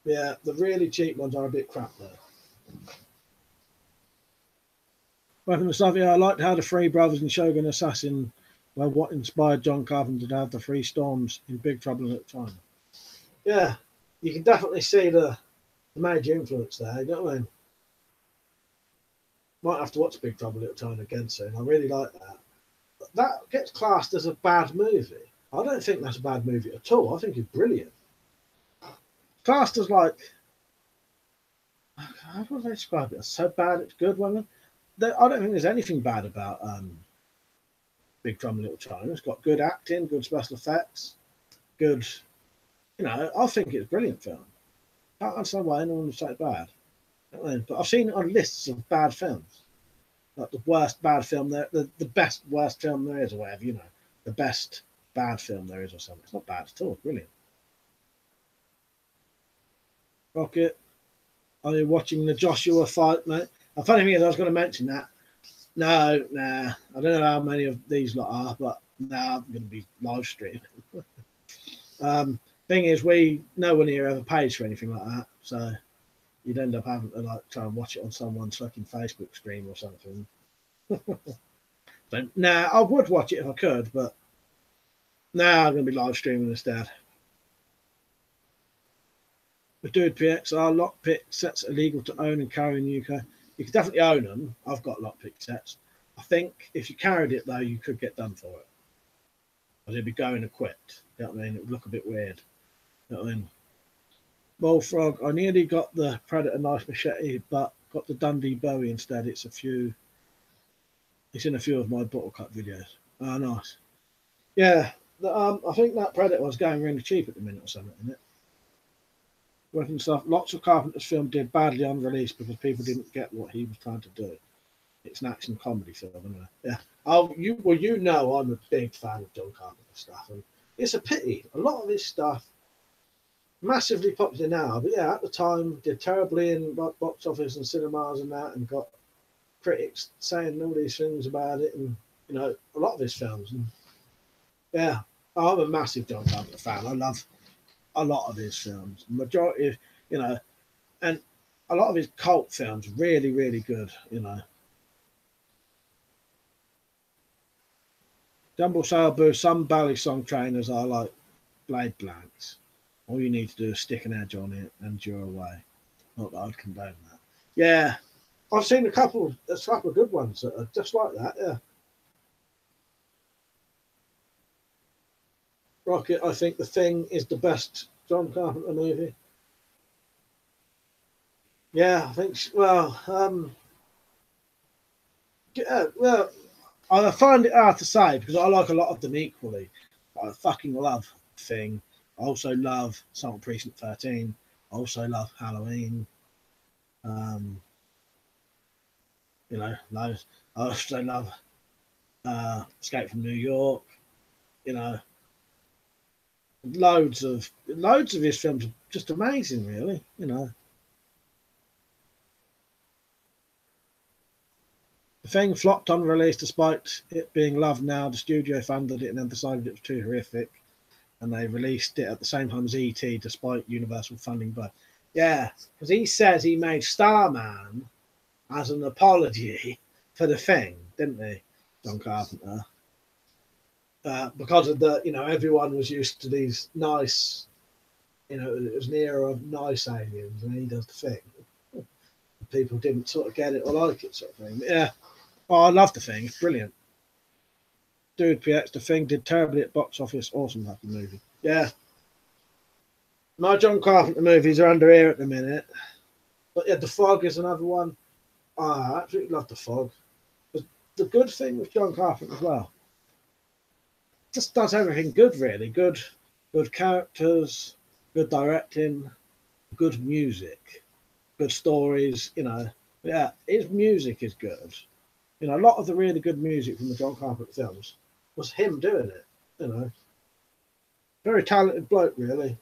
Yeah, the really cheap ones are a bit crap though. Welcome to stuff. Yeah, I liked how the Three Brothers and Shogun Assassin were what inspired John Carpenter to have the three storms in Big Trouble in Little China. Yeah, you can definitely see the major influence there. You know what I mean? Might have to watch Big Trouble in Little China again soon. I really like that. That gets classed as a bad movie. I don't think that's a bad movie at all. I think it's brilliant. Classed as like, how would I describe it? It's so bad it's good. Well, I don't think there's anything bad about Big Trouble in Little China. It's got good acting, good special effects, good. You know, I think it's a brilliant film. I don't understand why anyone would say it's bad. But I've seen it on lists of bad films. Like the worst bad film there, the best worst film there is, or whatever, you know. The best bad film there is, or something. It's not bad at all. It's brilliant. Rocket, are you watching the Joshua fight, mate? The funny thing is, I was going to mention that. No, nah. I don't know how many of these lot are, but nah, I'm going to be live streaming. Thing is, no one here ever pays for anything like that, so you'd end up having to like try and watch it on someone's fucking Facebook stream or something. So, nah, I would watch it if I could, but nah, I'm going to be live streaming instead. With Dude PX, are lockpick sets illegal to own and carry in the UK? You can definitely own them. I've got lockpick sets. I think if you carried it, though, you could get done for it. But it'd be going equipped. You know what I mean? It would look a bit weird. You know what I mean? Bullfrog, I nearly got the Predator knife machete, but got the Dundee Bowie instead. It's in a few of my bottle cut videos. Oh, nice. Yeah, I think that Predator was going really cheap at the minute or something, isn't it? Working stuff. Lots of Carpenter's film did badly on release because people didn't get what he was trying to do. It's an action comedy film, anyway. Yeah. You know, I'm a big fan of John Carpenter stuff, and it's a pity. A lot of his stuff massively popular now, but yeah, at the time did terribly in box office and cinemas and that, and got critics saying all these things about it, and you know, a lot of his films. And yeah, I'm a massive John Carpenter fan. I love a lot of his films. Majority of, you know, and a lot of his cult films, really, really good, you know. Jumble Sail Boo, some Bally Song trainers are like blade blanks. All you need to do is stick an edge on it and you're away. Not that I'd condone that. Yeah, I've seen a couple of good ones that are just like that, yeah. Rocket, I think The Thing is the best John Carpenter movie. Yeah, I think, well, I find it hard to say because I like a lot of them equally. I fucking love Thing. I also love Assault Precinct 13. I also love Halloween. You know, I also love Escape from New York. You know, loads of his films are just amazing, really. You know, The Thing flopped on release despite it being loved. Now the studio funded it and then decided it was too horrific, and they released it at the same time as E.T. despite Universal funding. But yeah, because he says he made Starman as an apology for The Thing, didn't he, John Carpenter? Because of the, you know, everyone was used to these nice, you know, it was an era of nice aliens, and he does The Thing. People didn't sort of get it or like it, sort of thing. But yeah, oh, I love The Thing. It's brilliant. Dude, PX, The Thing did terribly at box office. Awesome fucking movie. Yeah, My John Carpenter movies are under here at the minute. But yeah, The Fog is another one. I absolutely love The Fog. The good thing with John Carpenter as well, just does everything good, really. Good characters, good directing, good music, good stories. Yeah, his music is good. A lot of the really good music from the John Carpenter films was him doing it. Very talented bloke, really.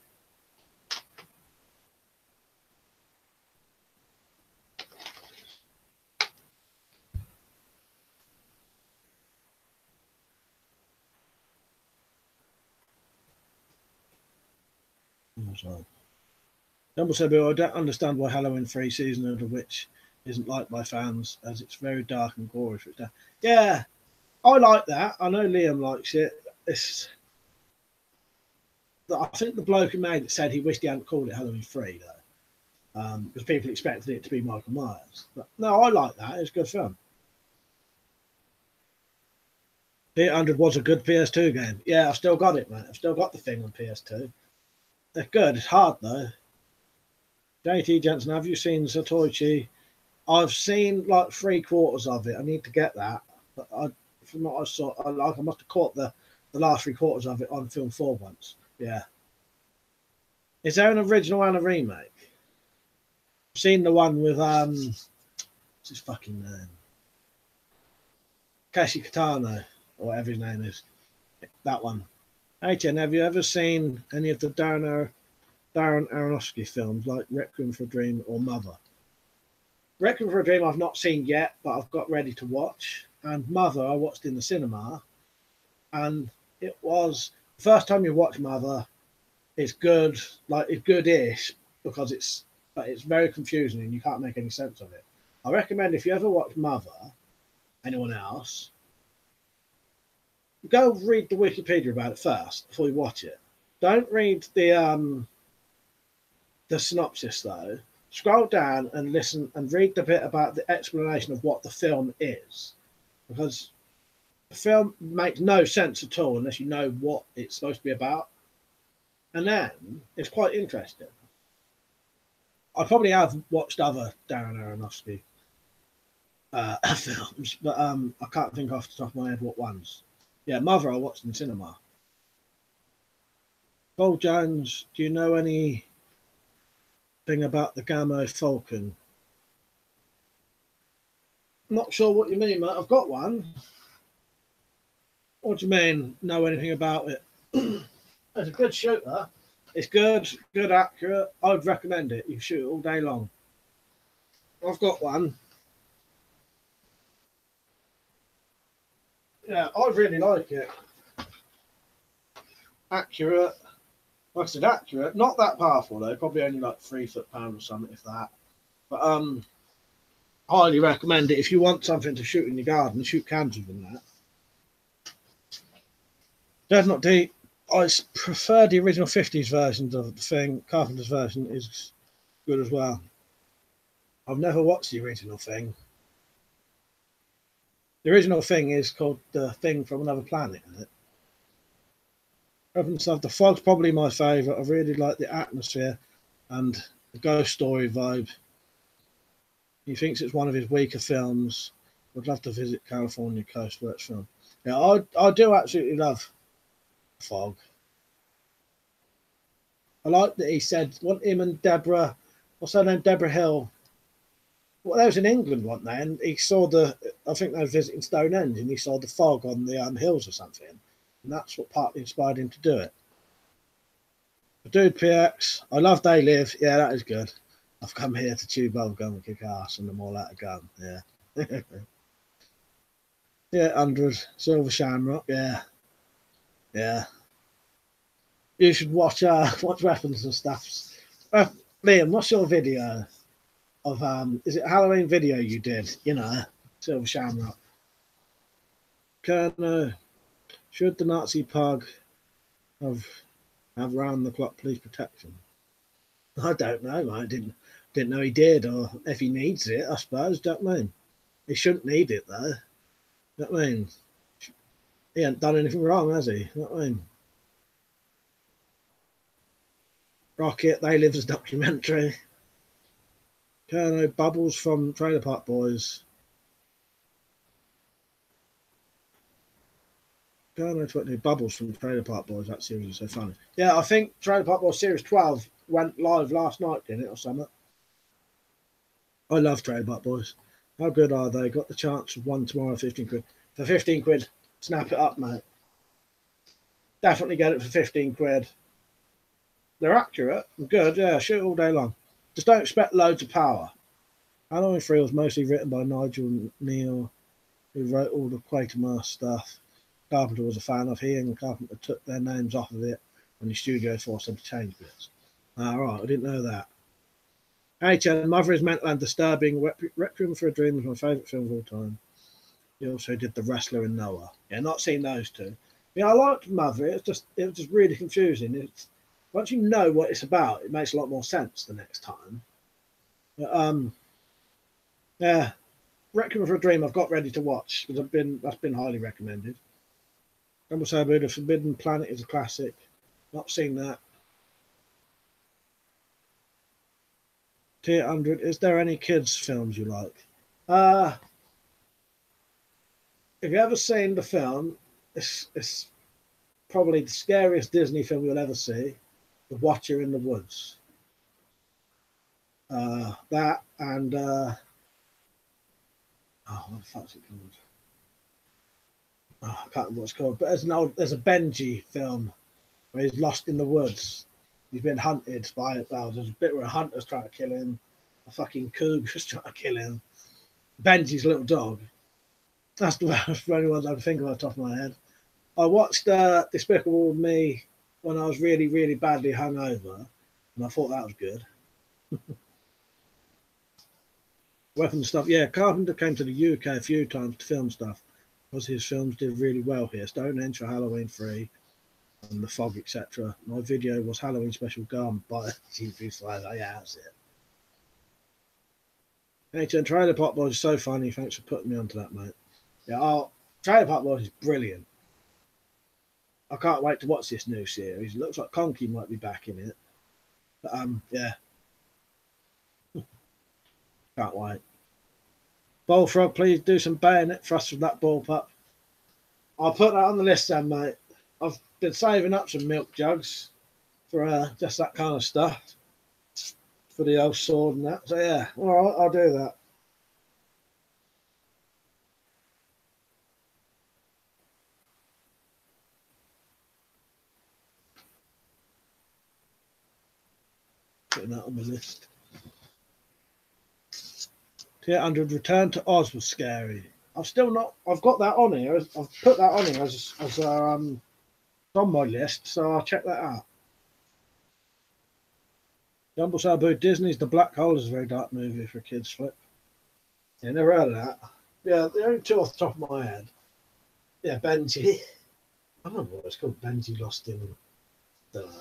Dumble said, I don't understand why Halloween 3 Season of the Witch isn't liked by fans, as it's very dark and gory. Yeah, I like that. I know Liam likes it. I think the bloke who made it said he wished he hadn't called it Halloween 3, though, because people expected it to be Michael Myers. But no, I like that. It's good fun. 800 was a good PS2 game. Yeah, I've still got it, mate. I've still got the thing on PS2. They're good. It's hard, though. JT Jensen, have you seen Satoichi? I've seen like 3/4 of it. I need to get that. But from what I saw, I must have caught the last 3/4 of it on Film 4 once. Yeah. Is there an original and a remake? I've seen the one with what's his fucking name? Kashi Kitano, or whatever his name is. That one. Hey Chen, have you ever seen any of the Darren Aronofsky films like Requiem for a Dream or Mother? Requiem for a Dream I've not seen yet, but I've got ready to watch. And Mother I watched in the cinema, and it was the first time you watch Mother. It's good, like it's good-ish because it's very confusing and you can't make any sense of it. I recommend if you ever watch Mother, anyone else, go read the Wikipedia about it first before you watch it. Don't read the synopsis though. Scroll down and listen and read the bit about the explanation of what the film is, because the film makes no sense at all unless you know what it's supposed to be about. And then it's quite interesting. I probably have watched other Darren Aronofsky films, but I can't think off the top of my head what ones. Yeah, Mother I watched in the cinema. Paul Jones, do you know anything about the Gamo Falcon? Not sure what you mean, mate. I've got one. What do you mean, know anything about it? It's a good shooter. It's good, accurate. I'd recommend it. You shoot it all day long. I've got one. Yeah, I really like it. Accurate. Like I said, accurate. Not that powerful though. Probably only like 3 foot-pound or something, if that. But highly recommend it if you want something to shoot in your garden. Shoot cans with that. Dead Not Deep. I prefer the original 50s versions of the thing. Carpenter's version is good as well. I've never watched the original thing. The original thing is called The Thing from Another Planet, isn't it? The Fog's probably my favourite. I really like the atmosphere and the ghost story vibe. He thinks it's one of his weaker films. Would love to visit California coast where it's from. Yeah, I do absolutely love The Fog. I like that he said, want him and Deborah, what's her name, Deborah Hill. Well, they was in England, weren't they? And he saw I think they were visiting Stonehenge, and he saw the fog on the hills or something. And that's what partly inspired him to do it. But dude, PX, I love They Live. Yeah, that is good. I've come here to chew bubblegum and kick ass, and I'm all out of gum. Yeah. Yeah, 100. Silver Shamrock. Yeah. Yeah. You should watch Weapons and Stuffs. Liam, what's your video of is it Halloween video you did? Silver Shamrock. Colonel, should the Nazi pug have round the clock police protection? I don't know, mate. I didn't know he did, or if he needs it, I suppose. Don't mean he shouldn't need it though. Don't mean he hasn't done anything wrong, has he? Don't mean. Rocket, They Live as documentary. Colonel Bubbles from Trailer Park Boys. Colonel Bubbles from Trailer Park Boys. That series is so funny. Yeah, I think Trailer Park Boys Series 12 went live last night, didn't it, or something? I love Trailer Park Boys. How good are they? Got the chance of one tomorrow, 15 quid. For 15 quid, snap it up, mate. Definitely get it for 15 quid. They're accurate and good, yeah, shoot all day long. Just don't expect loads of power. Halloween 3 was mostly written by Nigel Neal, who wrote all the Quatermass stuff. Carpenter was a fan of. He and Carpenter took their names off of it when the studio forced them to change bits. Right, I didn't know that. HN, Mother is Mental and Disturbing. Requiem for a Dream was my favourite film of all time. He also did The Wrestler and Noah. Yeah, not seen those two. Yeah, I liked Mother. It was just really confusing. Once you know what it's about, it makes a lot more sense the next time. But, yeah, Requiem for a Dream I've got ready to watch because that's been highly recommended. Rumble Sabu, The Forbidden Planet is a classic. Not seen that. Tier 100. Is there any kids films you like? Have you ever seen the film? It's probably the scariest Disney film you'll ever see. The Watcher in the Woods. That and what the fuck's it called? I can't remember what it's called. But there's a Benji film where he's lost in the woods. He's been hunted by there's a bit where a hunter's trying to kill him. A fucking cougar's trying to kill him. Benji's little dog. That's the only ones I can think of off the top of my head. I watched Despicable Me when I was really, really badly hungover, and I thought that was good. Weapon stuff. Yeah, Carpenter came to the UK a few times to film stuff because his films did really well here. Stonehenge for Halloween 3 and The Fog, etc. My video was Halloween Special Gum by TV Slider. Yeah, that's it. HN Trailer Park Boys is so funny. Thanks for putting me onto that, mate. Yeah, Trailer Park Boys is brilliant. I can't wait to watch this new series. It looks like Conky might be back in it. But, yeah. Can't wait. Bullfrog, please do some bayonet thrusts with that ball pup. I'll put that on the list then, mate. I've been saving up some milk jugs for just that kind of stuff. For the old sword and that. So, yeah. All right, I'll do that. Putting that on the list. Tier 100 Return to Oz was scary. I've got that on here. I've put that on here as on my list, so I'll check that out. Jumble Sabu, Disney's The Black Hole is a very dark movie for a kids' flip. Yeah, never heard of that. Yeah, the only two off the top of my head. Yeah, Benji. I don't know what it's called. Benji Lost in. Don't know.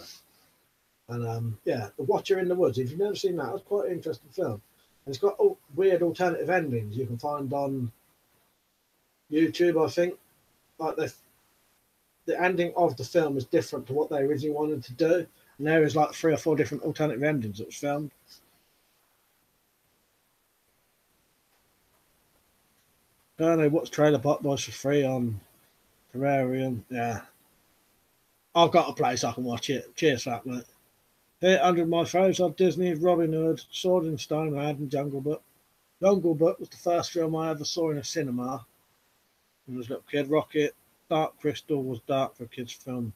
And yeah, The Watcher in the Woods. If you've never seen that, it's quite an interesting film. And it's got weird alternative endings you can find on YouTube, I think. Like the ending of the film is different to what they originally wanted to do. And there is like 3 or 4 different alternative endings that was filmed. I don't know what's Trailer Park Boys for free on Terrarium. Yeah. I've got a place I can watch it. Cheers for that, mate. Here, 100 my favourites are Disney, Robin Hood, Sword in Stone, Lad, and Jungle Book. Jungle Book was the first film I ever saw in a cinema. When I was a little kid. Rocket, Dark Crystal was dark for a kids' film.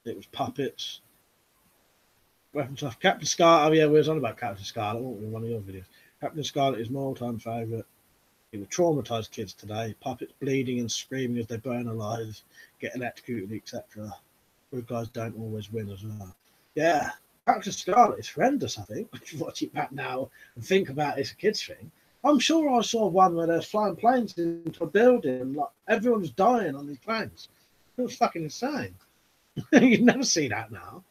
It was puppets. Weapon stuff. Captain Scarlet. Oh yeah, we was on about Captain Scarlet, weren't we, in one of your videos? Captain Scarlet is my all-time favourite. It would traumatise kids today. Puppets bleeding and screaming as they burn alive, get electrocuted, etc. Good guys don't always win as well. Yeah, Captain Scarlet is horrendous, I think. If you watch it back now and think about it as a kids thing. I'm sure I saw one where they're flying planes into a building and like everyone's dying on these planes. It was fucking insane. You'd never see that now.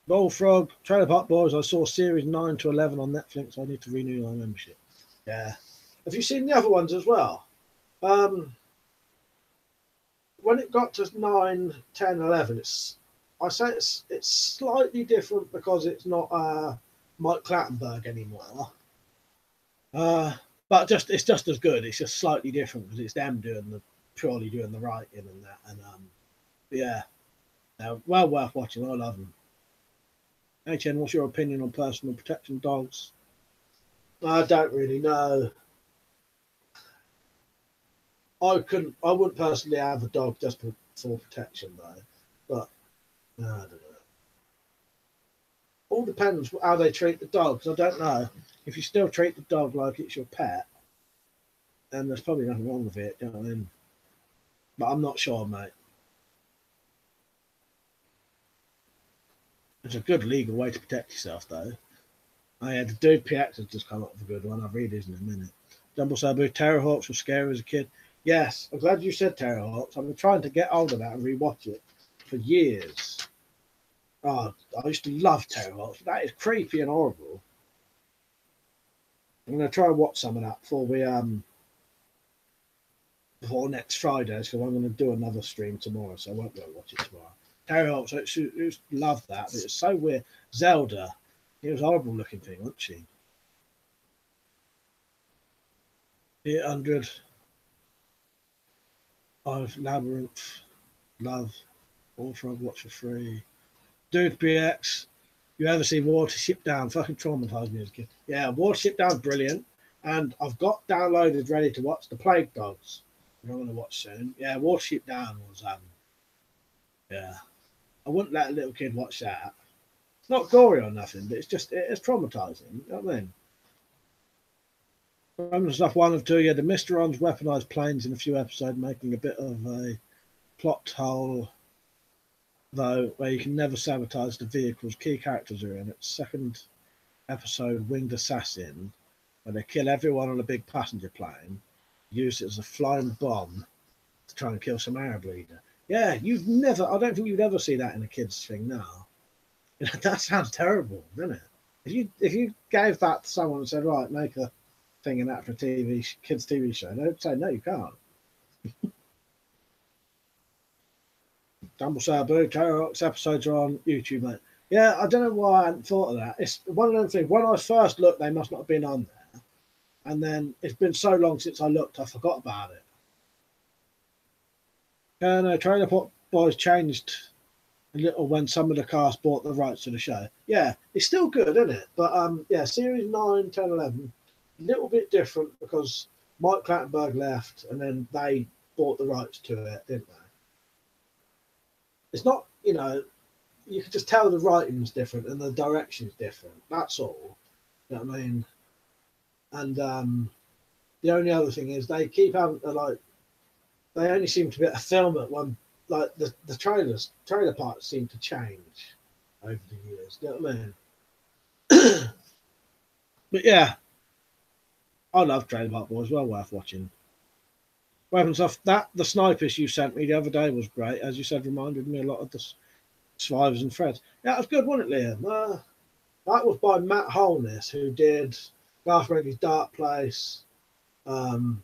Bullfrog, Trailer Park Boys. I saw series 9 to 11 on Netflix. I need to renew my membership. Yeah. Have you seen the other ones as well? when it got to 9, 10, 11, I say it's slightly different because it's not Mike Clattenburg anymore. But it's just as good. It's just slightly different because it's them purely doing the writing and that. And yeah, well worth watching. I love them. HN, what's your opinion on personal protection dogs? I don't really know. I wouldn't personally have a dog just for protection though. But no, I don't know. All depends how they treat the dogs. I don't know. If you still treat the dog like it's your pet, then there's probably nothing wrong with it. You know what I mean? But I'm not sure, mate. It's a good legal way to protect yourself, though. I had the dude PX has just come up with a good one. I'll read his in a minute. Jumbo Sabu, Terrorhawks were scary as a kid. Yes, I'm glad you said Terrorhawks. I've been trying to get hold of that and rewatch it for years. Oh, I used to love Terrorhawks. That is creepy and horrible. I'm going to try and watch some of that before next Friday, so I'm going to do another stream tomorrow, so I won't be able to watch it tomorrow. Terrorhawks, I used to love that, but it's so weird. Zelda, it was a horrible looking thing, wasn't she? 800. I've Labyrinth, Love, All Frog, Watch for Free. Dude BX, you ever see Watership Down? Fucking traumatized me as a kid. Yeah, Watership Down's brilliant. And I've got downloaded ready to watch The Plague Dogs. I'm going to watch soon. Yeah, Watership Down was, yeah. I wouldn't let a little kid watch that. It's not gory or nothing, but it's traumatizing. You know what I mean? Random stuff 1 of 2. Yeah, the Mysterons weaponized planes in a few episodes, making a bit of a plot hole, though, where you can never sabotage the vehicles. Key characters are in it. Second episode, Winged Assassin, where they kill everyone on a big passenger plane, use it as a flying bomb to try and kill some Arab leader. Yeah, I don't think you'd ever see that in a kid's thing now. You know, that sounds terrible, doesn't it? If you gave that to someone and said, right, make a thing in that for a kids' TV show, they'd say, no, you can't. Dumble Sabu, Terrorhawks episodes are on YouTube, mate. Yeah, I don't know why I hadn't thought of that. It's one of those things. When I first looked, they must not have been on there. And then it's been so long since I looked, I forgot about it. No, Trailer Park Boys changed a little when some of the cast bought the rights to the show. Yeah, it's still good, isn't it? But yeah, series 9, 10, 11, a little bit different because Mike Clattenburg left and then they bought the rights to it, didn't they? It's not, you know, you can just tell the writing's different and the direction's different. That's all. You know what I mean? And the only other thing is they keep having they only seem to be able to film at one. Like the trailer parts seem to change over the years. You know what I mean? But yeah, I love Trailer Park Boys. Well worth watching. Weapons off that the snipers you sent me the other day was great. As you said, reminded me a lot of the Survivors and Threads. Yeah, it was good, wasn't it, Liam? That was by Matt Holness, who did Garth Marenghi's Dark Place, Man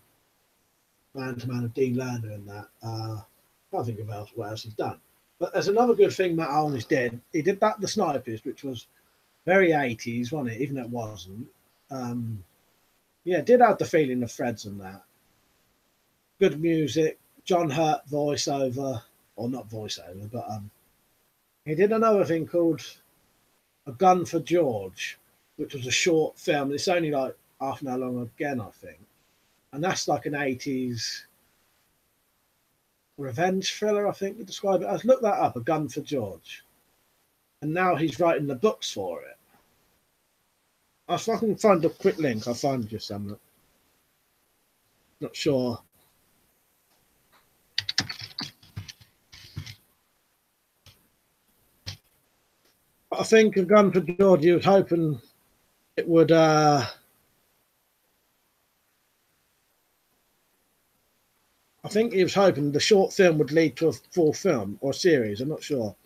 to Man of Dean Lerner and that. I can't think of what else he's done. But there's another good thing Matt Holness did. He did that The Snipers, which was very 80s, wasn't it? Even though it wasn't. Yeah, did have the feeling of Threads and that. Good music. John Hurt voiceover, or not voiceover, but he did another thing called A Gun for George, which was a short film. It's only like half an hour long again, I think. And that's like an 80s revenge thriller, I think, to describe it as. Look that up, A Gun for George. And now he's writing the books for it. If I can find a quick link, I'll find you some. Not sure. I think A Gun for George, he was hoping it would I think he was hoping the short film would lead to a full film or series. I'm not sure.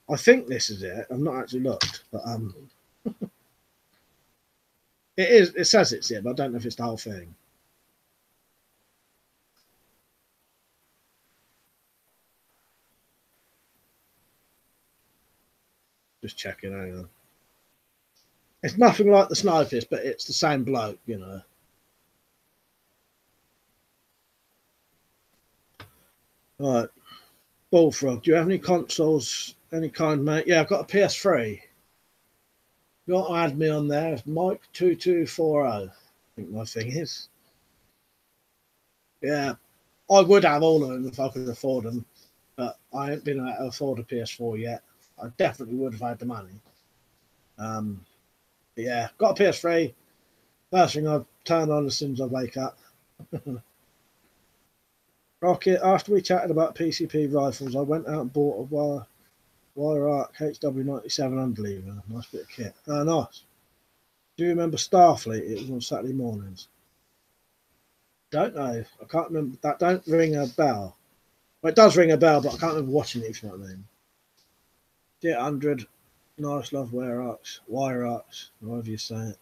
I think this is it. I've not actually looked, but it is. It says it's it, but I don't know if it's the whole thing. Just checking, hang on. It's nothing like the Snipers, but it's the same bloke, you know. Right. Bullfrog, do you have any consoles, any kind, mate? Yeah, I've got a PS3. You want to add me on there? It's Mike2240. I think my thing is. Yeah, I would have all of them if I could afford them, but I ain't been able to afford a PS4 yet. I definitely would have had the money. But yeah, got a PS3. First thing I've turned on as soon as I wake up. Rocket, after we chatted about PCP rifles, I went out and bought a wire arc HW97 underlever. Nice bit of kit. Oh, nice. Do you remember Starfleet? It was on Saturday mornings. Don't know. I can't remember. That don't ring a bell. Well, it does ring a bell, but I can't remember watching it, if you know what I mean. Yeah, 100. Nice, love wire arcs, however you say it.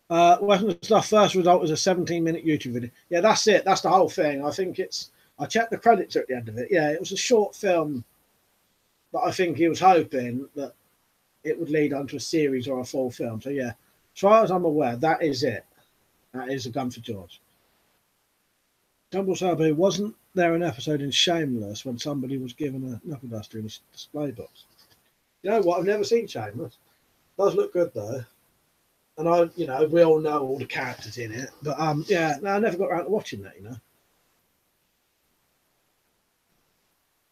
Weapons and Stuff first result was a 17-minute YouTube video. Yeah, that's it. That's the whole thing. I think it's. I checked the credits at the end of it. Yeah, it was a short film, but I think he was hoping that it would lead on to a series or a full film. So yeah, as far as I'm aware, that is it. That is a gun for George. Tumble Sabu, wasn't there an episode in Shameless when somebody was given a knuckle duster in a display box? You know what? I've never seen Shameless. Does look good though. And we all know all the characters in it. But yeah, no, I never got around to watching that, you know.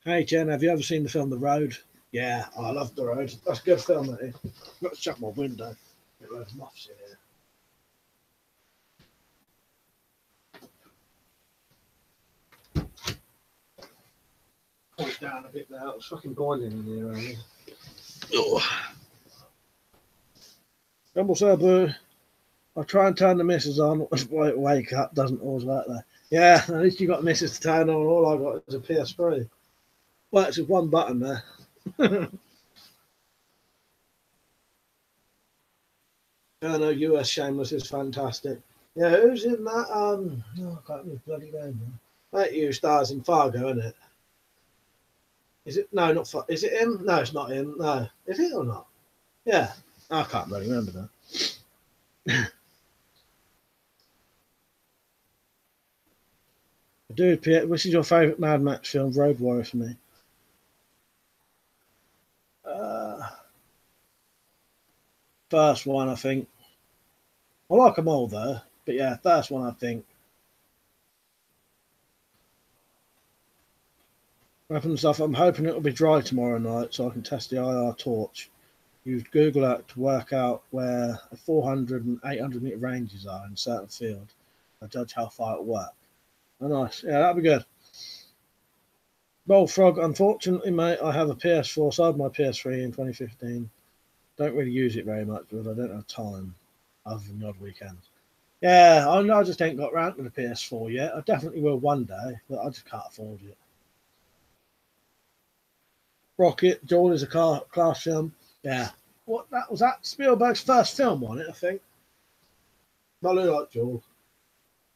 Hey Jen, have you ever seen the film The Road? Yeah, I love The Road. That's a good film, that is. I've got to shut my window. Get loads of moths in here. Pull it down a bit now. It's fucking boiling in here, aren't it? Oh. Rumble Sabu, I try and turn the missus on while it wake up. Doesn't always work there. Yeah, at least you got a missus to turn on. All I got is a PS3. Works with one button there. I know US Shameless is fantastic. Yeah, who's in that? I can't remember his bloody name. That you stars in Fargo, isn't it? Is it? No, not Fargo. Is it him? No, it's not him. No, is it or not? Yeah, I can't really remember that. Dude, which is your favourite Mad Max film? Road Warrior for me. First one, I think. I like them all though, but yeah, first one, I think. Weapon stuff. I'm hoping it'll be dry tomorrow night so I can test the IR torch. Used Google Earth to work out where a 400 and 800 meter ranges are in a certain field. I judge how far it works. Oh, nice. Yeah, that'll be good. Bullfrog, unfortunately, mate, I have a PS4, sold my PS3 in 2015. Don't really use it very much because I don't have time other than the odd weekends. Yeah, I just ain't got round to the PS4 yet. I definitely will one day, but I just can't afford it. Rocket, Joel is a class film. Yeah. What that was that Spielberg's first film on it, I think. I look like Joel.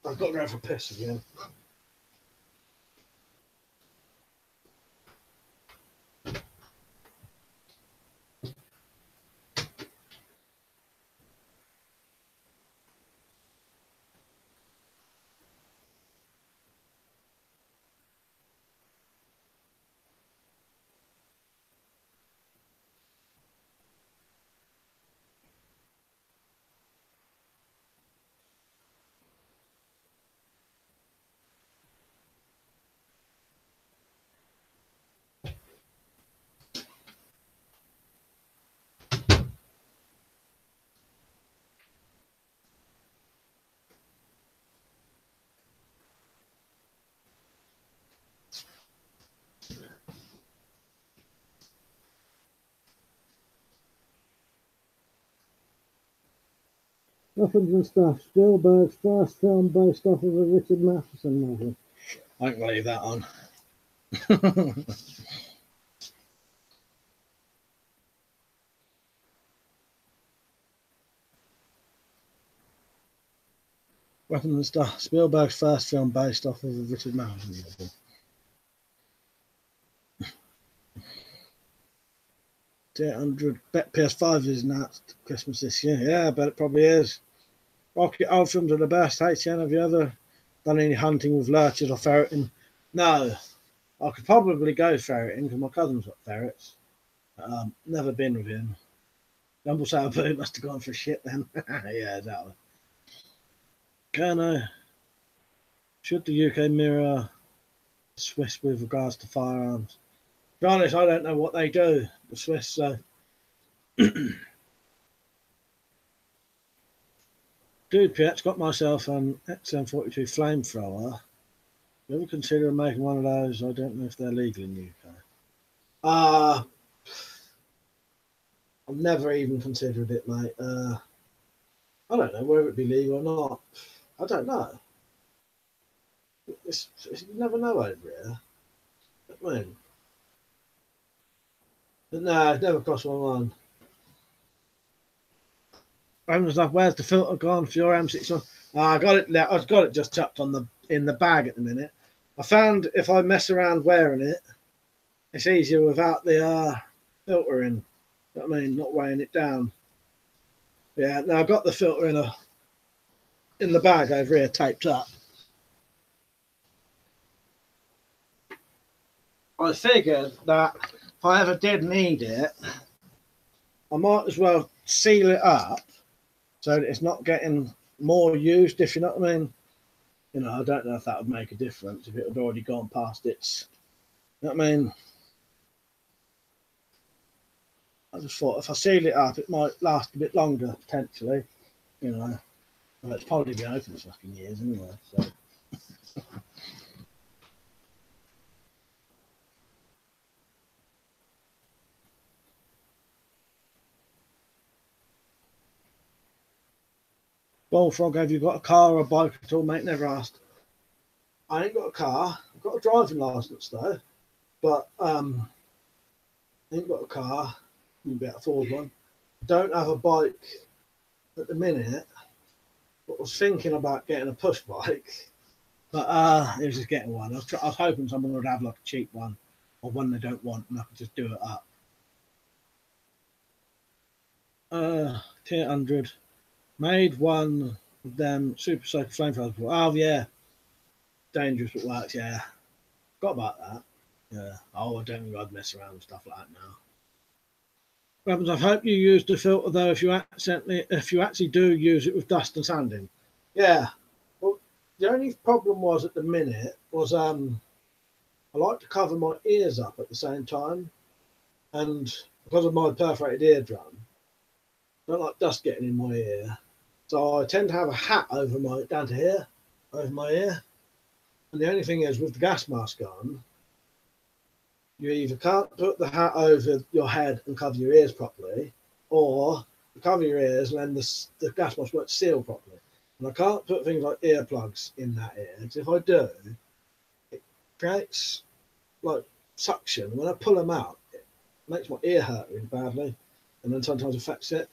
I've got to go for piss again. Weapons and Stuff. Spielberg's first film based off of a Richard Matheson novel. I can leave that on. Weapons and Stuff. Spielberg's first film based off of a Richard Matheson novel. 800. Bet PS5 is announced Christmas this year. Yeah, I bet it probably is. Rocket old films are the best. HN, have you ever done any hunting with lurchers or ferreting? No. I could probably go ferreting because my cousin's got ferrets. Never been with him. Rumble Sour Boo must have gone for shit then. Yeah, exactly. Kerno, should the UK mirror Swiss with regards to firearms? To be honest, I don't know what they do, the Swiss, so. Dude, Piet's got myself an XM42 flamethrower. You ever consider making one of those? I don't know if they're legal in the UK. I've never even considered it, mate. I don't know whether it'd be legal or not. I don't know. You never know over here. I mean, but no, it's never crossed my mind. Where's the filter gone for your M61? I got it. I've got it just chucked in the bag at the minute. I found if I mess around wearing it, it's easier without the filter in. You know what I mean? Not weighing it down. Yeah, now I've got the filter in the bag over here, taped up. I figured that if I ever did need it, I might as well seal it up so that it's not getting more used, if you know what I mean. You know, I don't know if that would make a difference if it had already gone past its, you know what I mean. I just thought if I seal it up, it might last a bit longer, potentially. You know, well, it's probably been open for fucking years anyway, so. Bullfrog, have you got a car or a bike at all, mate? Never asked. I ain't got a car. I've got a driving licence though, but I ain't got a car. You can be able to afford one. Don't have a bike at the minute, but was thinking about getting a push bike. But it was just getting one. I was hoping someone would have like a cheap one or one they don't want, and I could just do it up. 100. Made one of them super soaker flamethrowers. Oh yeah, dangerous but works. Yeah, got about that. Yeah. Oh, I don't think I'd mess around with stuff like that now. Robbins, I hope you use the filter though. If you actually do use it with dust and sanding. Yeah. Well, the only problem was at the minute was I like to cover my ears up at the same time, and because of my perforated eardrum, I don't like dust getting in my ear. So I tend to have a hat over down to here, over my ear. And the only thing is, with the gas mask on, you either can't put the hat over your head and cover your ears properly, or you cover your ears and then the gas mask won't seal properly. And I can't put things like earplugs in that ear, because if I do, it creates like suction. When I pull them out, it makes my ear hurt really badly, and then sometimes affects it.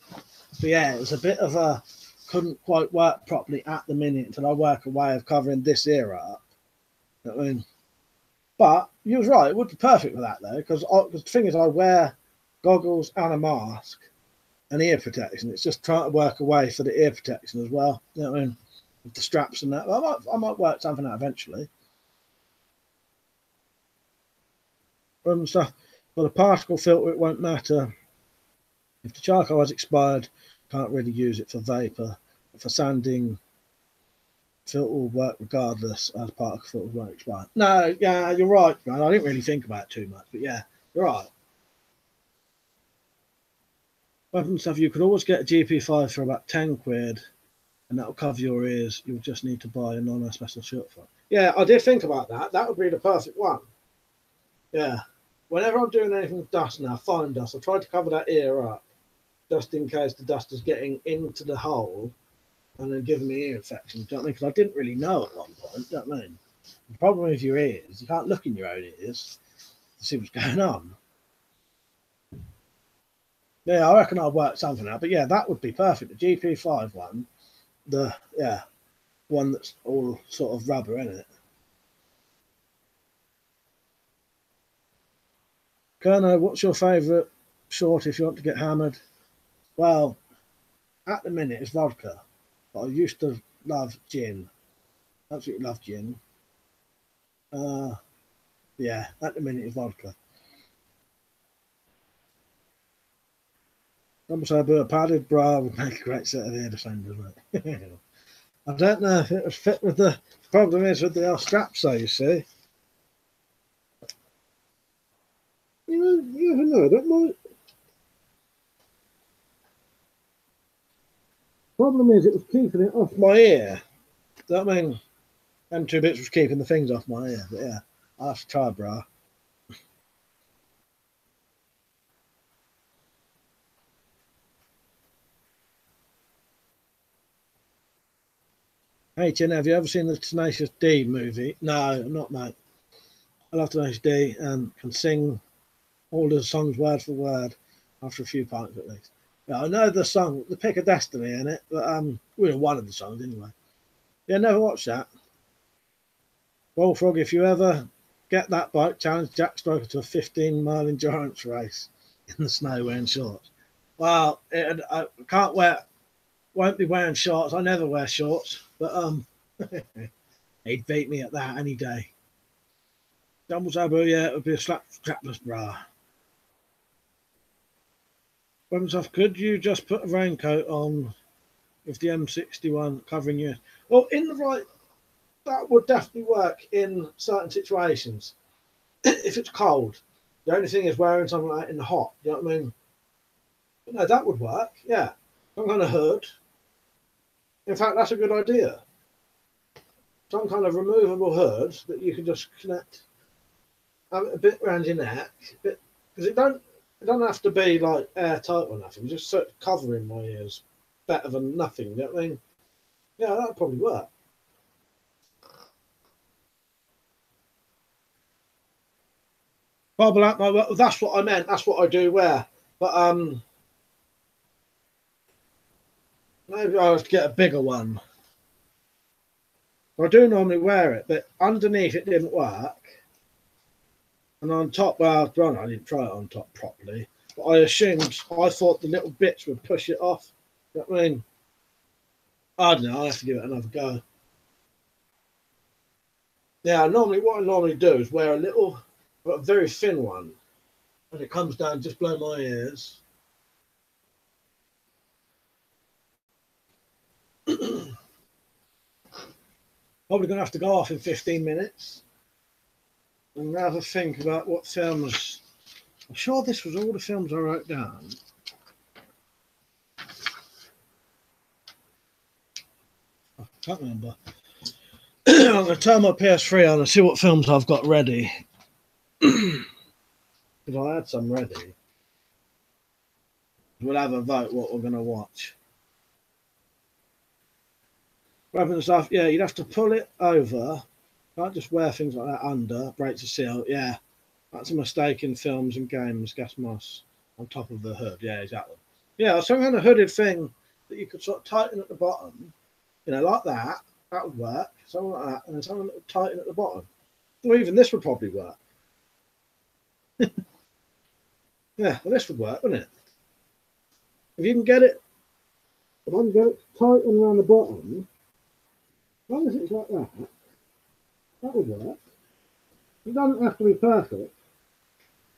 But yeah, it's a bit of a couldn't quite work properly at the minute until I work a way of covering this ear up. You know what I mean? But you was right, it would be perfect for that though, because the thing is I wear goggles and a mask and ear protection. It's just trying to work a way for the ear protection as well. You know what I mean? With the straps and that. I might work something out eventually. Stuff. Well, the particle filter, it won't matter. If the charcoal has expired, can't really use it for vapor. For sanding, filter will work regardless as particle filters won't expire. No, yeah, you're right, man. I didn't really think about it too much, but yeah, you're right. Weapon stuff, you could always get a GP5 for about 10 quid and that'll cover your ears. You'll just need to buy a non-asbestos shirt for it. Yeah, I did think about that. That would be the perfect one. Yeah. Whenever I'm doing anything with dust now, fine dust, I try to cover that ear up just in case the dust is getting into the hole and then giving me ear infection. Do you know what I mean? Because I didn't really know at one point. Do you know what I mean? The problem with your ears, you can't look in your own ears to see what's going on. Yeah, I reckon I'll work something out. But yeah, that would be perfect. The GP5 one, one that's all sort of rubber in it. Kerno, what's your favourite short if you want to get hammered. Well, at the minute it's vodka, but I used to love gin. Absolutely love gin. Yeah, at the minute it's vodka. A padded bra would make a great set of ear defenders, mate. I don't know if it would fit with the problem is with the straps, though, you see. You never know, that might. Problem is, it was keeping it off my ear. That mean, them two bits was keeping the things off my ear. But yeah, I'll have to try a bra. Hey, Chin, have you ever seen the Tenacious D movie? No, not mate. I love Tenacious D and can sing all the songs word for word after a few pints at least. Yeah, I know the song, the Pick of Destiny in it, but one of the songs anyway. Yeah, never watched that. Bullfrog, if you ever get that bike, challenge Jack Stoker to a 15-mile endurance race in the snow wearing shorts. Well, I can't won't be wearing shorts. I never wear shorts, but he'd beat me at that any day. Double Taboo, yeah, it would be a strapless bra. Weapons off, could you just put a raincoat on with the M61 covering you? Well, in the right, that would definitely work in certain situations. If it's cold, the only thing is wearing something like that in the hot. You know what I mean? But no, that would work. Yeah, some kind of hood. In fact, that's a good idea. Some kind of removable hood that you can just connect a bit around your neck, because it doesn't have to be like airtight or nothing. Just sort of covering my ears better than nothing. You know what I mean? Yeah, that'd probably work. Bubble up, well, that's what I meant. That's what I do wear. But maybe I'll have to get a bigger one. I do normally wear it, but underneath it didn't work. And on top, well, I didn't try it on top properly. But I thought the little bits would push it off. You know what I mean? I don't know, I'll have to give it another go. Yeah, what I normally do is wear a very thin one. And it comes down just below my ears. Probably going to have to go off in 15 minutes and have a think about what films. I'm sure this was all the films I wrote down. I can't remember. I'm going to turn my PS3 on and see what films I've got ready. Because I had some ready. We'll have a vote what we're going to watch. Weapon stuff, yeah, you'd have to pull it over. Can't just wear things like that under. Breaks the seal, yeah. That's a mistake in films and games. Gas mask on top of the hood, yeah, exactly. Yeah, some kind of hooded thing that you could sort of tighten at the bottom, like that. That would work. Something like that, and then something that would tighten at the bottom. Or even this would probably work. Yeah, well, this would work, wouldn't it? If you can get it, if I can get it tighten around the bottom, as long as it's like that, that would work. It doesn't have to be perfect.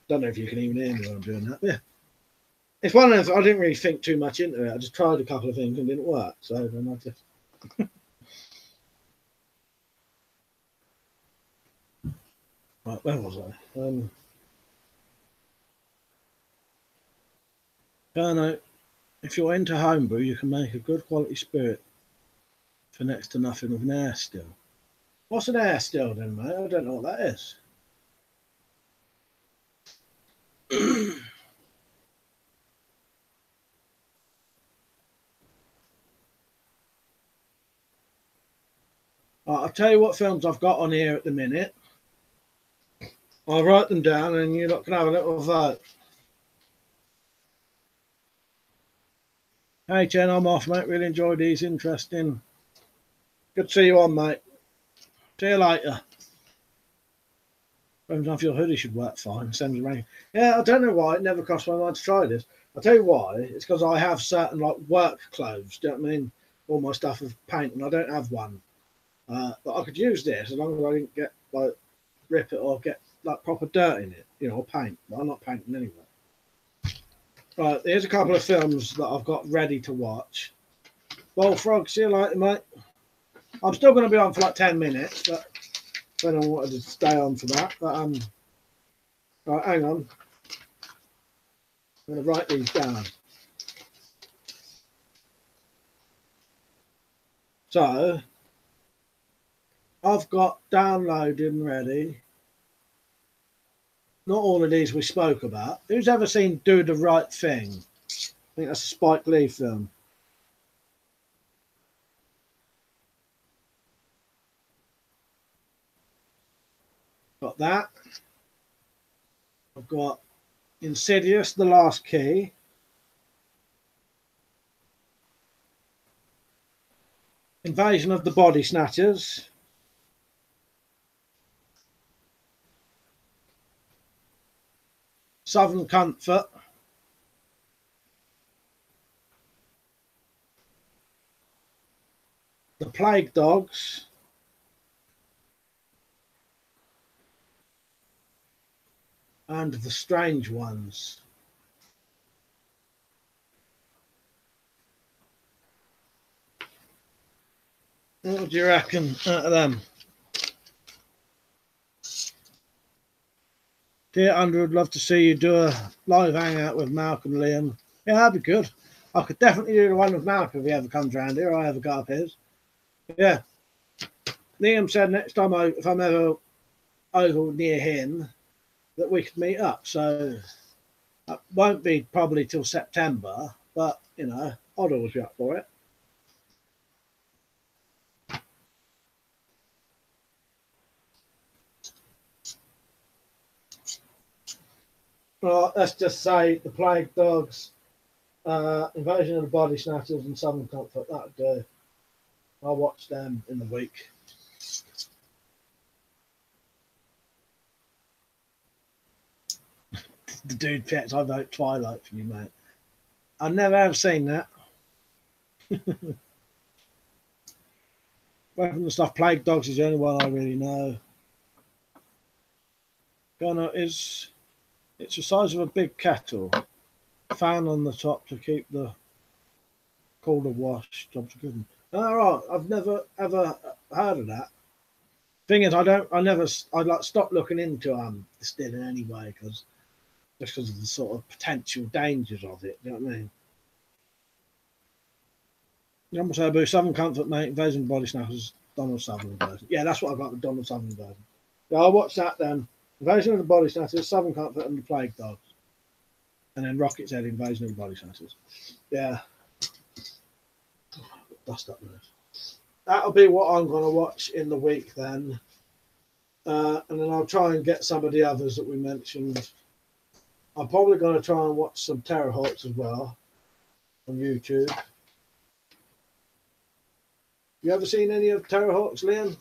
Don't know if you can even hear me when I'm doing that. Yeah. It's one of those, I didn't really think too much into it. I just tried a couple of things and didn't work. So then I just. Right, where was I? Berno, if you're into homebrew, you can make a good quality spirit for next to nothing with an air still. What's an air still then, mate? I don't know what that is. I'll tell you what films I've got on here at the minute. I'll write them down and you lot can have a little vote. Hey, Jen, I'm off, mate. Really enjoyed these. Interesting. Good to see you on, mate. See you later. Off your hoodie should work fine. Sends rain. Yeah, I don't know why. It never crossed my mind to try this. I'll tell you why. It's because I have certain like work clothes. Do you know what I mean? All my stuff of paint, and I don't have one. But I could use this as long as I didn't get like rip it or get like proper dirt in it, you know, or paint. But I'm not painting anyway. Right, here's a couple of films that I've got ready to watch. Bullfrog, see you later, mate. I'm still going to be on for like 10 minutes, but I don't wanted to stay on for that. But right, hang on. I'm going to write these down. So I've got downloading ready. Not all of these we spoke about. Who's ever seen Do the Right Thing? I think that's a Spike Lee film. Got that. I've got Insidious, The Last Key. Invasion of the Body Snatchers. Southern Comfort. The Plague Dogs. And The Strange Ones. What do you reckon out of them? Dear Andrew, would love to see you do a live hangout with Malcolm and Liam. Yeah, that'd be good. I could definitely do the one with Malcolm if he ever comes around here. I ever got up his. Yeah. Liam said next time if I'm ever over near him that we could meet up. So it won't be probably till September, but you know, I'd always be up for it. Well, let's just say The Plague Dogs, Invasion of the Body Snatchers, and Southern Comfort. That'd do. I'll watch them in the week. The dude pets, I vote Twilight for you, mate. I never have seen that. Weapon and Stuff, Plague Dogs is the only one I really know. Gunner is, it's the size of a big kettle. Fan on the top to keep the cooler wash. Jobs are good. All right, I've never ever heard of that. Thing is, I like stopped looking into distilling anyway just because of the sort of potential dangers of it. Do you know what I mean? Number Turbo, Southern Comfort, mate. Invasion of Body Snatchers, Donald Sutherland version. Yeah, that's what I got with Donald Sutherland version. Yeah, I'll watch that then. Invasion of the Body Snatchers, Southern Comfort, and the Plague Dogs. And then Rocket's Head, Invasion of the Body Snatchers. Yeah. Dust up there. That'll be what I'm going to watch in the week then. And then I'll try and get some of the others that we mentioned. I'm probably going to try and watch some Terrorhawks as well on YouTube. You ever seen any of Terrorhawks, Liam?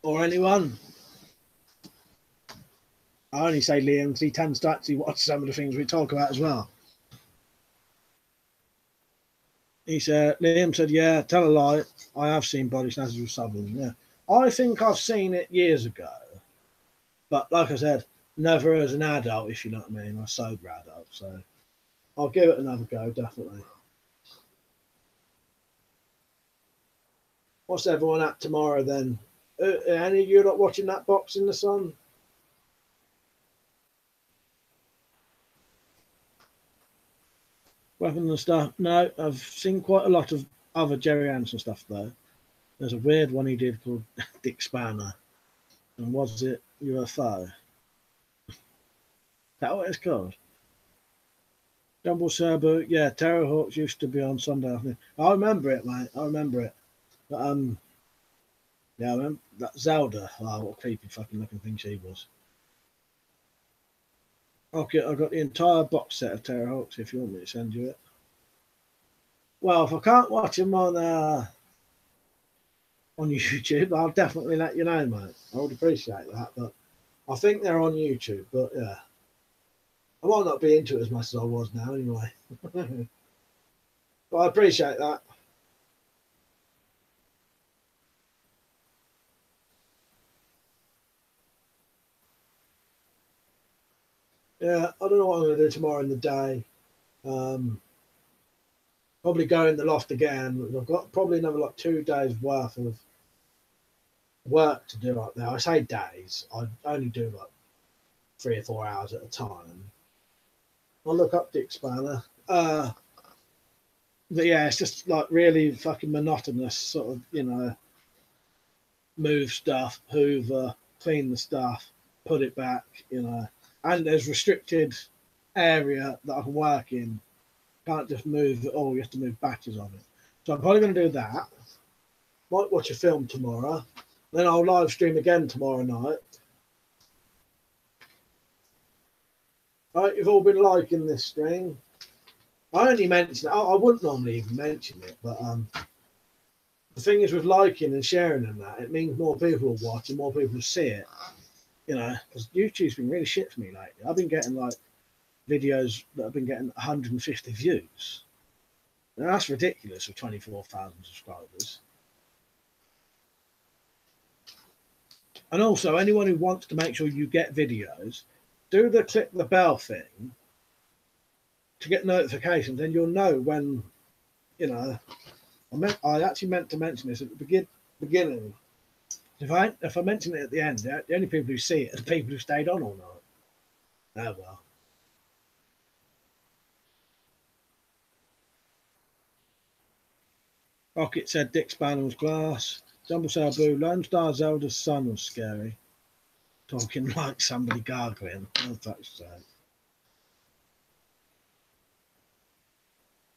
Or anyone? I only say Liam because he tends to actually watch some of the things we talk about as well. He said, Liam said, yeah, tell a lie. I have seen Body Snatchers with Sutherland. Yeah. I think I've seen it years ago. But like I said, never as an adult, if you know what I mean, or a sober adult. So I'll give it another go, definitely. What's everyone at tomorrow then? Any of you not watching that Box in the Sun? Weapon and Stuff. No, I've seen quite a lot of other Jerry Anderson stuff though. There's a weird one he did called Dick Spanner. And was it UFO? Is that what it's called? Jumble Serbo, yeah, Terrorhawks used to be on Sunday afternoon. I remember it, mate. I remember it. But yeah, I remember that Zelda. Oh, what a creepy fucking looking thing she was. Okay, I've got the entire box set of Terrorhawks if you want me to send you it. Well, if I can't watch them on on YouTube, I'll definitely let you know, mate. I would appreciate that. But I think they're on YouTube. But yeah, I might not be into it as much as I was now, anyway. But I appreciate that. Yeah, I don't know what I'm going to do tomorrow in the day. Probably go in the loft again. I've got probably another like 2 days worth of work to do up there. I say days. I only do like 3 or 4 hours at a time. I'll look up Dick Spanner. But yeah, it's just like really fucking monotonous sort of, move stuff, hoover, clean the stuff, put it back, and there's restricted area that I can work in. Can't just move it all, you have to move batches of it. So I'm probably going to do that. Might watch a film tomorrow. Then I'll live stream again tomorrow night. Right, you've all been liking this stream. I only mention it. I wouldn't normally even mention it, but the thing is with liking and sharing and that, it means more people will watch and more people will see it. Because YouTube's been really shit for me lately. I've been getting like videos that have been getting 150 views. Now that's ridiculous with 24,000 subscribers. And also, anyone who wants to make sure you get videos, do the click the bell thing to get notifications, and you'll know when, I actually meant to mention this at the beginning. If I mention it at the end, the only people who see it are the people who stayed on all night. Oh well. Rocket said Dick Spanner was glass. Jumble Sabu, Lone Star Zelda's son was scary. Talking like somebody gargling. Oh, that's sad.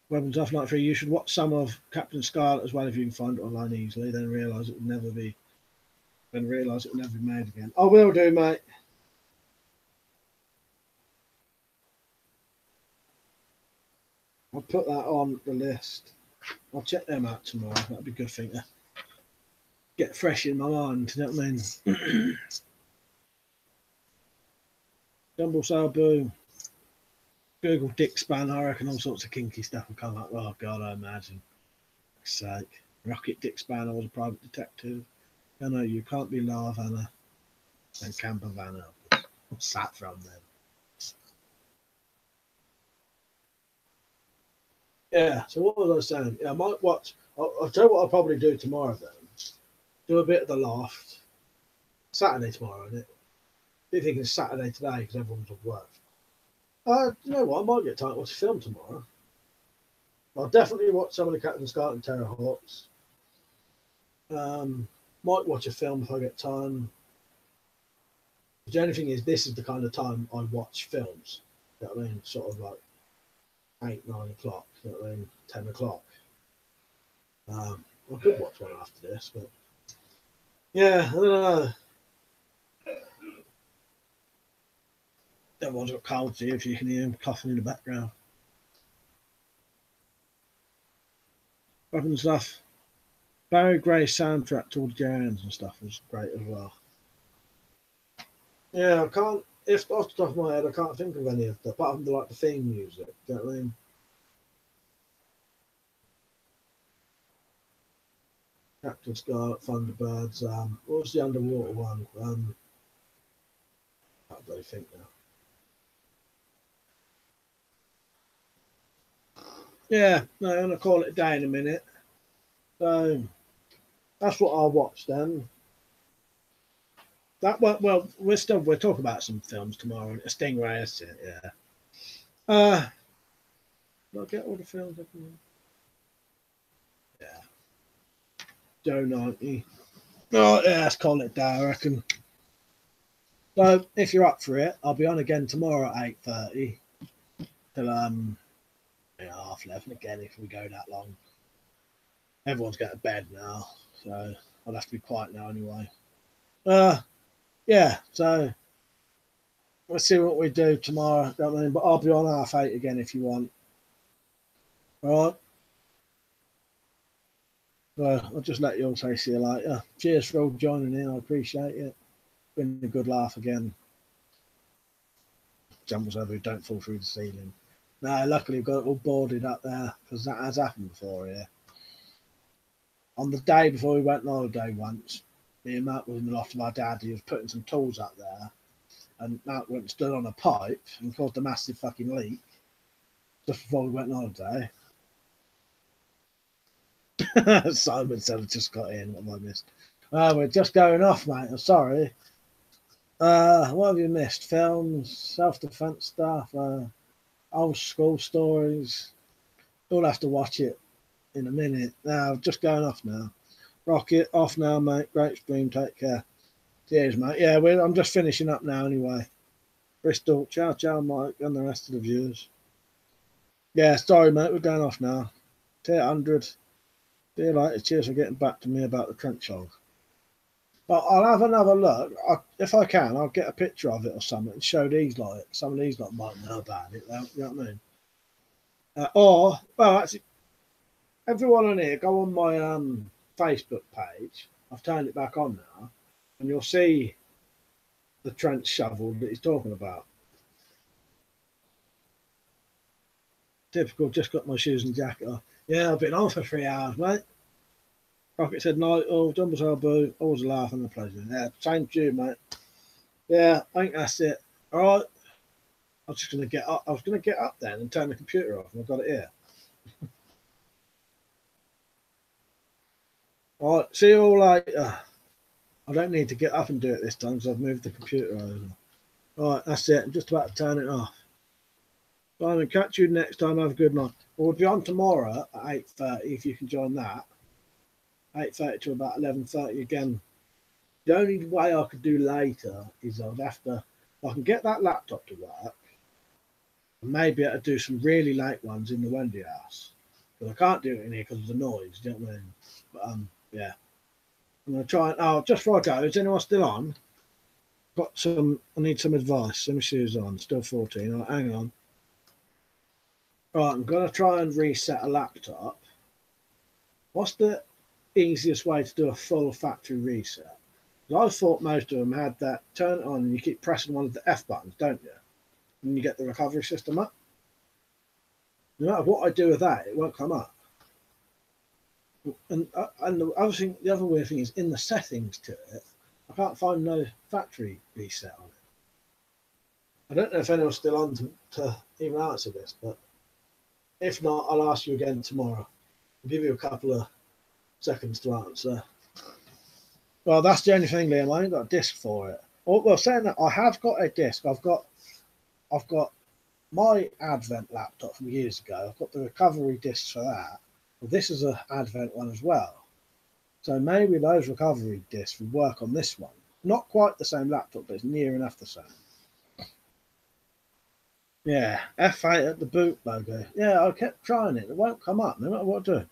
Weapons Off Night 3, you should watch some of Captain Scarlet as well if you can find it online easily, then realise it will never be made again. I will do, mate. I'll put that on the list. I'll check them out tomorrow. That'd be a good thing to get fresh in my mind, you know what I mean? Jumble Sabu. Google Dick Spanner, I reckon all sorts of kinky stuff will come up. Oh god, I imagine. For sake. Rocket Dick Spanner was a private detective. I know you can't be Love Anna and Camper Vanna. What's that from then? Yeah, so what was I saying? Yeah, I might watch. I'll tell you what I'll probably do tomorrow then. Do a bit of the loft. Saturday tomorrow, isn't it? Be thinking it's Saturday today because everyone's at work. You know what? I might get time to watch a film tomorrow. I'll definitely watch some of the Captain Scarlet and Terrorhawks. Might watch a film if I get time. The only thing is, this is the kind of time I watch films. You know what I mean? Sort of like 8, 9 o'clock. You know what I mean? 10 o'clock. I could watch one after this, but yeah, I don't know. Everyone's got colds here if you can hear him coughing in the background. Weapon stuff. Barry Gray's soundtrack to all the Joannes and stuff was great as well. Yeah, I can't. If off the top of my head, I can't think of any of them apart from the theme music. Do you know what I mean? Captain Scarlet, Thunderbirds. What was the underwater one? I can't really think now. Yeah, no, I'm gonna call it a day in a minute. So that's what I'll watch then. That well, we're talking about some films tomorrow. A Stingray, that's it. Yeah. Did I get all the films? Yeah. Joe 90. Oh yeah, let's call it a day, I reckon. So if you're up for it, I'll be on again tomorrow at 8:30 till 11:30 again if we go that long. Everyone's going to bed now, so I'll have to be quiet now anyway. Yeah, so let's see what we do tomorrow. But I'll be on 8:30 again if you want. All right. Well, I'll just let you all say see you later. Cheers for all joining in. I appreciate it. Been a good laugh again. Jumbles over who don't fall through the ceiling. No, luckily we've got it all boarded up there because that has happened before here. On the day before we went on holiday once, me and Matt was in the loft of our dad. He was putting some tools up there, and Matt went and stood on a pipe and caused a massive fucking leak just before we went on holiday. Simon said I just got in. What have I missed? We're just going off, mate. I'm sorry. What have you missed? Films, self-defense stuff, old school stories. You'll have to watch it in a minute. Now, just going off now. Rocket, off now, mate. Great stream. Take care. Cheers, mate. Yeah, I'm just finishing up now anyway. Bristol, ciao, ciao, Mike, and the rest of the viewers. Yeah, sorry, mate. We're going off now. Tier 100. See you later. Cheers for getting back to me about the trench hog. But I'll have another look. If I can, I'll get a picture of it or something and show these like some of these like might know about it. You know what I mean? Actually, everyone on here, go on my Facebook page. I've turned it back on now, and you'll see the trench shovel that he's talking about. Typical. Just got my shoes and jacket off. Yeah, I've been on for 3 hours, mate. Rocket said night. Oh, Jumbles elbow. Always a laugh and a pleasure. Yeah, same to you, mate. Yeah, I think that's it. All right. I was just going to get up. I was going to get up then and turn the computer off, and I've got it here. All right. See you all later. I don't need to get up and do it this time because I've moved the computer over. All right, that's it. I'm just about to turn it off. Simon, catch you next time. Have a good night. We'll be on tomorrow at 8:30 if you can join that. 8:30 to about 11:30 again. The only way I could do later is I'd have to, if I can get that laptop to work, maybe I'd do some really late ones in the Wendy house. But I can't do it in here because of the noise. Do you know what I mean? But yeah. I'm going to try and, just before I go, is anyone still on? I need some advice. Let me see who's on. Still 14. Right, hang on. Right, I'm going to try and reset a laptop. What's the easiest way to do a full factory reset? I thought most of them had that turn it on and you keep pressing one of the F buttons, don't you? And you get the recovery system up. No matter what I do with that, it won't come up. And the other weird thing is in the settings to it, I can't find no factory reset on it. I don't know if anyone's still on to even answer this, but if not, I'll ask you again tomorrow. I'll give you a couple of seconds to answer. Well, that's the only thing, Liam. I ain't got a disc for it. Well, saying that, I have got a disc. I've got my Advent laptop from years ago. I've got the recovery discs for that. Well, this is an Advent one as well. So maybe those recovery discs would work on this one. Not quite the same laptop, but it's near enough the same. Yeah, F8 at the boot logo. Yeah, I kept trying it. It won't come up, no matter what I do.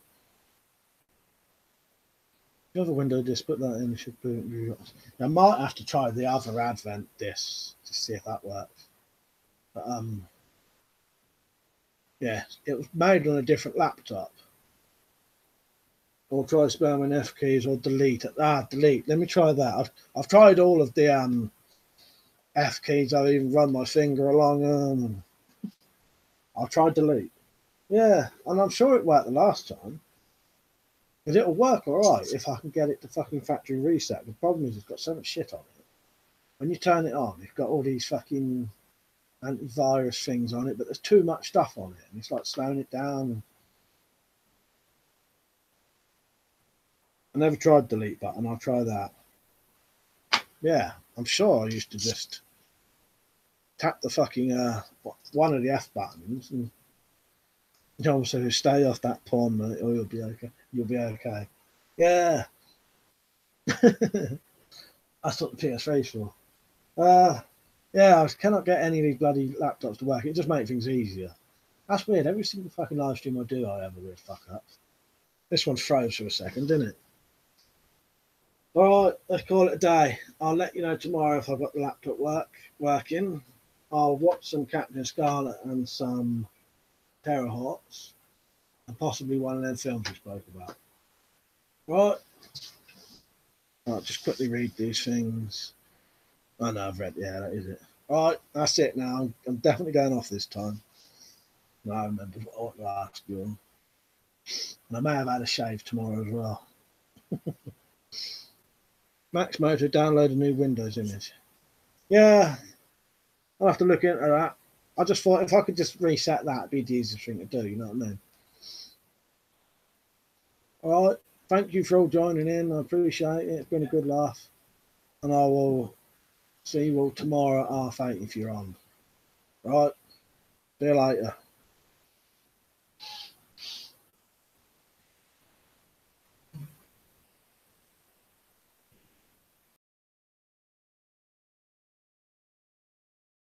The other window disc, put that in. It should boot. I might have to try the other Advent discs to see if that works. But yeah, it was made on a different laptop. Or try spamming F keys or delete. Delete. Let me try that. I've tried all of the F keys. I've even run my finger along them. I'll try delete. Yeah, and I'm sure it worked the last time. Because it'll work all right if I can get it to fucking factory reset. The problem is it's got so much shit on it. When you turn it on, it's got all these fucking antivirus things on it, but there's too much stuff on it, and it's like slowing it down. I never tried delete button. I'll try that. Yeah, I'm sure I used to just tap the fucking one of the F buttons and so stay off that porn, mate, or you'll be okay. You'll be okay. Yeah. That's what the PS3's for. Yeah, I cannot get any of these bloody laptops to work. It just makes things easier. That's weird. Every single fucking live stream I do, I have a weird fuck up. This one froze for a second, didn't it? All right, let's call it a day. I'll let you know tomorrow if I've got the laptop working. I'll watch some Captain Scarlet and some Terror Hearts, and possibly one of them films we spoke about. Right. I'll just quickly read these things. I know I've read. Yeah, that is it. All right, that's it now. I'm definitely going off this time. No, I remember what I want to ask you. And I may have had a shave tomorrow as well. Max Motor download a new Windows image. Yeah, I'll have to look into that. I just thought if I could just reset that, it'd be the easiest thing to do, you know what I mean? All right, thank you for all joining in. I appreciate it. It's been a good laugh. And I will see you all tomorrow at 8:30 if you're on. Right, see you later.